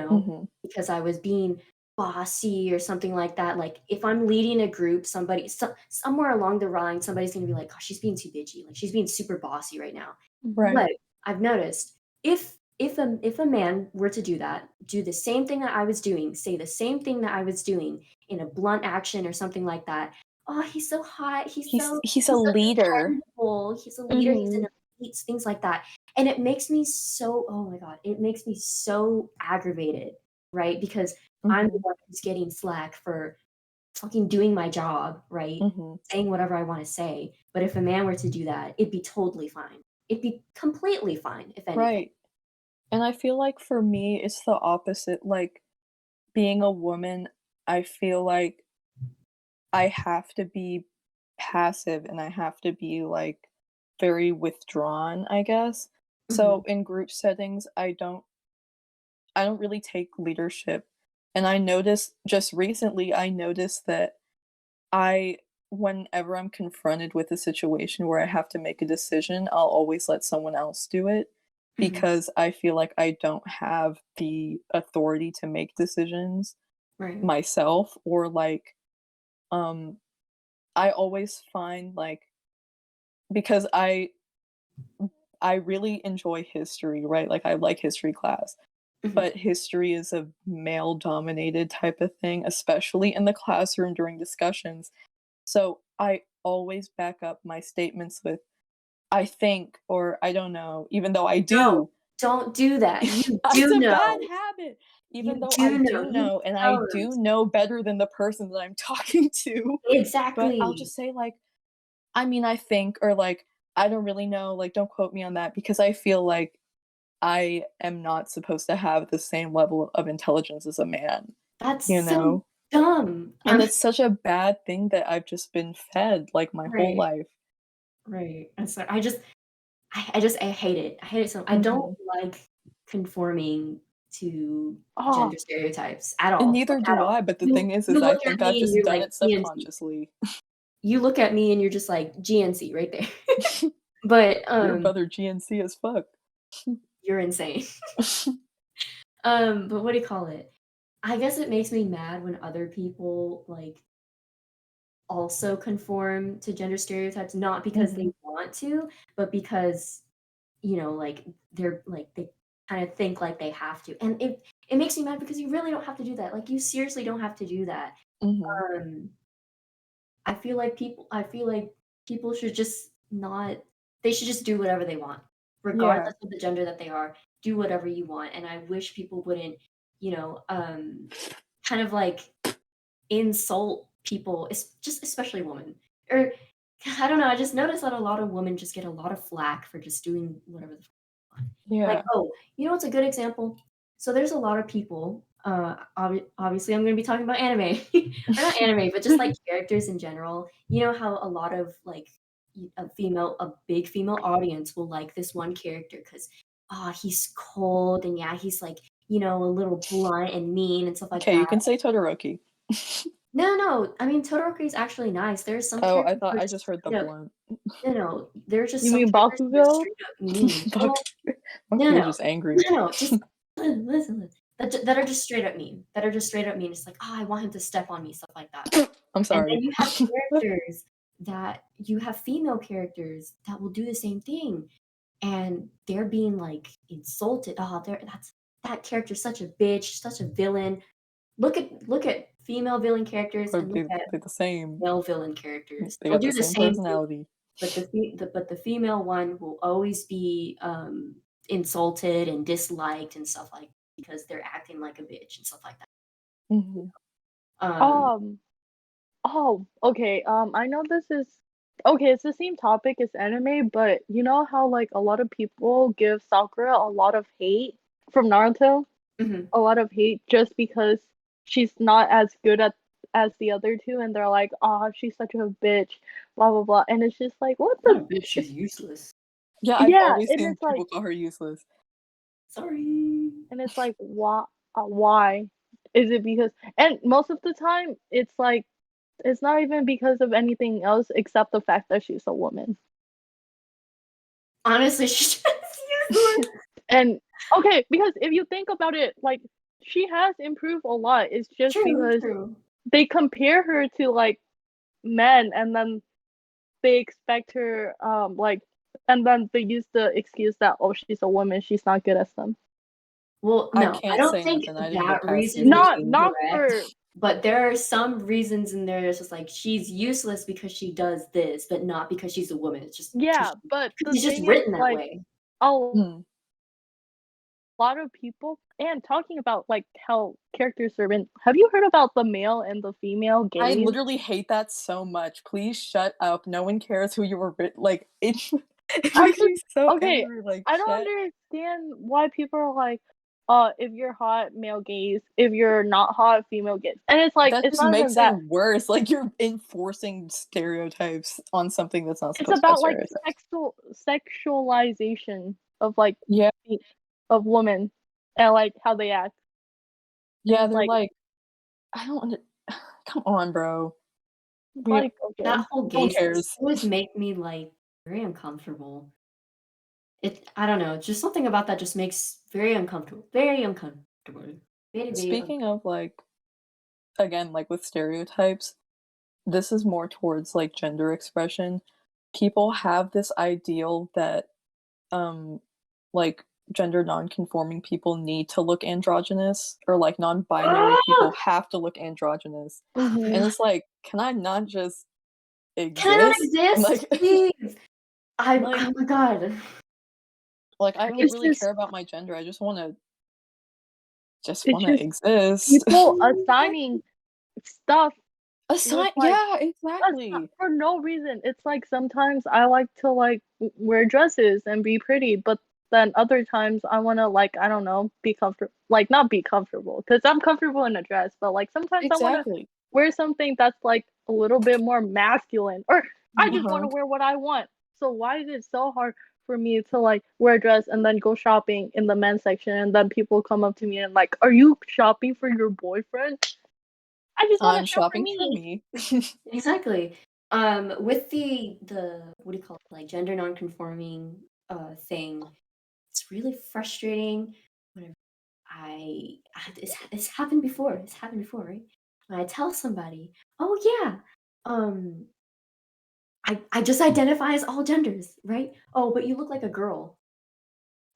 [SPEAKER 4] Mhm.
[SPEAKER 1] because I was being bossy or something like that. Like if I'm leading a group, somewhere along the line, somebody's gonna be like, "Oh, she's being too bitchy. Like she's being super bossy right now."
[SPEAKER 2] Mhm.
[SPEAKER 4] Right.
[SPEAKER 1] But I've noticed if a man were to do that, do the same thing that I was doing, say the same thing that I was doing in a blunt action or something like that. Oh, he's so hot.
[SPEAKER 4] He's a
[SPEAKER 1] He's so
[SPEAKER 4] leader.
[SPEAKER 1] dependable. He's a leader. He's in
[SPEAKER 2] Mhm.
[SPEAKER 1] a things like that. And it makes me so, oh my God, it makes me so aggravated, right? Because I'm the
[SPEAKER 4] Mhm.
[SPEAKER 1] one who's getting slack for fucking doing my job, right?
[SPEAKER 4] Mhm.
[SPEAKER 1] Saying whatever I want to say. But if a man were to do that, it'd be totally fine. It'd be completely fine, if anything.
[SPEAKER 4] Right. And I feel like for me, it's the opposite. Like being a woman, I feel like I have to be passive and I have to be like very withdrawn, I guess. So
[SPEAKER 1] Mhm.
[SPEAKER 4] in group settings, I don't really take leadership. And I noticed just recently, I noticed that I whenever I'm confronted with a situation where I have to make a decision, I'll always let someone else do it
[SPEAKER 1] Mhm.
[SPEAKER 4] because I feel like I don't have the authority to make decisions
[SPEAKER 1] Right.
[SPEAKER 4] myself or like um I always find like because I really enjoy history, right? Like I like history class.
[SPEAKER 1] Mhm.
[SPEAKER 4] But history is a male dominated type of thing, especially in the classroom during discussions. So I always back up my statements with I think or I don't know, even though I
[SPEAKER 1] No,
[SPEAKER 4] do.
[SPEAKER 1] don't do that. You
[SPEAKER 4] It's
[SPEAKER 1] do
[SPEAKER 4] a bad
[SPEAKER 1] know.
[SPEAKER 4] habit. Even
[SPEAKER 1] You
[SPEAKER 4] though I
[SPEAKER 1] do know.
[SPEAKER 4] do
[SPEAKER 1] You
[SPEAKER 4] know and I
[SPEAKER 1] tell them.
[SPEAKER 4] do know better than the person that I'm talking to, but I'll
[SPEAKER 1] Exactly.
[SPEAKER 4] just say like, I mean, I think or like I don't really know, like don't quote me on that because I feel like I am not supposed to have the same level of intelligence as a man,
[SPEAKER 1] That's
[SPEAKER 4] you
[SPEAKER 1] so
[SPEAKER 4] know?
[SPEAKER 1] dumb.
[SPEAKER 4] And it's such a bad thing that I've just been fed, like, my whole
[SPEAKER 1] Right,
[SPEAKER 4] life.
[SPEAKER 1] right. And so I hate it. I hate it so I don't
[SPEAKER 4] Mhm.
[SPEAKER 1] like conforming to gender
[SPEAKER 2] Oh,
[SPEAKER 1] stereotypes at
[SPEAKER 4] And
[SPEAKER 1] all,
[SPEAKER 4] neither
[SPEAKER 1] like, at
[SPEAKER 4] do
[SPEAKER 1] all.
[SPEAKER 4] I, but the
[SPEAKER 1] You
[SPEAKER 4] thing is
[SPEAKER 1] you
[SPEAKER 4] I
[SPEAKER 1] look at
[SPEAKER 4] think I've
[SPEAKER 1] me and
[SPEAKER 4] just
[SPEAKER 1] you're
[SPEAKER 4] done
[SPEAKER 1] like,
[SPEAKER 4] it
[SPEAKER 1] "GNC."
[SPEAKER 4] subconsciously.
[SPEAKER 1] You look at me and you're just like, "GNC" right there. But,
[SPEAKER 4] Your brother GNC as fuck.
[SPEAKER 1] you're insane. But what do you call it? I guess it makes me mad when other people, like, also conform to gender stereotypes, not because they
[SPEAKER 4] Mhm.
[SPEAKER 1] want to, but because, like, they kinda think like they have to, and it makes me mad because you really don't have to do that, like, you seriously don't have to do that.
[SPEAKER 4] Mhm.
[SPEAKER 1] Um, I feel like people should just not they should just do whatever they want,
[SPEAKER 4] Yeah.
[SPEAKER 1] regardless of the gender that they are, do whatever you want, and I wish people wouldn't, kind of, like, insult people, just especially women. Or I don't know, I just noticed that a lot of women just get a lot of flack for just doing whatever the f want. Like,
[SPEAKER 4] Yeah.
[SPEAKER 1] oh, you know what's a good example? So there's a lot of people, obviously I'm gonna be talking about anime, or not anime, but just like characters in general. You know how a lot of like a big female audience will like this one character because he's cold and yeah, he's like, a little blunt and mean and stuff like
[SPEAKER 4] Okay, you
[SPEAKER 1] that.
[SPEAKER 4] can say Todoroki.
[SPEAKER 1] No, no, I mean, Todoroki is actually nice. There's some
[SPEAKER 4] Oh, I
[SPEAKER 1] characters
[SPEAKER 4] thought
[SPEAKER 1] who are
[SPEAKER 4] I
[SPEAKER 1] just
[SPEAKER 4] just heard the
[SPEAKER 1] straight up
[SPEAKER 4] blunt.
[SPEAKER 1] no, there are just
[SPEAKER 2] you
[SPEAKER 1] some
[SPEAKER 2] mean
[SPEAKER 1] characters that are
[SPEAKER 2] Bakugo?
[SPEAKER 1] straight up mean.
[SPEAKER 4] Fuck.
[SPEAKER 1] Well, no,
[SPEAKER 4] Bakugo's
[SPEAKER 1] no,
[SPEAKER 4] just angry.
[SPEAKER 1] no, just listen, that are just straight up mean. That are just straight up mean. It's like, "Oh, I want him to step on me," stuff like that.
[SPEAKER 4] I'm
[SPEAKER 1] And
[SPEAKER 4] sorry.
[SPEAKER 1] then you have female characters that will do the same thing, and they're being, like, insulted. "Oh, that character's such a bitch, such a villain." Look at female villain characters
[SPEAKER 4] Or
[SPEAKER 1] and look at
[SPEAKER 4] they're the same.
[SPEAKER 1] male villain characters.
[SPEAKER 4] They
[SPEAKER 1] They'll
[SPEAKER 4] got
[SPEAKER 1] do
[SPEAKER 4] the
[SPEAKER 1] the
[SPEAKER 4] same
[SPEAKER 1] same thing,
[SPEAKER 4] personality.
[SPEAKER 1] but the female one will always be, insulted and disliked and stuff like because they're acting like a bitch and stuff like that.
[SPEAKER 4] Mhm.
[SPEAKER 1] Um
[SPEAKER 2] Um, oh, okay, I know this is okay, it's the same topic as anime, but you know how, like, a lot of people give Sakura a lot of hate from Naruto?
[SPEAKER 1] Mhm.
[SPEAKER 2] A lot of hate just because she's not as good at as the other 2, and they're like, "Oh, she's such a bitch, blah, blah, blah," and it's just like, "What
[SPEAKER 1] Not
[SPEAKER 2] the"
[SPEAKER 1] a bitch, she's useless.
[SPEAKER 4] Yeah, I've
[SPEAKER 2] Yeah,
[SPEAKER 4] always
[SPEAKER 2] and
[SPEAKER 4] seen
[SPEAKER 2] it's like
[SPEAKER 4] people call her useless.
[SPEAKER 1] Sorry.
[SPEAKER 2] why? Is it because and most of the time, it's like, it's not even because of anything else except the fact that she's a woman.
[SPEAKER 1] Honestly, she's just useless.
[SPEAKER 2] And okay, because if you think about it, like she has improved a lot. It's just
[SPEAKER 1] True,
[SPEAKER 2] because
[SPEAKER 1] true.
[SPEAKER 2] they compare her to like men, and then they expect her like, and then they use the excuse that, oh, she's a woman, she's not good as them.
[SPEAKER 1] Well,
[SPEAKER 4] I
[SPEAKER 1] no, I
[SPEAKER 4] can't
[SPEAKER 1] don't
[SPEAKER 4] say
[SPEAKER 1] think
[SPEAKER 4] nothing. I didn't
[SPEAKER 1] that
[SPEAKER 4] get past
[SPEAKER 1] reason
[SPEAKER 4] season
[SPEAKER 1] is
[SPEAKER 2] Not
[SPEAKER 4] 2.
[SPEAKER 2] not
[SPEAKER 1] correct,
[SPEAKER 2] for
[SPEAKER 1] but there are some reasons in there that's just like she's useless because she does this, but not because she's a woman. It's just
[SPEAKER 2] yeah, but
[SPEAKER 1] because
[SPEAKER 2] the
[SPEAKER 1] it's just
[SPEAKER 2] thing is
[SPEAKER 1] written that
[SPEAKER 2] like
[SPEAKER 1] way.
[SPEAKER 2] a
[SPEAKER 4] Mm.
[SPEAKER 2] lot of people, and talking about like how characters are in, have you heard about the male and the female
[SPEAKER 4] I
[SPEAKER 2] gaze?
[SPEAKER 4] literally hate that so much. Please shut up. No one cares who you were like it, it
[SPEAKER 2] I
[SPEAKER 4] makes
[SPEAKER 2] just
[SPEAKER 4] me so
[SPEAKER 2] okay,
[SPEAKER 4] angry. Like
[SPEAKER 2] I don't
[SPEAKER 4] shut.
[SPEAKER 2] understand why people are like, if you're hot, male gaze, if you're not hot, female gaze. And it's like,
[SPEAKER 4] That
[SPEAKER 2] it's
[SPEAKER 4] just
[SPEAKER 2] not even
[SPEAKER 4] makes it
[SPEAKER 2] that.
[SPEAKER 4] worse. Like you're enforcing stereotypes on something that's not
[SPEAKER 2] It's
[SPEAKER 4] supposed to have
[SPEAKER 2] about like
[SPEAKER 4] stereotypes.
[SPEAKER 2] sexualization of like
[SPEAKER 4] Yeah,
[SPEAKER 2] of women and like how they act. And
[SPEAKER 4] yeah,
[SPEAKER 2] it's
[SPEAKER 4] they're
[SPEAKER 2] like
[SPEAKER 4] like, I don't under come on, bro.
[SPEAKER 2] it's
[SPEAKER 4] We
[SPEAKER 2] like okay.
[SPEAKER 1] That whole
[SPEAKER 4] no one
[SPEAKER 1] gay thing
[SPEAKER 4] cares.
[SPEAKER 1] always make me like very uncomfortable. I don't know, just something about that just makes very uncomfortable. Very uncomfortable. Very, very
[SPEAKER 4] Speaking of like again, like with stereotypes, this is more towards like gender expression. People have this ideal that um like gender non-conforming people need to look androgynous or like non-binary
[SPEAKER 1] Ah!
[SPEAKER 4] people have to look androgynous. And
[SPEAKER 2] Mhm.
[SPEAKER 4] it's like, can I not just
[SPEAKER 1] Can I not
[SPEAKER 4] exist?
[SPEAKER 1] exist,
[SPEAKER 4] Like
[SPEAKER 1] please?
[SPEAKER 4] like
[SPEAKER 1] Oh my god.
[SPEAKER 4] like I don't
[SPEAKER 2] It's
[SPEAKER 4] really
[SPEAKER 2] just
[SPEAKER 4] care about my gender. I just
[SPEAKER 2] it's
[SPEAKER 4] want to
[SPEAKER 2] just
[SPEAKER 4] exist.
[SPEAKER 2] people assigning stuff with
[SPEAKER 4] Assign
[SPEAKER 2] like
[SPEAKER 4] yeah,
[SPEAKER 2] not
[SPEAKER 4] exactly.
[SPEAKER 2] for no reason. It's like sometimes I like to like wear dresses and be pretty, but then other times I want to like I don't know, be comfortable, like not be comfortable because I'm comfortable in a dress, but like sometimes I want to
[SPEAKER 4] Exactly.
[SPEAKER 2] wear something that's like a little bit more masculine, or I just want
[SPEAKER 4] Uh-huh.
[SPEAKER 2] to wear what I want. So why is it so hard for me to like wear a dress and then go shopping in the men's section, and then people come up to me and like, "Are you shopping for your boyfriend?" I just want
[SPEAKER 4] I'm
[SPEAKER 2] to shop for
[SPEAKER 4] shopping for
[SPEAKER 2] me.
[SPEAKER 4] me.
[SPEAKER 1] Exactly. With the what do you call it, like gender non-conforming thing, it's really frustrating whenever it's happened before. It's happened before, right? When I tell somebody, "Oh yeah, um, I just identify as all genders," right? "Oh, but you look like a girl."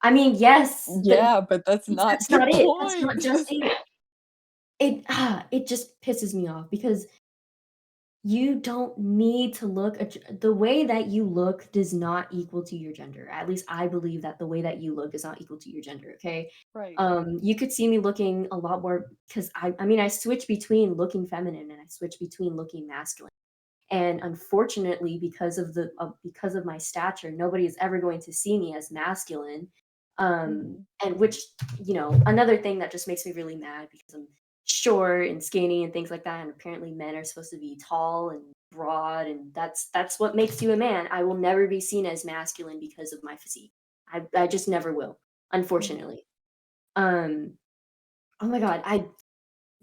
[SPEAKER 1] I mean, yes, but
[SPEAKER 4] Yeah, but that's not
[SPEAKER 1] that's
[SPEAKER 4] the
[SPEAKER 1] not it. That's not
[SPEAKER 4] point.
[SPEAKER 1] just it. It just pisses me off because you don't need to look the way that you look does not equal to your gender. At least I believe that the way that you look is not equal to your gender, okay?
[SPEAKER 4] Right.
[SPEAKER 1] You could see me looking a lot more because I mean, I switch between looking feminine and I switch between looking masculine. And unfortunately, because of my stature, nobody is ever going to see me as masculine.
[SPEAKER 4] Mhm.
[SPEAKER 1] And which, another thing that just makes me really mad because I'm short and skinny and things like that. And apparently men are supposed to be tall and broad, and that's what makes you a man. I will never be seen as masculine because of my physique. I just never will,
[SPEAKER 4] Mhm.
[SPEAKER 1] unfortunately. Um, oh my god, I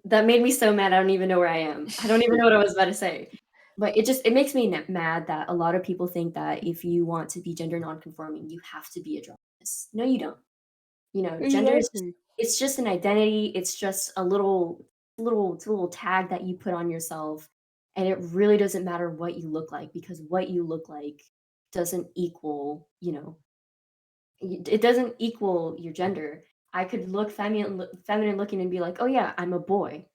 [SPEAKER 1] that made me so mad, I don't even know where I am. I don't even know what I was about to say. But it makes me mad that a lot of people think that if you want to be gender nonconforming, you have to be androgynous. No, you don't. Gender is just
[SPEAKER 4] Exactly.
[SPEAKER 1] it's just an identity. It's just a little tag that you put on yourself, and it really doesn't matter what you look like because what you look like doesn't equal, it doesn't equal your gender. I could look feminine looking and be like, "Oh yeah, I'm a boy."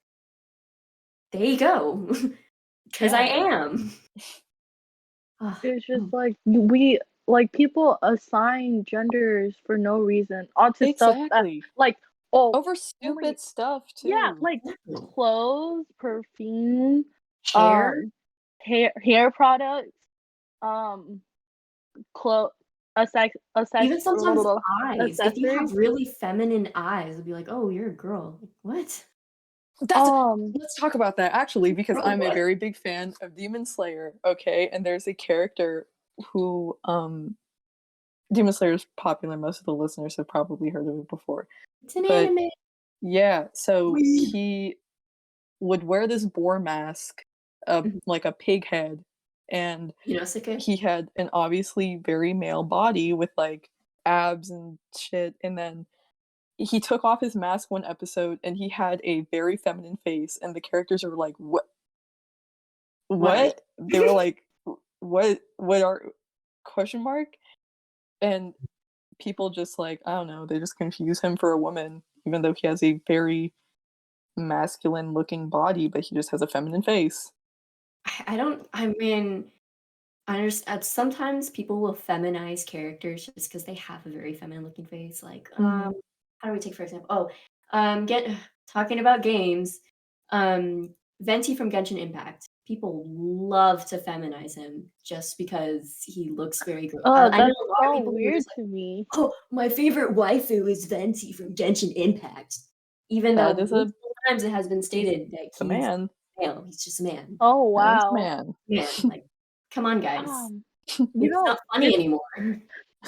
[SPEAKER 1] There you go. 'Cause I
[SPEAKER 4] Yeah.
[SPEAKER 1] am. Ugh,
[SPEAKER 2] It's just
[SPEAKER 1] mm.
[SPEAKER 2] like we like people assign genders for no reason onto stuff that
[SPEAKER 4] Exactly.
[SPEAKER 2] like oh
[SPEAKER 4] Over
[SPEAKER 2] only
[SPEAKER 4] stupid stuff
[SPEAKER 2] yeah
[SPEAKER 4] too.
[SPEAKER 2] like
[SPEAKER 1] Exactly.
[SPEAKER 2] clothes, perfume,
[SPEAKER 1] Hair,
[SPEAKER 2] hair products, um clo
[SPEAKER 1] even sometimes eyes. If you
[SPEAKER 2] accessories.
[SPEAKER 1] have really feminine eyes, it'd be like, "Oh, you're a girl." Like, "What?
[SPEAKER 4] That's
[SPEAKER 2] Um
[SPEAKER 4] let's talk about that actually because
[SPEAKER 1] Bro,
[SPEAKER 4] I'm a
[SPEAKER 1] what?"
[SPEAKER 4] very big fan of Demon Slayer, okay? And there's a character who Demon Slayer is popular. Most of the listeners have probably heard of it before.
[SPEAKER 1] It's an
[SPEAKER 4] But
[SPEAKER 1] anime.
[SPEAKER 4] yeah, so
[SPEAKER 1] Weeb.
[SPEAKER 4] he would wear this boar mask,
[SPEAKER 1] Mhm.
[SPEAKER 4] like a pig head, and
[SPEAKER 1] Inosuke?
[SPEAKER 4] he had an obviously very male body with like abs and shit, and then he took off his mask one episode and he had a very feminine face, and the characters were like, what? They were like, what are question mark? And people just like, I don't know, they just confuse him for a woman, even though he has a very masculine looking body, but he just has a feminine face.
[SPEAKER 1] I mean, I understand sometimes people will feminize characters just because they have a very feminine looking face. Like, how do we take for example? Get talking about games. Venti from Genshin Impact. People love to feminize him just because he looks very good.
[SPEAKER 2] Oh,
[SPEAKER 1] I know
[SPEAKER 2] that's
[SPEAKER 1] a lot of
[SPEAKER 2] so
[SPEAKER 1] people who are
[SPEAKER 2] weird
[SPEAKER 1] just like,
[SPEAKER 2] to me.
[SPEAKER 1] oh, my favorite waifu is Venti from Genshin Impact. Even though
[SPEAKER 4] That is
[SPEAKER 1] multiple times it has been stated that
[SPEAKER 4] a man.
[SPEAKER 1] male, he's just a man.
[SPEAKER 2] Oh
[SPEAKER 4] That is a
[SPEAKER 2] wow.
[SPEAKER 4] man.
[SPEAKER 1] Man, like, come on, guys.
[SPEAKER 2] You
[SPEAKER 1] It's
[SPEAKER 2] know,
[SPEAKER 1] not funny anymore.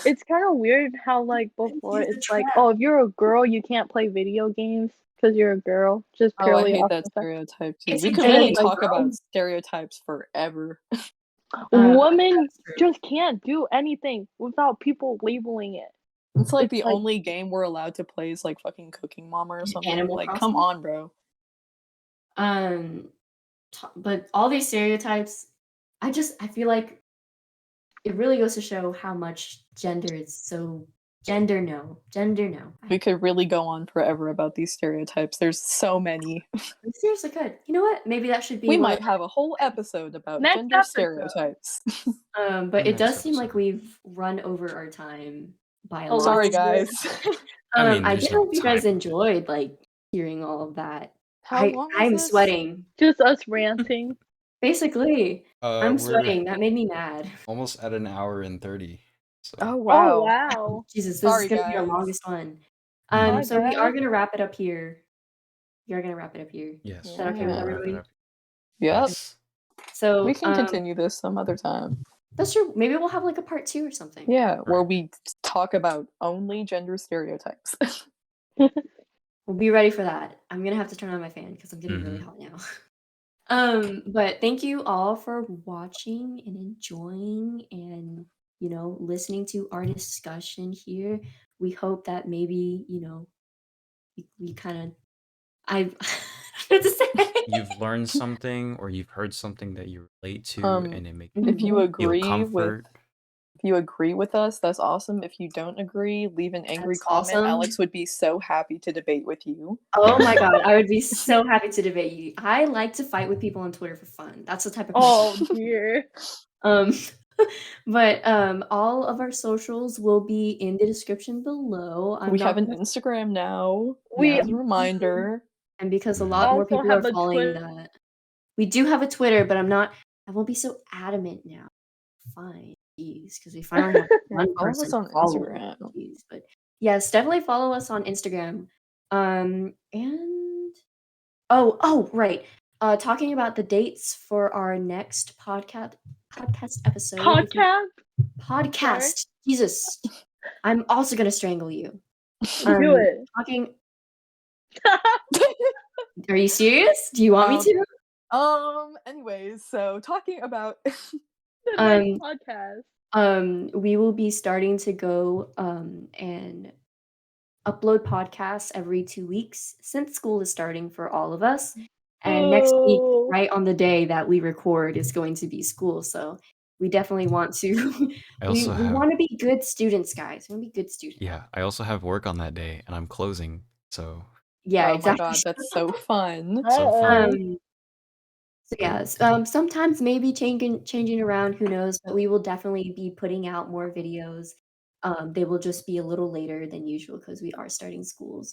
[SPEAKER 2] it's kind of weird how like before
[SPEAKER 1] He's a
[SPEAKER 2] it's like,
[SPEAKER 1] trap.
[SPEAKER 2] oh, if you're a girl, you can't play video games because you're a girl. Just
[SPEAKER 4] Oh, I
[SPEAKER 2] purely
[SPEAKER 4] hate
[SPEAKER 2] off
[SPEAKER 4] that
[SPEAKER 2] the fact.
[SPEAKER 4] stereotype too.
[SPEAKER 1] It's
[SPEAKER 4] We
[SPEAKER 1] a
[SPEAKER 4] could
[SPEAKER 2] And
[SPEAKER 4] really
[SPEAKER 2] it's
[SPEAKER 1] game,
[SPEAKER 2] like,
[SPEAKER 4] talk
[SPEAKER 1] bro.
[SPEAKER 4] about stereotypes forever.
[SPEAKER 2] women
[SPEAKER 1] That's true.
[SPEAKER 2] just can't do anything without people labeling it.
[SPEAKER 4] It's like
[SPEAKER 2] It's
[SPEAKER 4] the
[SPEAKER 2] like-
[SPEAKER 4] only game we're allowed to play is like fucking Cooking Mama or something.
[SPEAKER 1] Animal
[SPEAKER 4] Like,
[SPEAKER 1] Crossing?
[SPEAKER 4] come on, bro.
[SPEAKER 1] But all these stereotypes, I feel like it really goes to show how much gender is so gender no.
[SPEAKER 4] We could really go on forever about these stereotypes. There's so many.
[SPEAKER 1] We seriously could. You know what? Maybe that should be
[SPEAKER 4] We
[SPEAKER 1] one
[SPEAKER 4] might have a whole episode about
[SPEAKER 2] Next
[SPEAKER 4] gender
[SPEAKER 2] episode.
[SPEAKER 4] stereotypes.
[SPEAKER 1] But it
[SPEAKER 3] Next
[SPEAKER 1] does seem
[SPEAKER 3] episode.
[SPEAKER 1] like we've run over our time by a
[SPEAKER 2] Oh,
[SPEAKER 1] lot.
[SPEAKER 4] Sorry,
[SPEAKER 2] Lots of
[SPEAKER 4] guys.
[SPEAKER 3] I mean,
[SPEAKER 1] I
[SPEAKER 3] there's
[SPEAKER 1] did
[SPEAKER 3] no
[SPEAKER 1] hope you guys
[SPEAKER 3] time.
[SPEAKER 1] enjoyed like hearing all of that.
[SPEAKER 4] How long was
[SPEAKER 1] I'm
[SPEAKER 4] this?
[SPEAKER 1] sweating.
[SPEAKER 2] just us ranting.
[SPEAKER 1] Basically, I'm
[SPEAKER 3] We're
[SPEAKER 1] sweating. That made me mad.
[SPEAKER 3] almost at an hour and 30. So
[SPEAKER 4] Oh
[SPEAKER 2] Oh
[SPEAKER 4] wow.
[SPEAKER 2] wow.
[SPEAKER 1] Jesus, this
[SPEAKER 4] Sorry,
[SPEAKER 1] is gonna be our
[SPEAKER 4] guys.
[SPEAKER 1] longest one.
[SPEAKER 3] Mhm.
[SPEAKER 1] So we are
[SPEAKER 2] Okay.
[SPEAKER 1] gonna wrap it up here. We are gonna wrap it up here.
[SPEAKER 3] yes.
[SPEAKER 1] Is that okay with
[SPEAKER 4] Yeah.
[SPEAKER 3] Wrap it
[SPEAKER 1] everybody?
[SPEAKER 3] up.
[SPEAKER 4] Yep.
[SPEAKER 3] Yes.
[SPEAKER 1] So
[SPEAKER 4] We can continue this some other time.
[SPEAKER 1] that's true. Maybe we'll have like a part 2 or something.
[SPEAKER 4] Yeah, where
[SPEAKER 3] Right.
[SPEAKER 4] we talk about only gender stereotypes.
[SPEAKER 1] We'll be ready for that. I'm gonna have to turn on my fan because I'm getting really hot now. But thank you all for watching and enjoying and listening to our discussion here. We hope that maybe we kind of I don't know what to say.
[SPEAKER 3] You've learned something or you've heard something that you relate to and it makes
[SPEAKER 4] If you
[SPEAKER 3] you feel
[SPEAKER 4] agree
[SPEAKER 3] comfort.
[SPEAKER 4] with us, that's awesome. If you don't agree, leave an angry
[SPEAKER 1] That's
[SPEAKER 4] comment.
[SPEAKER 1] awesome.
[SPEAKER 4] Alex would be so happy to debate with you.
[SPEAKER 1] Oh my god, I would be so happy to debate you. I like to fight with people on Twitter for fun. That's the type of
[SPEAKER 2] Oh dear.
[SPEAKER 1] But all of our socials will be in the description below.
[SPEAKER 4] We have an
[SPEAKER 1] gonna-
[SPEAKER 4] Instagram now.
[SPEAKER 2] We
[SPEAKER 4] As a reminder.
[SPEAKER 1] and because a
[SPEAKER 3] Mhm.
[SPEAKER 1] lot more
[SPEAKER 2] also
[SPEAKER 1] people are
[SPEAKER 2] have a
[SPEAKER 1] following
[SPEAKER 2] Twitter.
[SPEAKER 1] that. We do have a Twitter, but I won't be so adamant now. Fine, jeez, because we finally have one
[SPEAKER 4] Follow us
[SPEAKER 1] person
[SPEAKER 4] on
[SPEAKER 1] following.
[SPEAKER 4] Instagram.
[SPEAKER 1] Jeez, but yes, definitely follow us on Instagram. And right. Talking about the dates for our next podcast episode. if you- Podcast. Jesus. I'm also gonna strangle you.
[SPEAKER 2] Do it.
[SPEAKER 1] Talking. Are you serious? Do you want me to?
[SPEAKER 4] Anyways, so talking about
[SPEAKER 2] The
[SPEAKER 1] Um,
[SPEAKER 2] next podcast.
[SPEAKER 1] We will be starting to go and upload podcasts every 2 weeks since school is starting for all of us. And next week,
[SPEAKER 2] Oh.
[SPEAKER 1] right on the day that we record, is going to be school. So we definitely want to.
[SPEAKER 3] I
[SPEAKER 1] we
[SPEAKER 3] also have
[SPEAKER 1] want to be good students, guys. We want to be good students.
[SPEAKER 3] yeah, I also have work on that day and I'm closing. So
[SPEAKER 1] Yeah,
[SPEAKER 4] oh
[SPEAKER 1] exactly.
[SPEAKER 4] my god, that's so fun.
[SPEAKER 3] so
[SPEAKER 2] Uh-oh.
[SPEAKER 3] fun.
[SPEAKER 1] So yes, sometimes maybe changing around, who knows? But we will definitely be putting out more videos. They will just be a little later than usual because we are starting school.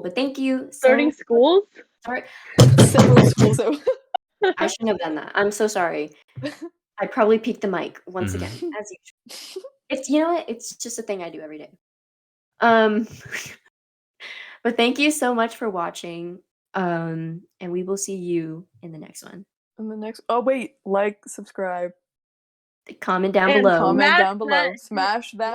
[SPEAKER 1] But thank you.
[SPEAKER 2] Starting schools?
[SPEAKER 1] Sorry,
[SPEAKER 4] Several schools.
[SPEAKER 1] I shouldn't have done that. I'm so sorry. I probably peaked the mic once again, as usual. It's what? It's just a thing I do every day. But thank you so much for watching. And we will see you in the next one.
[SPEAKER 4] In the next like, subscribe,
[SPEAKER 1] Comment down
[SPEAKER 2] And
[SPEAKER 1] below.
[SPEAKER 4] comment
[SPEAKER 2] Smash
[SPEAKER 4] down below,
[SPEAKER 2] that-
[SPEAKER 4] smash that